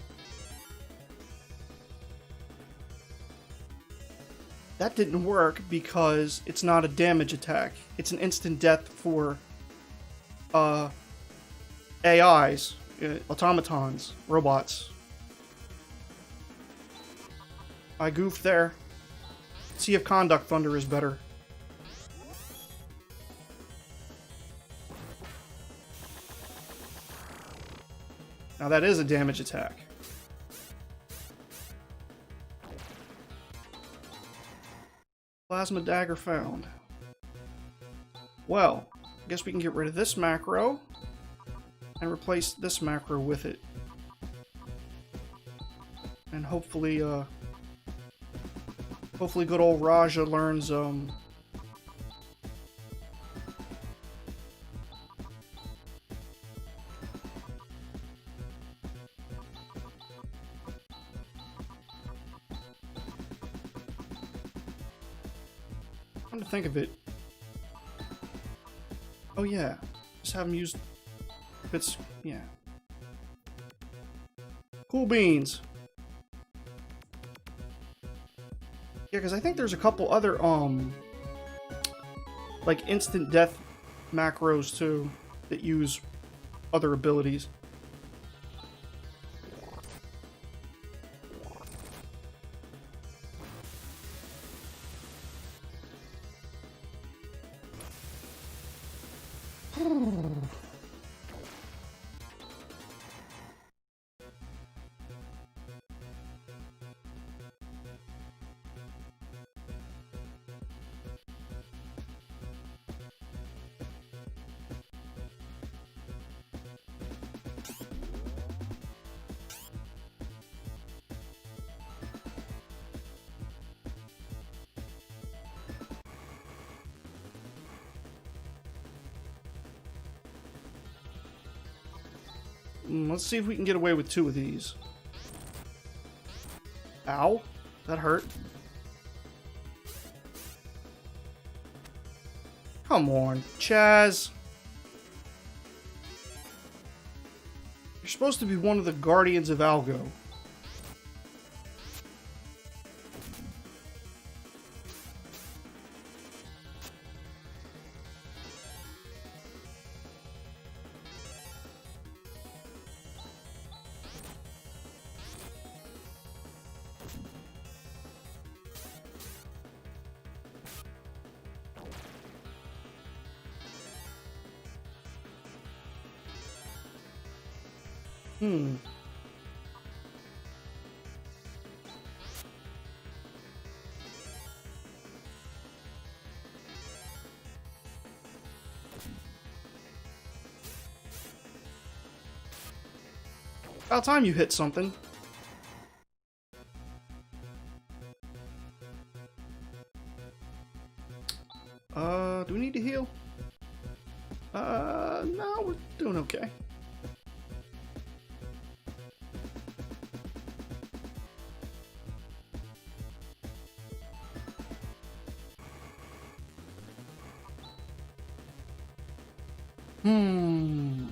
S1: That didn't work because it's not a damage attack. It's an instant death for AIs, automatons, robots. I goofed there. See if Conduct Thunder is better. Now that is a damage attack. Plasma Dagger found. Well, I guess we can get rid of this macro and replace this macro with it. And hopefully, hopefully good old Raja learns, Come to think of it. Oh yeah, just have him use... If it's... yeah. Cool beans. Yeah, because I think there's a couple other, like instant death macros too that use other abilities. Let's see if we can get away with 2 of these. Ow. That hurt. Come on, Chaz. You're supposed to be one of the Guardians of Algo. Hmm. About time you hit something. Do we need to heal? No, we're doing okay. Hmm.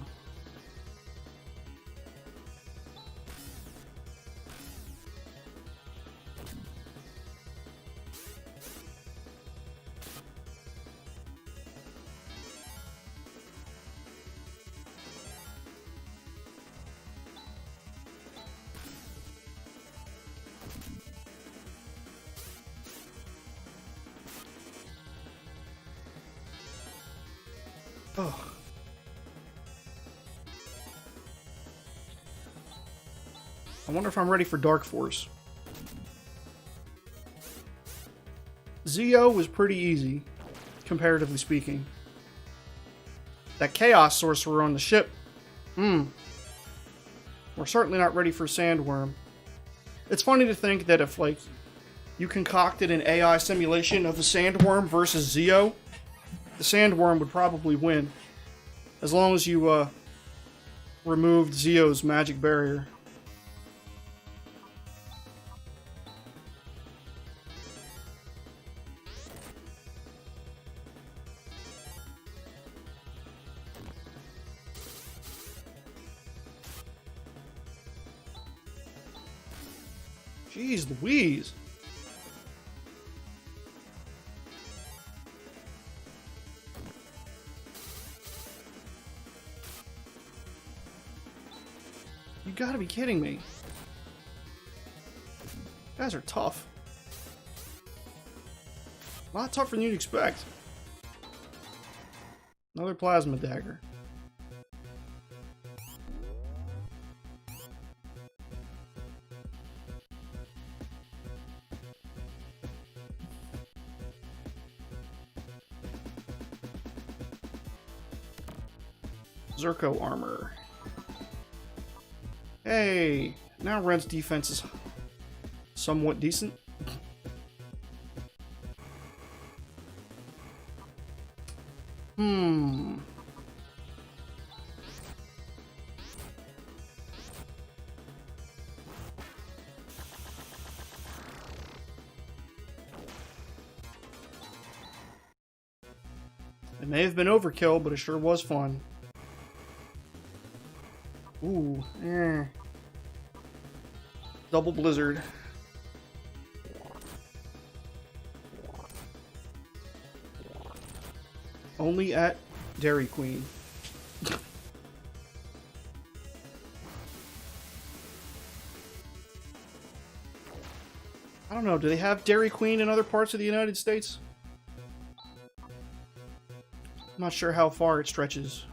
S1: Oh. I wonder if I'm ready for Dark Force. Zeo was pretty easy, comparatively speaking. That Chaos Sorcerer on the ship. We're certainly not ready for Sandworm. It's funny to think that if, like, you concocted an AI simulation of the Sandworm versus Zeo, the Sandworm would probably win. As long as you, removed Zeo's magic barrier. Jeez Louise. You gotta be kidding me. You guys are tough. A lot tougher than you'd expect. Another plasma dagger. Zerko armor. Hey, now Ren's defense is somewhat decent. It may have been overkill, but it sure was fun. Ooh, Double blizzard. Only at Dairy Queen. I don't know, do they have Dairy Queen in other parts of the United States? I'm not sure how far it stretches.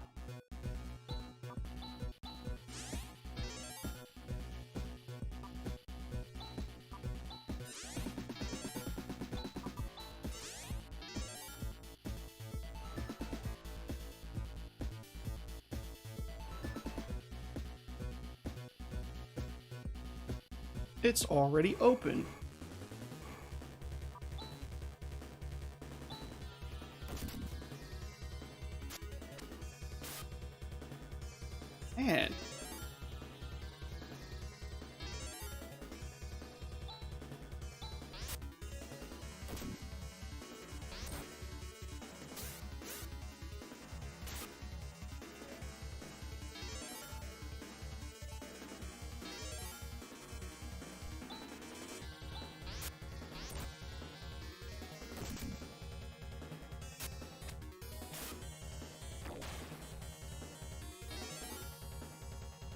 S1: It's already open. Man.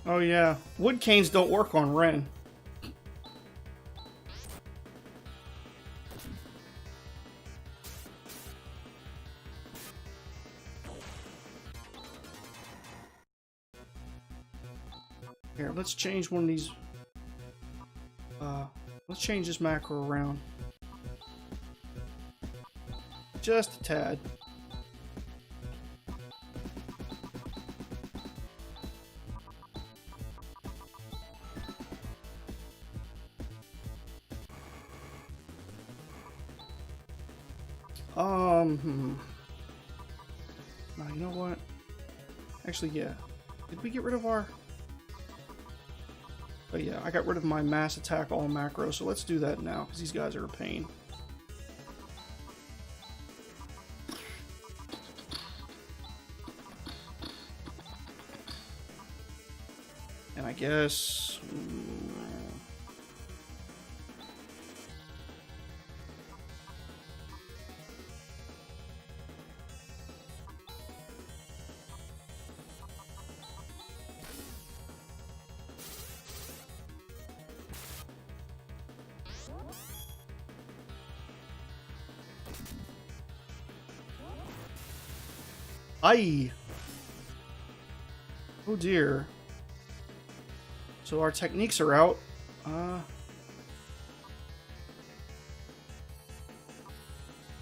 S1: Oh yeah, wood canes don't work on Ren. Here, let's change one of these. Let's change this macro around. Just a tad. No, you know what? Actually, yeah. Did we get rid of our... But yeah, I got rid of my mass attack all macro, so let's do that now, because these guys are a pain. And I guess... Aye. Oh dear. So our techniques are out.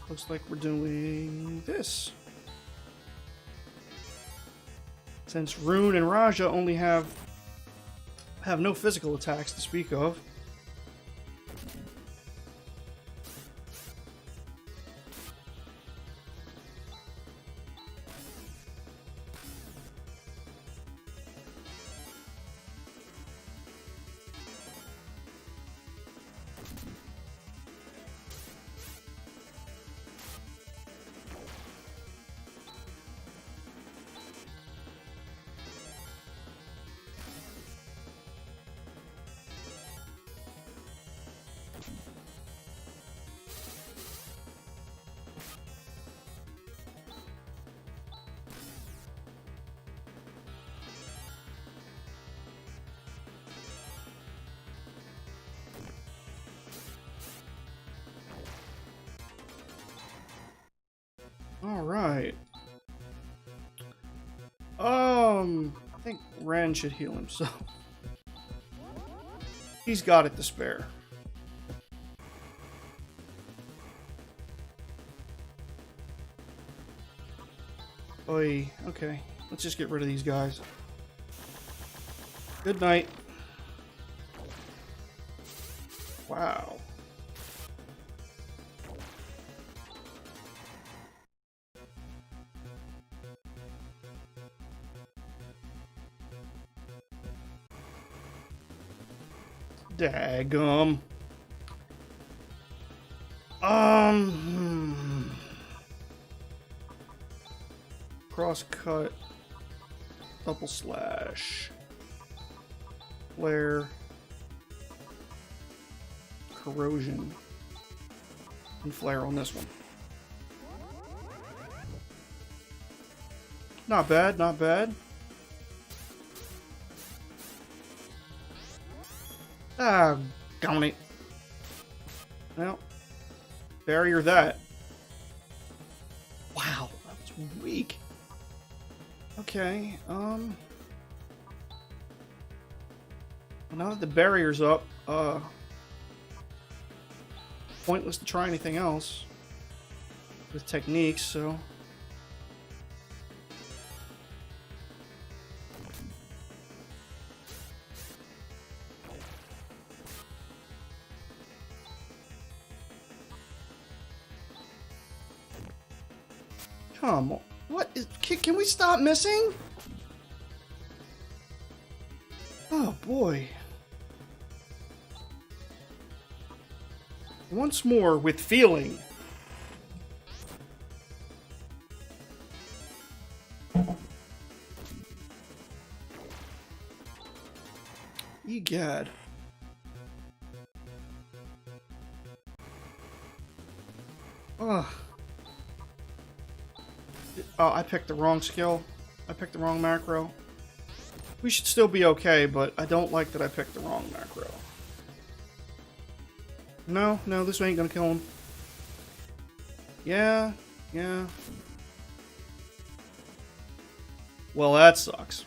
S1: Looks like we're doing this. Since Rune and Raja only have no physical attacks to speak of. Alright. I think Ren should heal himself. He's got it to spare. Oi, okay. Let's just get rid of these guys. Good night. Wow. Daggum. Cross cut. Double slash. Flare. Corrosion. And flare on this one. Not bad, not bad. Ah, gone it. Well, barrier that. Wow, that was weak. Okay, well, now that the barrier's up, pointless to try anything else with techniques, so... Come on. What is... Can we stop missing? Oh, boy. Once more with feeling. Egad. Ugh. Oh, I picked the wrong skill. I picked the wrong macro. We should still be okay, but I don't like that I picked the wrong macro. No, this ain't gonna kill him. Yeah. Well, that sucks.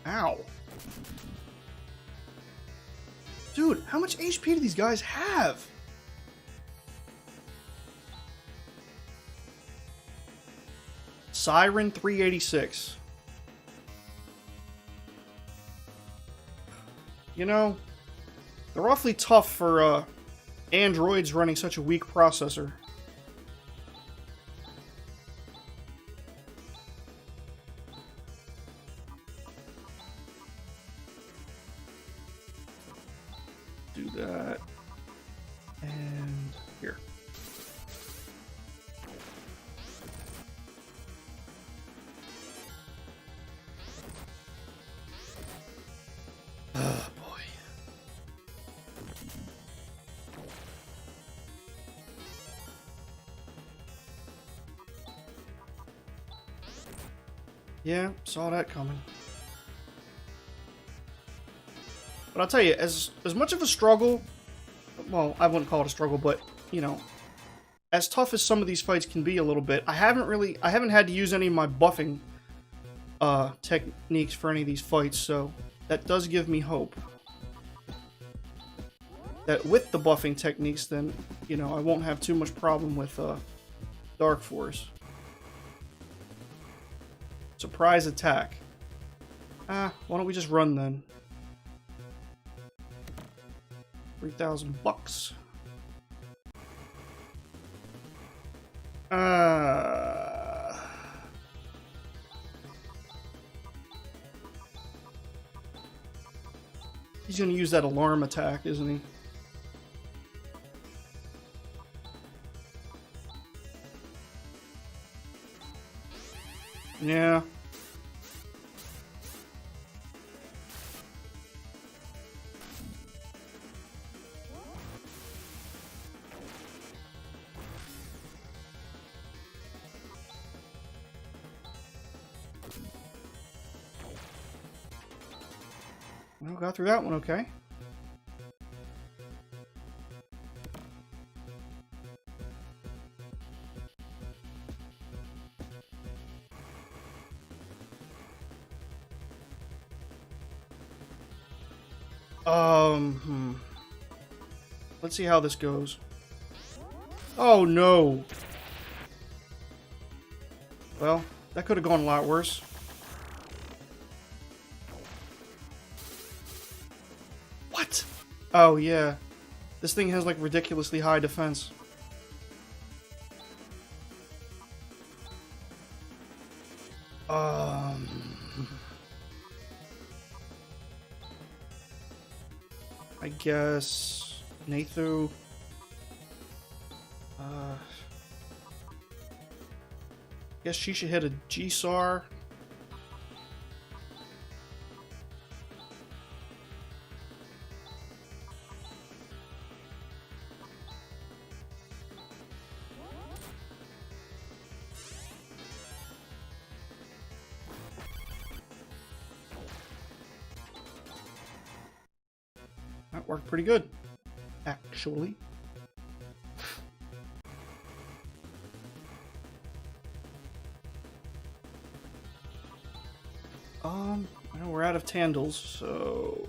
S1: Ow. Dude, how much HP do these guys have? Siren 386. You know, they're awfully tough for androids running such a weak processor. Do that. And here. Oh, boy. Yeah, saw that coming. But I'll tell you, as much of a struggle, well, I wouldn't call it a struggle, but, you know, as tough as some of these fights can be a little bit, I haven't had to use any of my buffing techniques for any of these fights, so that does give me hope. That with the buffing techniques, then, you know, I won't have too much problem with Dark Force. Surprise attack. Why don't we just run then? 3,000 bucks. He's gonna use that alarm attack, isn't he? Yeah. Well, got through that one okay. Let's see how this goes. Oh no. Well, that could have gone a lot worse. What? Oh yeah. This thing has like ridiculously high defense. I guess Nathu. Guess she should hit a G-SAR. That worked pretty good, actually. Well, we're out of Tandals, so...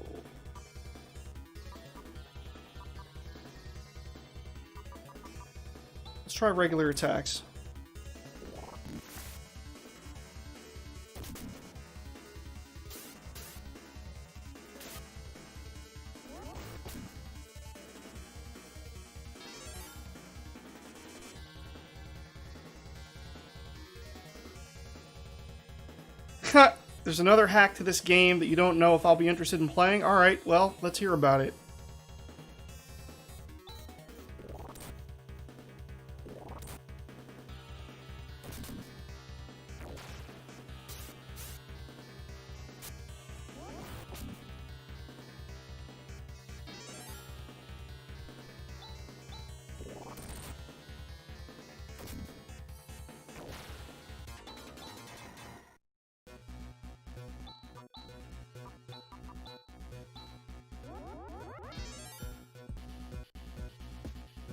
S1: let's try regular attacks. There's another hack to this game that you don't know if I'll be interested in playing. Alright, well, let's hear about it.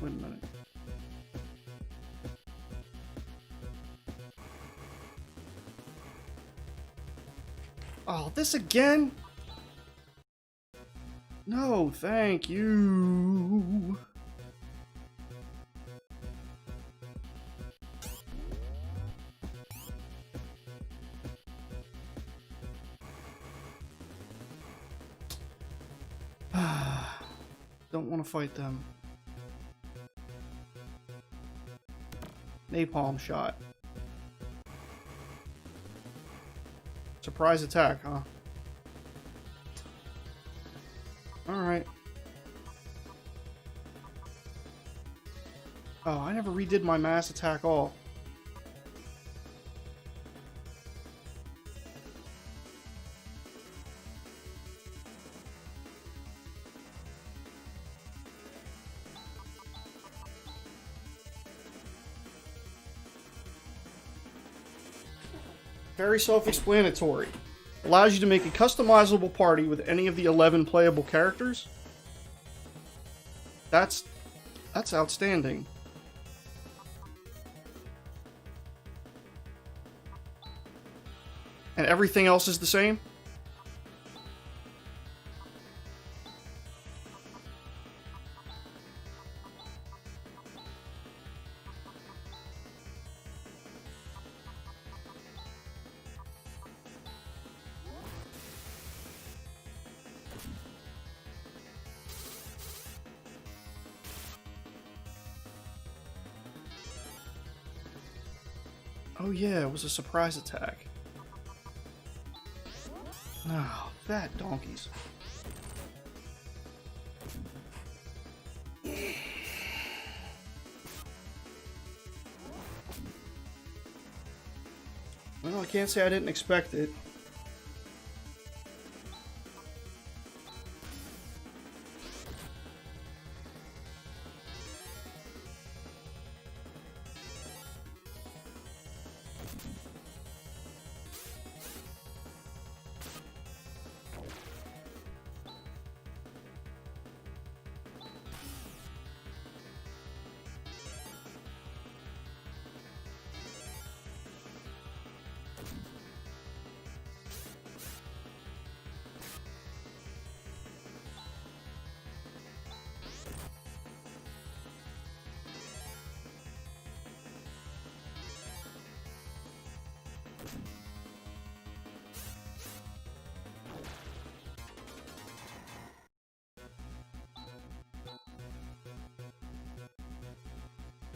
S1: Wait a minute. Oh, this again? No, thank you. Don't want to fight them. Napalm shot. Surprise attack, huh? Alright. Oh, I never redid my mass attack all. Very self-explanatory. Allows you to make a customizable party with any of the 11 playable characters. That's outstanding. And everything else is the same? Oh yeah, it was a surprise attack. Oh, fat donkeys. Well, I can't say I didn't expect it.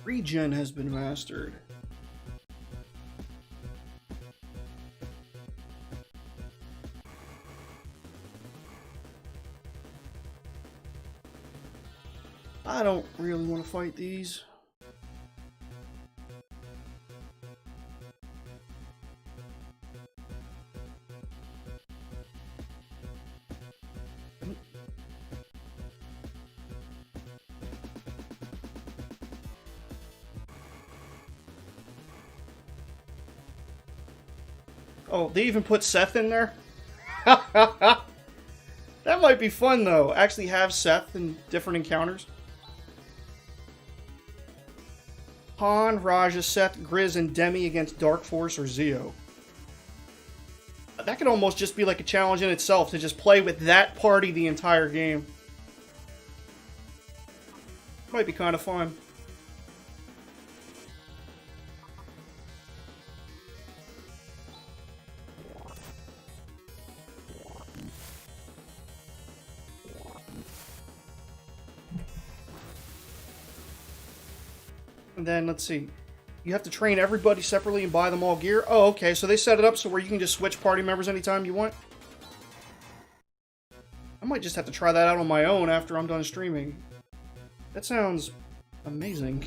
S1: Regen has been mastered. I don't really want to fight these. Oh, they even put Seth in there? That might be fun, though. Actually have Seth in different encounters. Han, Raja, Seth, Grizz, and Demi against Dark Force or Zeo. That could almost just be like a challenge in itself, to just play with that party the entire game. Might be kind of fun. And then, let's see. You have to train everybody separately and buy them all gear? Oh, okay. So they set it up so where you can just switch party members anytime you want? I might just have to try that out on my own after I'm done streaming. That sounds amazing.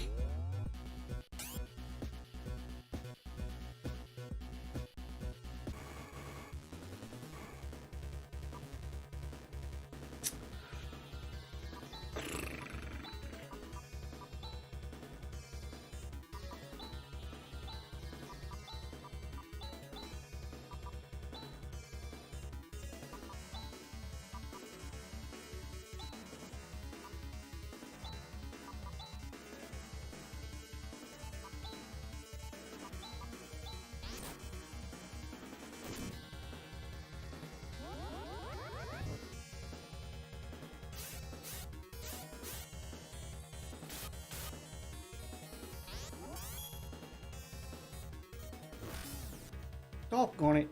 S1: Doggone it.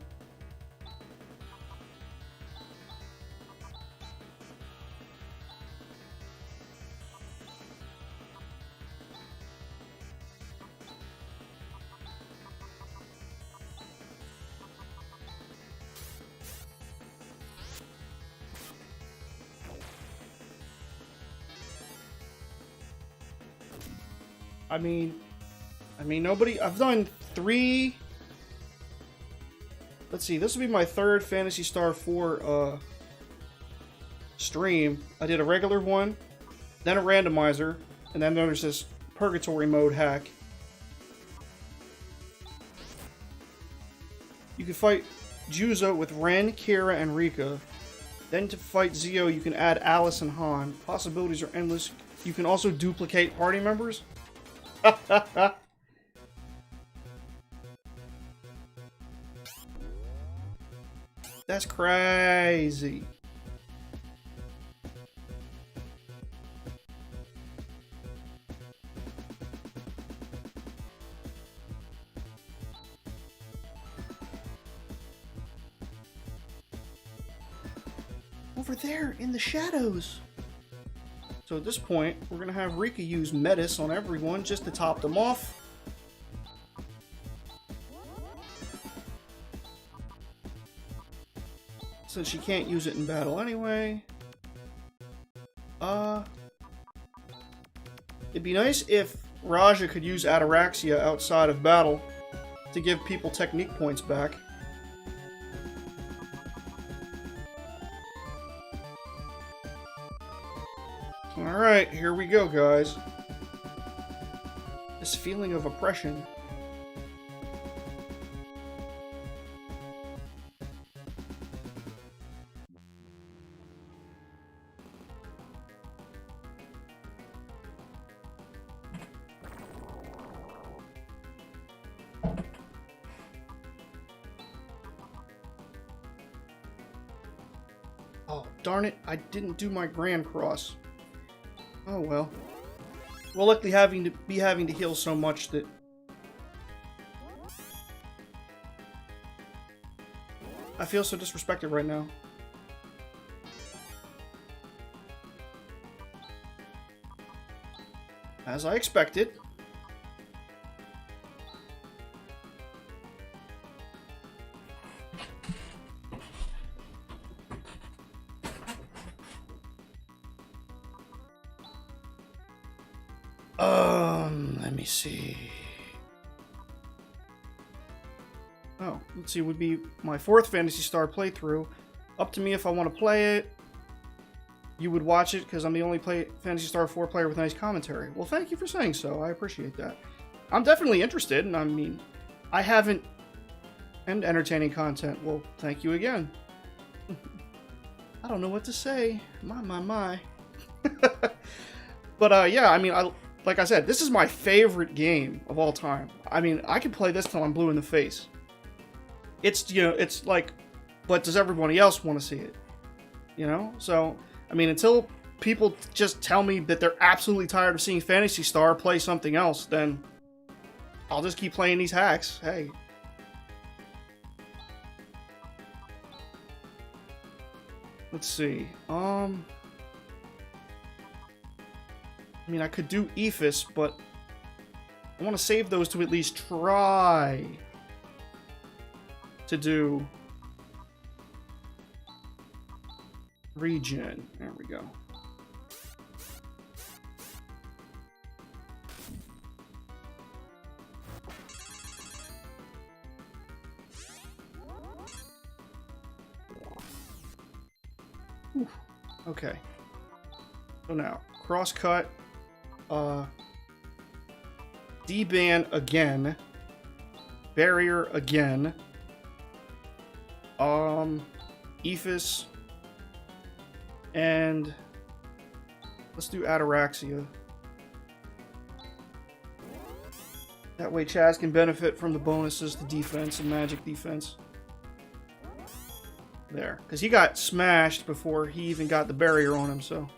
S1: I mean, nobody. I've done 3. Let's see. This will be my 3rd Phantasy Star 4 stream. I did a regular one, then a randomizer, and then there's this Purgatory mode hack. You can fight Juzo with Ren, Kira, and Rika. Then to fight Zio, you can add Alice and Han. Possibilities are endless. You can also duplicate party members. That's crazy. Over there in the shadows. So at this point, we're going to have Rika use Metis on everyone just to top them off. Since she can't use it in battle anyway. It'd be nice if Raja could use Ataraxia outside of battle to give people technique points back. Alright, here we go, guys. This feeling of oppression. Oh, darn it, I didn't do my Grand Cross. Oh well. We'll likely having to heal so much that I feel so disrespected right now. As I expected. Let me see. Oh, let's see, it would be my 4th Phantasy Star playthrough. Up to me if I want to play it. You would watch it because I'm the only Phantasy Star 4 player with nice commentary. Well, thank you for saying so. I appreciate that. I'm definitely interested, and I mean, I haven't... And entertaining content. Well, thank you again. I don't know what to say. My. But, yeah, I mean, like I said, this is my favorite game of all time. I mean, I could play this till I'm blue in the face. It's, you know, it's like, but does everybody else want to see it? You know? So, I mean, until people just tell me that they're absolutely tired of seeing Phantasy Star play something else, then I'll just keep playing these hacks. Hey. Let's see. I mean, I could do Ephus, but I want to save those to at least try to do regen. There we go. Oof. Okay. So now, cross-cut. D-ban again. Barrier again. Ephus. And let's do Ataraxia. That way Chaz can benefit from the bonuses to defense and magic defense. There. Because he got smashed before he even got the barrier on him, so...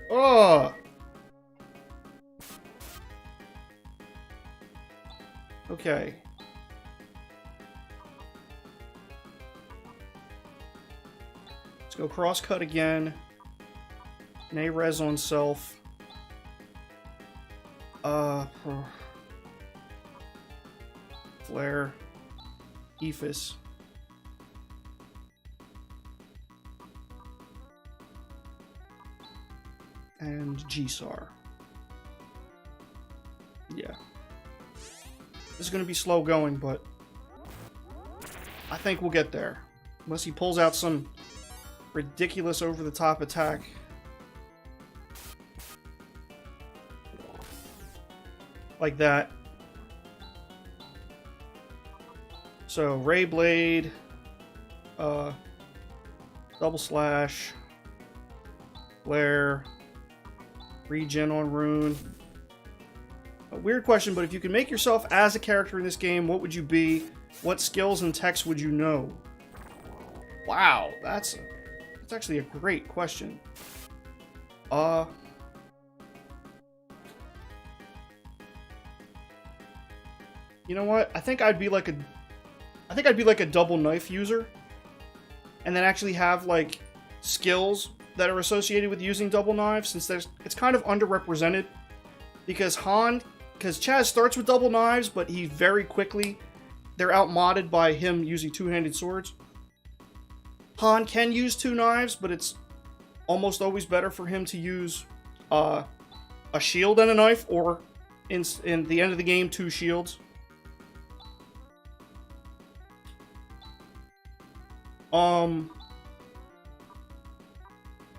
S1: Oh! Okay. Let's go cross-cut again. Nay-res on self. Flare. Ephus. And GSAR. Yeah. This is going to be slow going, but I think we'll get there. Unless he pulls out some ridiculous over-the-top attack. Like that. So, Ray Blade. Double Slash. Flare. Regen on Rune. A weird question, but if you could make yourself as a character in this game, what would you be? What skills and techs would you know? Wow, that's actually a great question. You know what? I think I'd be like a double knife user, and then actually have like skills that are associated with using double knives, since it's kind of underrepresented. Because Chaz starts with double knives, but he very quickly, they're outmodded by him using two-handed swords. Han can use two knives, but it's almost always better for him to use a shield and a knife, or in the end of the game, two shields.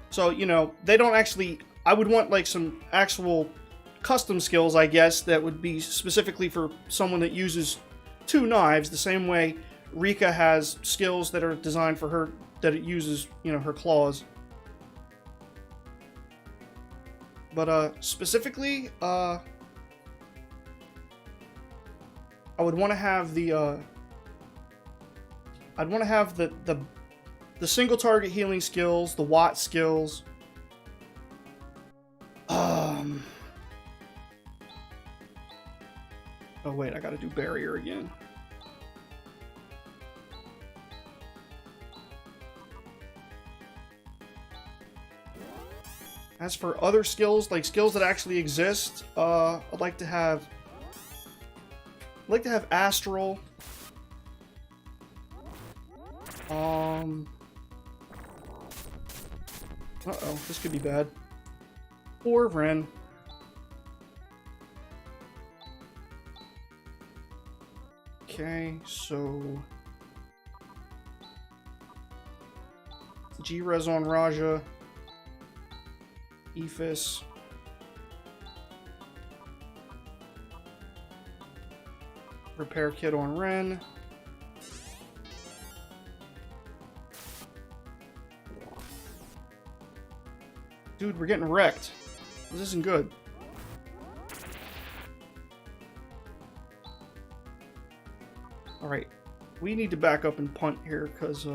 S1: So, you know, they don't actually... I would want, like, some actual custom skills, I guess, that would be specifically for someone that uses two knives, the same way Rika has skills that are designed for her, that it uses, you know, her claws. But, specifically, I would want to have the, I'd want to have the single target healing skills, the Watt skills. Oh wait, I gotta do barrier again. As for other skills, like skills that actually exist, I'd like to have Astral. Uh-oh, this could be bad. Or Ren. Okay, so... G-Res on Raja. Ephus. Repair Kit on Ren. Dude, we're getting wrecked. This isn't good. Alright. We need to back up and punt here, because,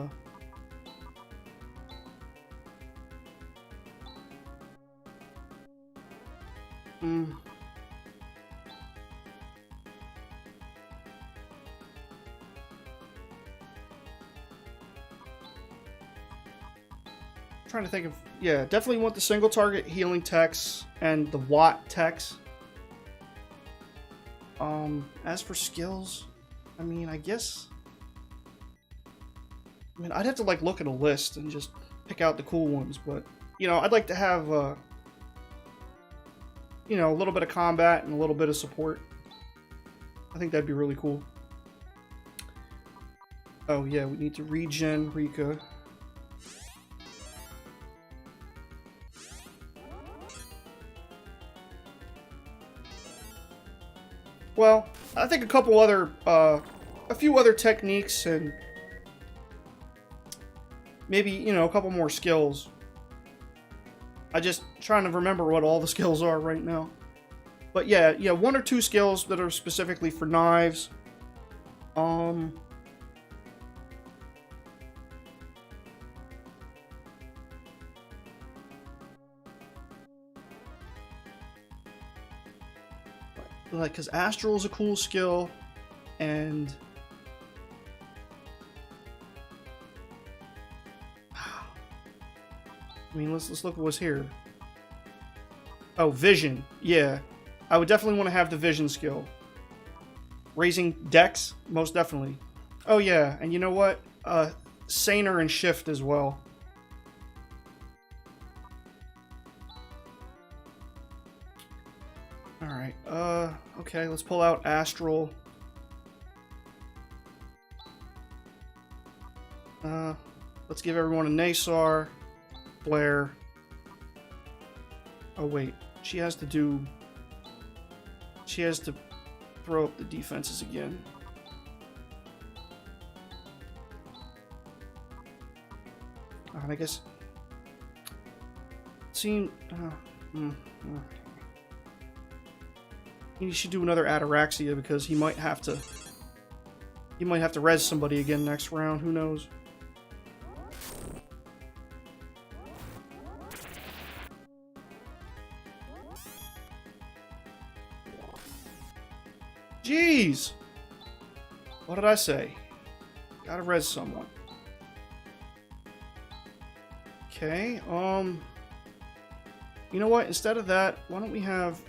S1: trying to think of... Yeah, definitely want the single target healing techs and the Watt techs. As for skills, I mean, I guess... I mean, I'd have to, like, look at a list and just pick out the cool ones, but, you know, I'd like to have, you know, a little bit of combat and a little bit of support. I think that'd be really cool. Oh, yeah, we need to regen Rika. Well, I think a few other techniques and maybe, you know, a couple more skills. I just trying to remember what all the skills are right now. But yeah, one or two skills that are specifically for knives. Like, because Astral is a cool skill, and I mean, let's look at what's here. Oh, vision. Yeah. I would definitely want to have the vision skill. Raising dex? Most definitely. Oh, yeah. And you know what? Saner and shift as well. Alright. Okay. Let's pull out Astral. Let's give everyone a Nasar. Flare. Oh, wait. She has to throw up the defenses again. I guess... He should do another Ataraxia because he might have to... He might have to res somebody again next round. Who knows? Jeez! What did I say? Gotta res someone. Okay, you know what? Instead of that, why don't we have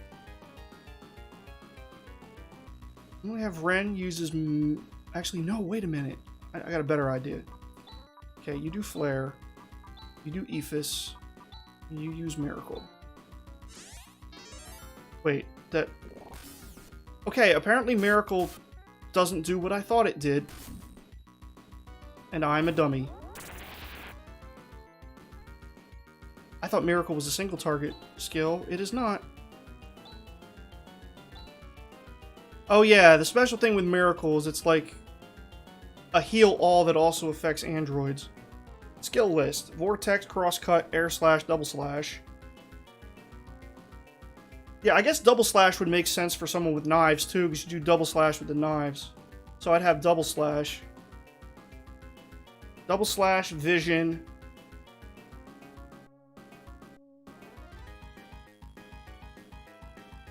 S1: Ren uses... Actually, no, wait a minute. I got a better idea. Okay, you do Flare. You do Ephus. And you use Miracle. Wait, that... Okay, apparently Miracle doesn't do what I thought it did. And I'm a dummy. I thought Miracle was a single target skill. It is not. Oh yeah, the special thing with Miracle is it's like a heal all that also affects androids. Skill list. Vortex, Crosscut, Air Slash, Double Slash. Yeah, I guess Double Slash would make sense for someone with knives too, because you do Double Slash with the knives. So I'd have Double Slash. Double Slash, Vision.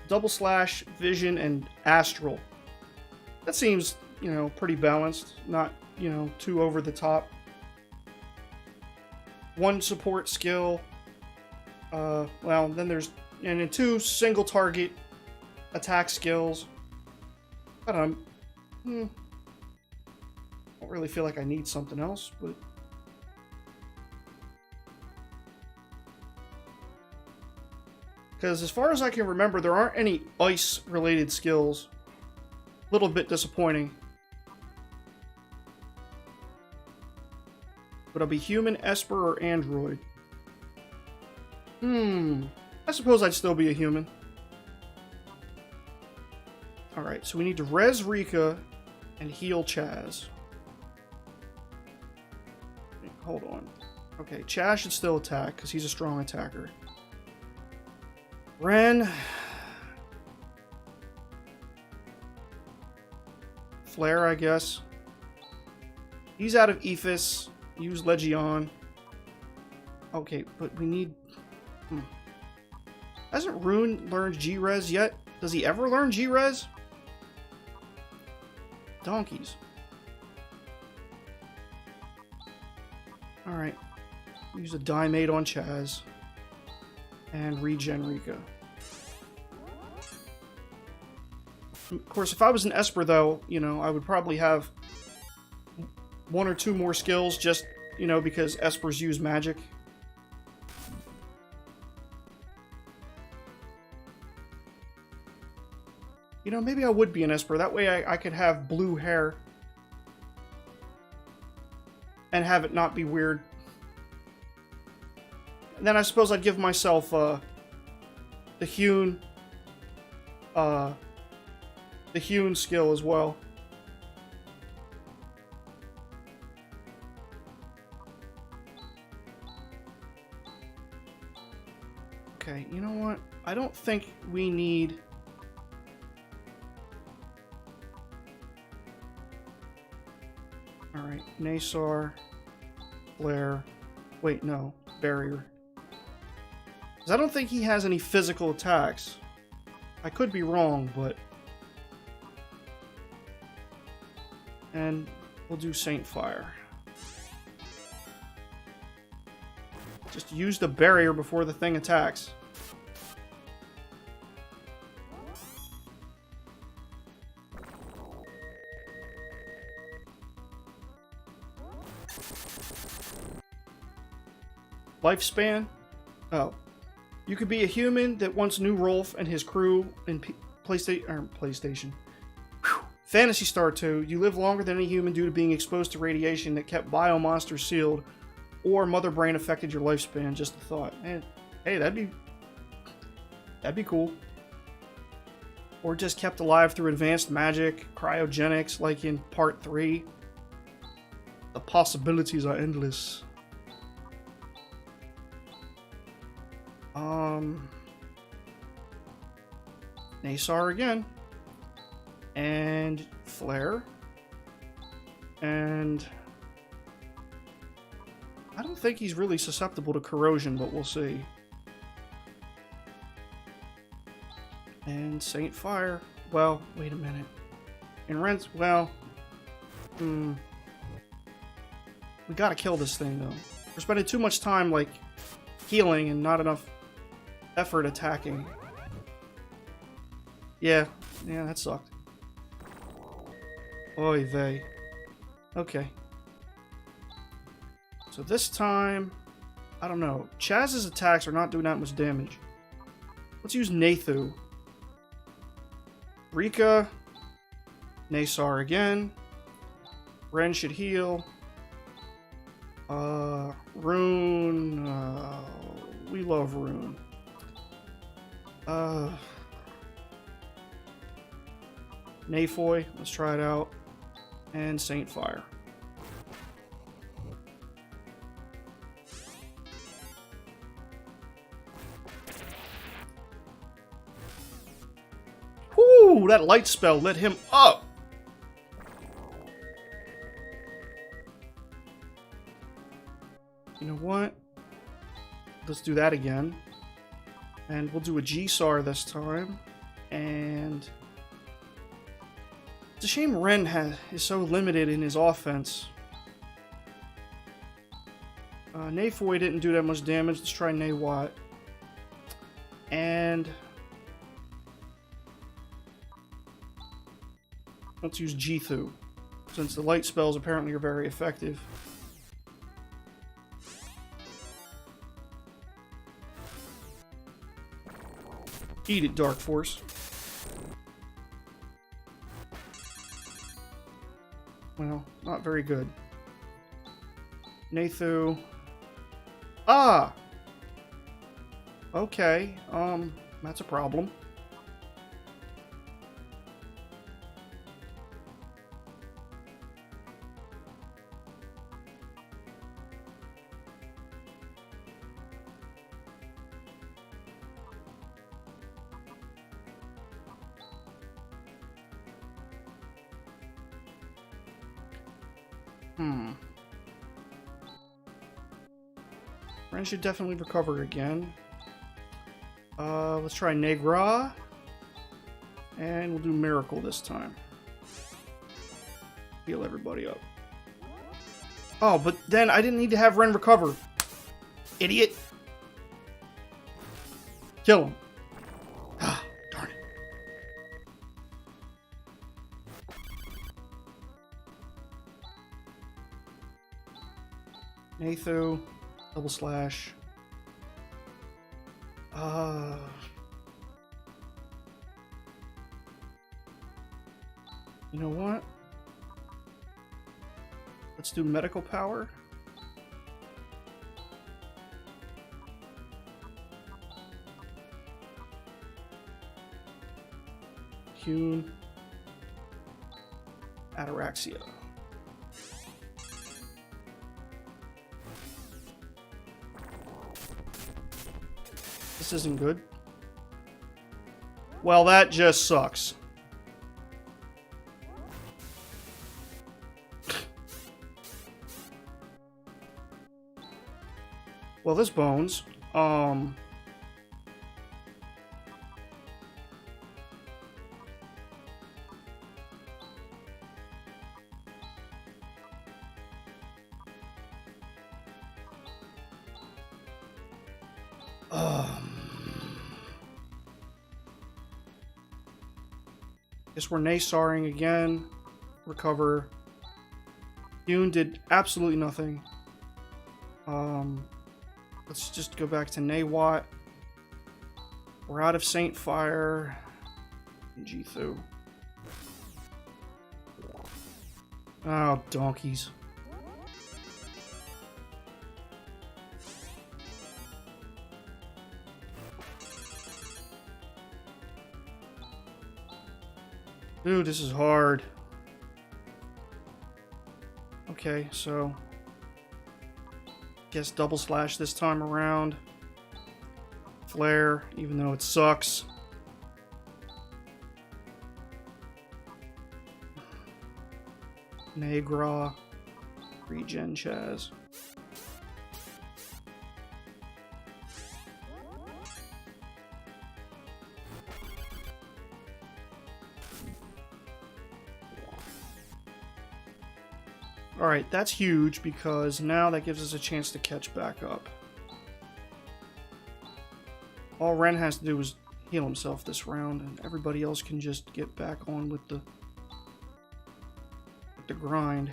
S1: Double Slash, Vision, and Astral. That seems, you know, pretty balanced. Not, you know, too over the top. One support skill. Well, then there's... And then 2 single target attack skills. I don't know. I don't really feel like I need something else, but... Because as far as I can remember, there aren't any ice-related skills. A little bit disappointing. Would I be human, Esper, or android? I suppose I'd still be a human. Alright, so we need to res Rika and heal Chaz. Hold on. Okay, Chaz should still attack, because he's a strong attacker. Ren. Flare, I guess. He's out of Ephus. Use Legion. Okay, but we need... Hasn't Rune learned G-Res yet? Does he ever learn G-Res? Donkeys. Alright. Use a Diemate on Chaz. And regen Rika. Of course, if I was an Esper, though, you know, I would probably have 1 or 2 more skills just, you know, because Espers use magic. You know, maybe I would be an Esper. That way I could have blue hair. And have it not be weird. And then I suppose I'd give myself, the Hewn skill as well. Okay, you know what? I don't think we need... Alright, Nasar, Flare. Wait, no. Barrier. Because I don't think he has any physical attacks. I could be wrong, but... And we'll do Saint Fire. Just use the barrier before the thing attacks. Lifespan? Oh. You could be a human that wants knew Rolf and his crew in PlayStation. Whew. Phantasy Star 2. You live longer than any human due to being exposed to radiation that kept biomonsters sealed, or Mother Brain affected your lifespan. Just a thought. Man, hey, that'd be cool. Or just kept alive through advanced magic, cryogenics, like in Part 3. The possibilities are endless. Nasar again. And Flare. And I don't think he's really susceptible to corrosion, but we'll see. And Saint Fire. Well, wait a minute. And Rent, well, we gotta kill this thing, though. We're spending too much time, like, healing and not enough effort attacking. Yeah, that sucked. Oy vey. Okay. So this time, I don't know. Chaz's attacks are not doing that much damage. Let's use Nathu. Rika. Nasar again. Ren should heal. Rune. We love Rune. Nafoy, let's try it out. And Saint Fire. Whoo! That light spell lit him up! You know what? Let's do that again. And we'll do a G-Sar this time. And it's a shame Ren is so limited in his offense. Nafoy didn't do that much damage. Let's try Nawat. And let's use Jithu, since the light spells apparently are very effective. Eat it, Dark Force. Well, not very good. Nathu. Ah! Okay, that's a problem. Ren should definitely recover again. Let's try Negra. And we'll do Miracle this time. Heal everybody up. Oh, but then I didn't need to have Ren recover. Idiot. Kill him. Ah, darn it. Nathu. Double slash. You know what? Let's do medical power. Hune. Ataraxia. This isn't good. Well, that just sucks. Well, this bones. Guess we're Nasaring again. Recover. Yoon did absolutely nothing. Let's just go back to Nawat. We're out of Saint Fire. Jithu. Oh, donkeys. Dude, this is hard. Okay, so guess double slash this time around. Flare, even though it sucks. Negra. Regen Chaz. Alright, that's huge because now that gives us a chance to catch back up. All Ren has to do is heal himself this round, and everybody else can just get back on with the grind.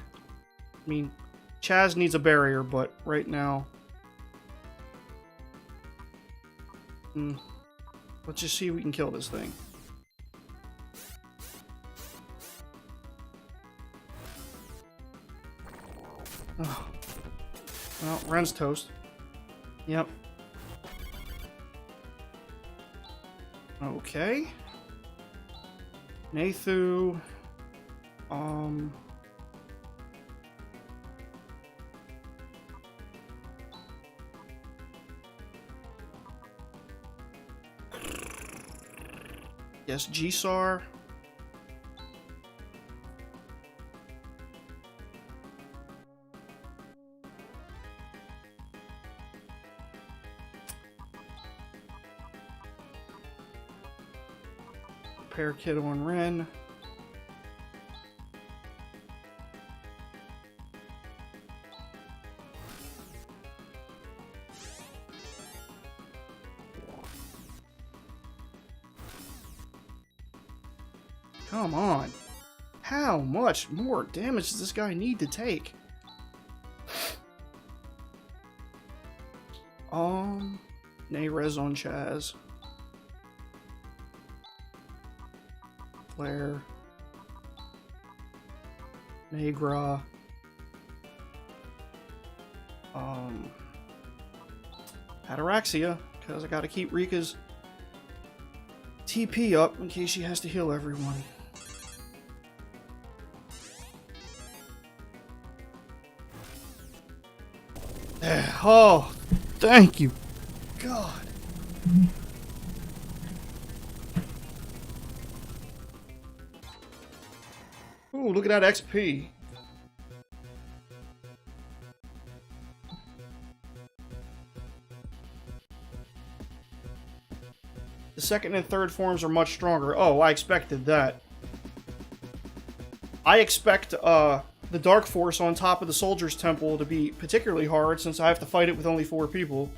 S1: I mean, Chaz needs a barrier, but right now... let's just see if we can kill this thing. Oh. Well, Ren's toast. Yep. Okay. Nathu. Yes, Gsar. Repair kit on Ren. Come on. How much more damage does this guy need to take? Nayrez on Chaz. Flare. Negra. Ataraxia, because I gotta keep Rika's TP up in case she has to heal everyone. Oh, thank you. God. Ooh, look at that XP. The second and third forms are much stronger. Oh, I expected that. I expect, the Dark Force on top of the Soldier's Temple to be particularly hard since I have to fight it with only 4 people.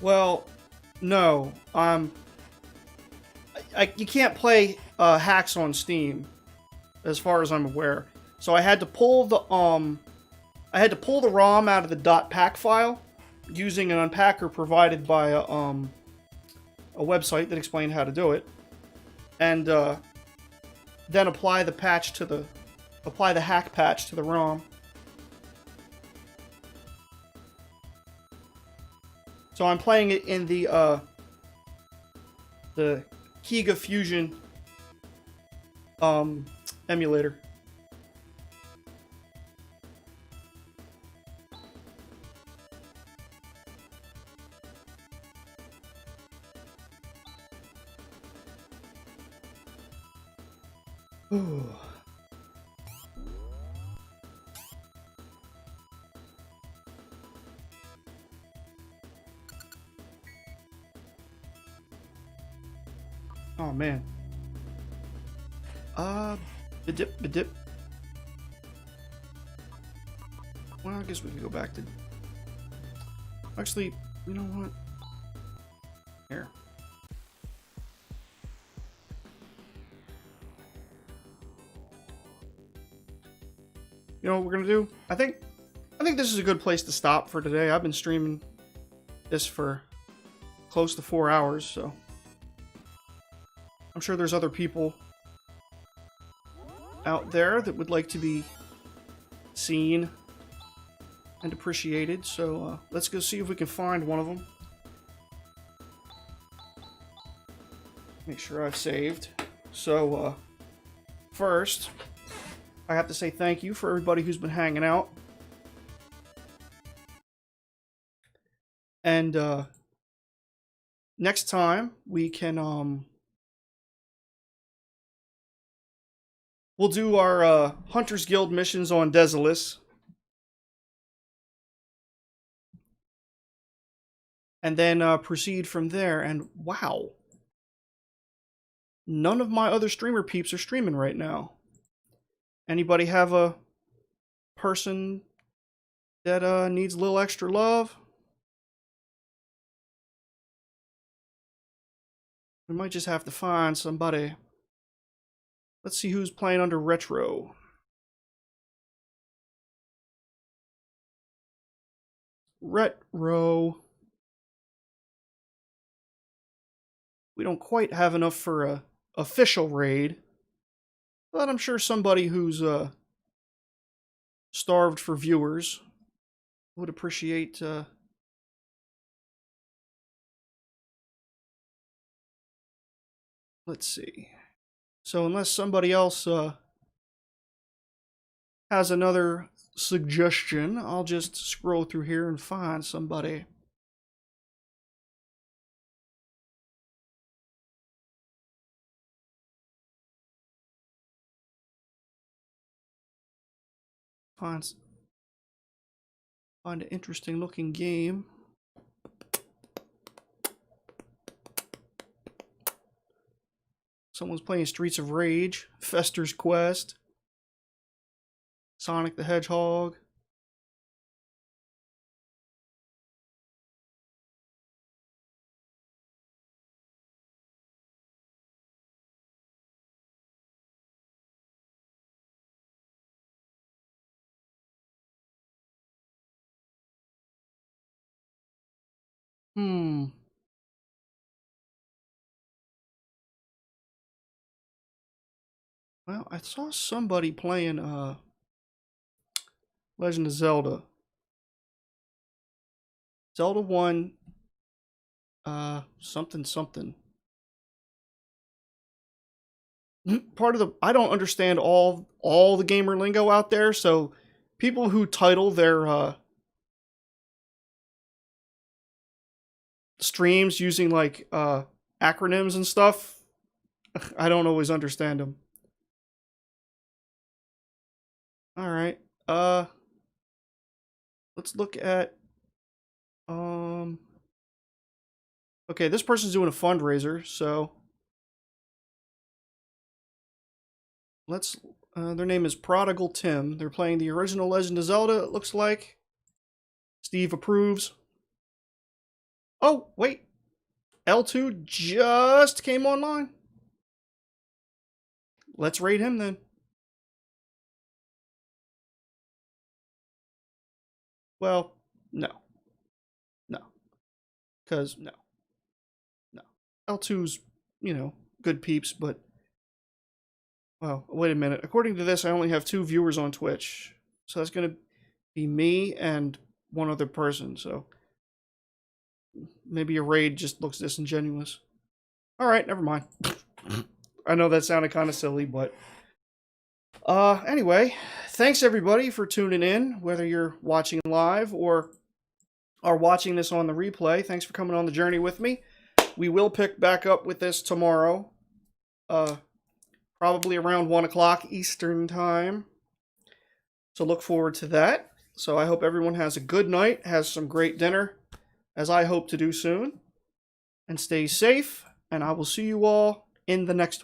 S1: Well, no. You can't play hacks on Steam, as far as I'm aware. So I had to pull the ROM out of the .pack file using an unpacker provided by a website that explained how to do it, and then apply the hack patch to the ROM. So I'm playing it in the Kiga Fusion emulator. Ooh. Oh man. Dip. Well, I guess we can go back to. Actually, you know what? Here. You know what we're gonna do? I think this is a good place to stop for today. I've been streaming this for close to 4 hours, so I'm sure there's other people out there that would like to be seen and appreciated. So let's go see if we can find one of them. Make sure I've saved. So first, I have to say thank you for everybody who's been hanging out. And next time we can we'll do our Hunters Guild missions on Desolus. And then proceed from there. And wow. None of my other streamer peeps are streaming right now. Anybody have a person that needs a little extra love? We might just have to find somebody. Let's see who's playing under retro. Retro. We don't quite have enough for a official raid, but I'm sure somebody who's starved for viewers would appreciate let's see. So unless somebody else has another suggestion, I'll just scroll through here and find somebody. Find an interesting looking game. Someone's playing Streets of Rage, Fester's Quest, Sonic the Hedgehog. Well, I saw somebody playing Legend of Zelda. Zelda 1 something. Part of the I don't understand all the gamer lingo out there, so people who title their streams using like acronyms and stuff, I don't always understand them. All right. Let's look at okay, this person's doing a fundraiser, so let's their name is Prodigal Tim. They're playing the original Legend of Zelda, it looks like. Steve approves. Oh, wait. L2 just came online. Let's raid him then. Well, no. No. Because, no. No. L2's, good peeps, but... Well, wait a minute. According to this, I only have 2 viewers on Twitch. So that's going to be me and one other person, so... Maybe a raid just looks disingenuous. Alright, never mind. I know that sounded kind of silly, but... Anyway, thanks everybody for tuning in, whether you're watching live or are watching this on the replay. Thanks for coming on the journey with me. We will pick back up with this tomorrow. Probably around 1 o'clock Eastern time. So look forward to that. So I hope everyone has a good night, has some great dinner, as I hope to do soon. And stay safe, and I will see you all in the next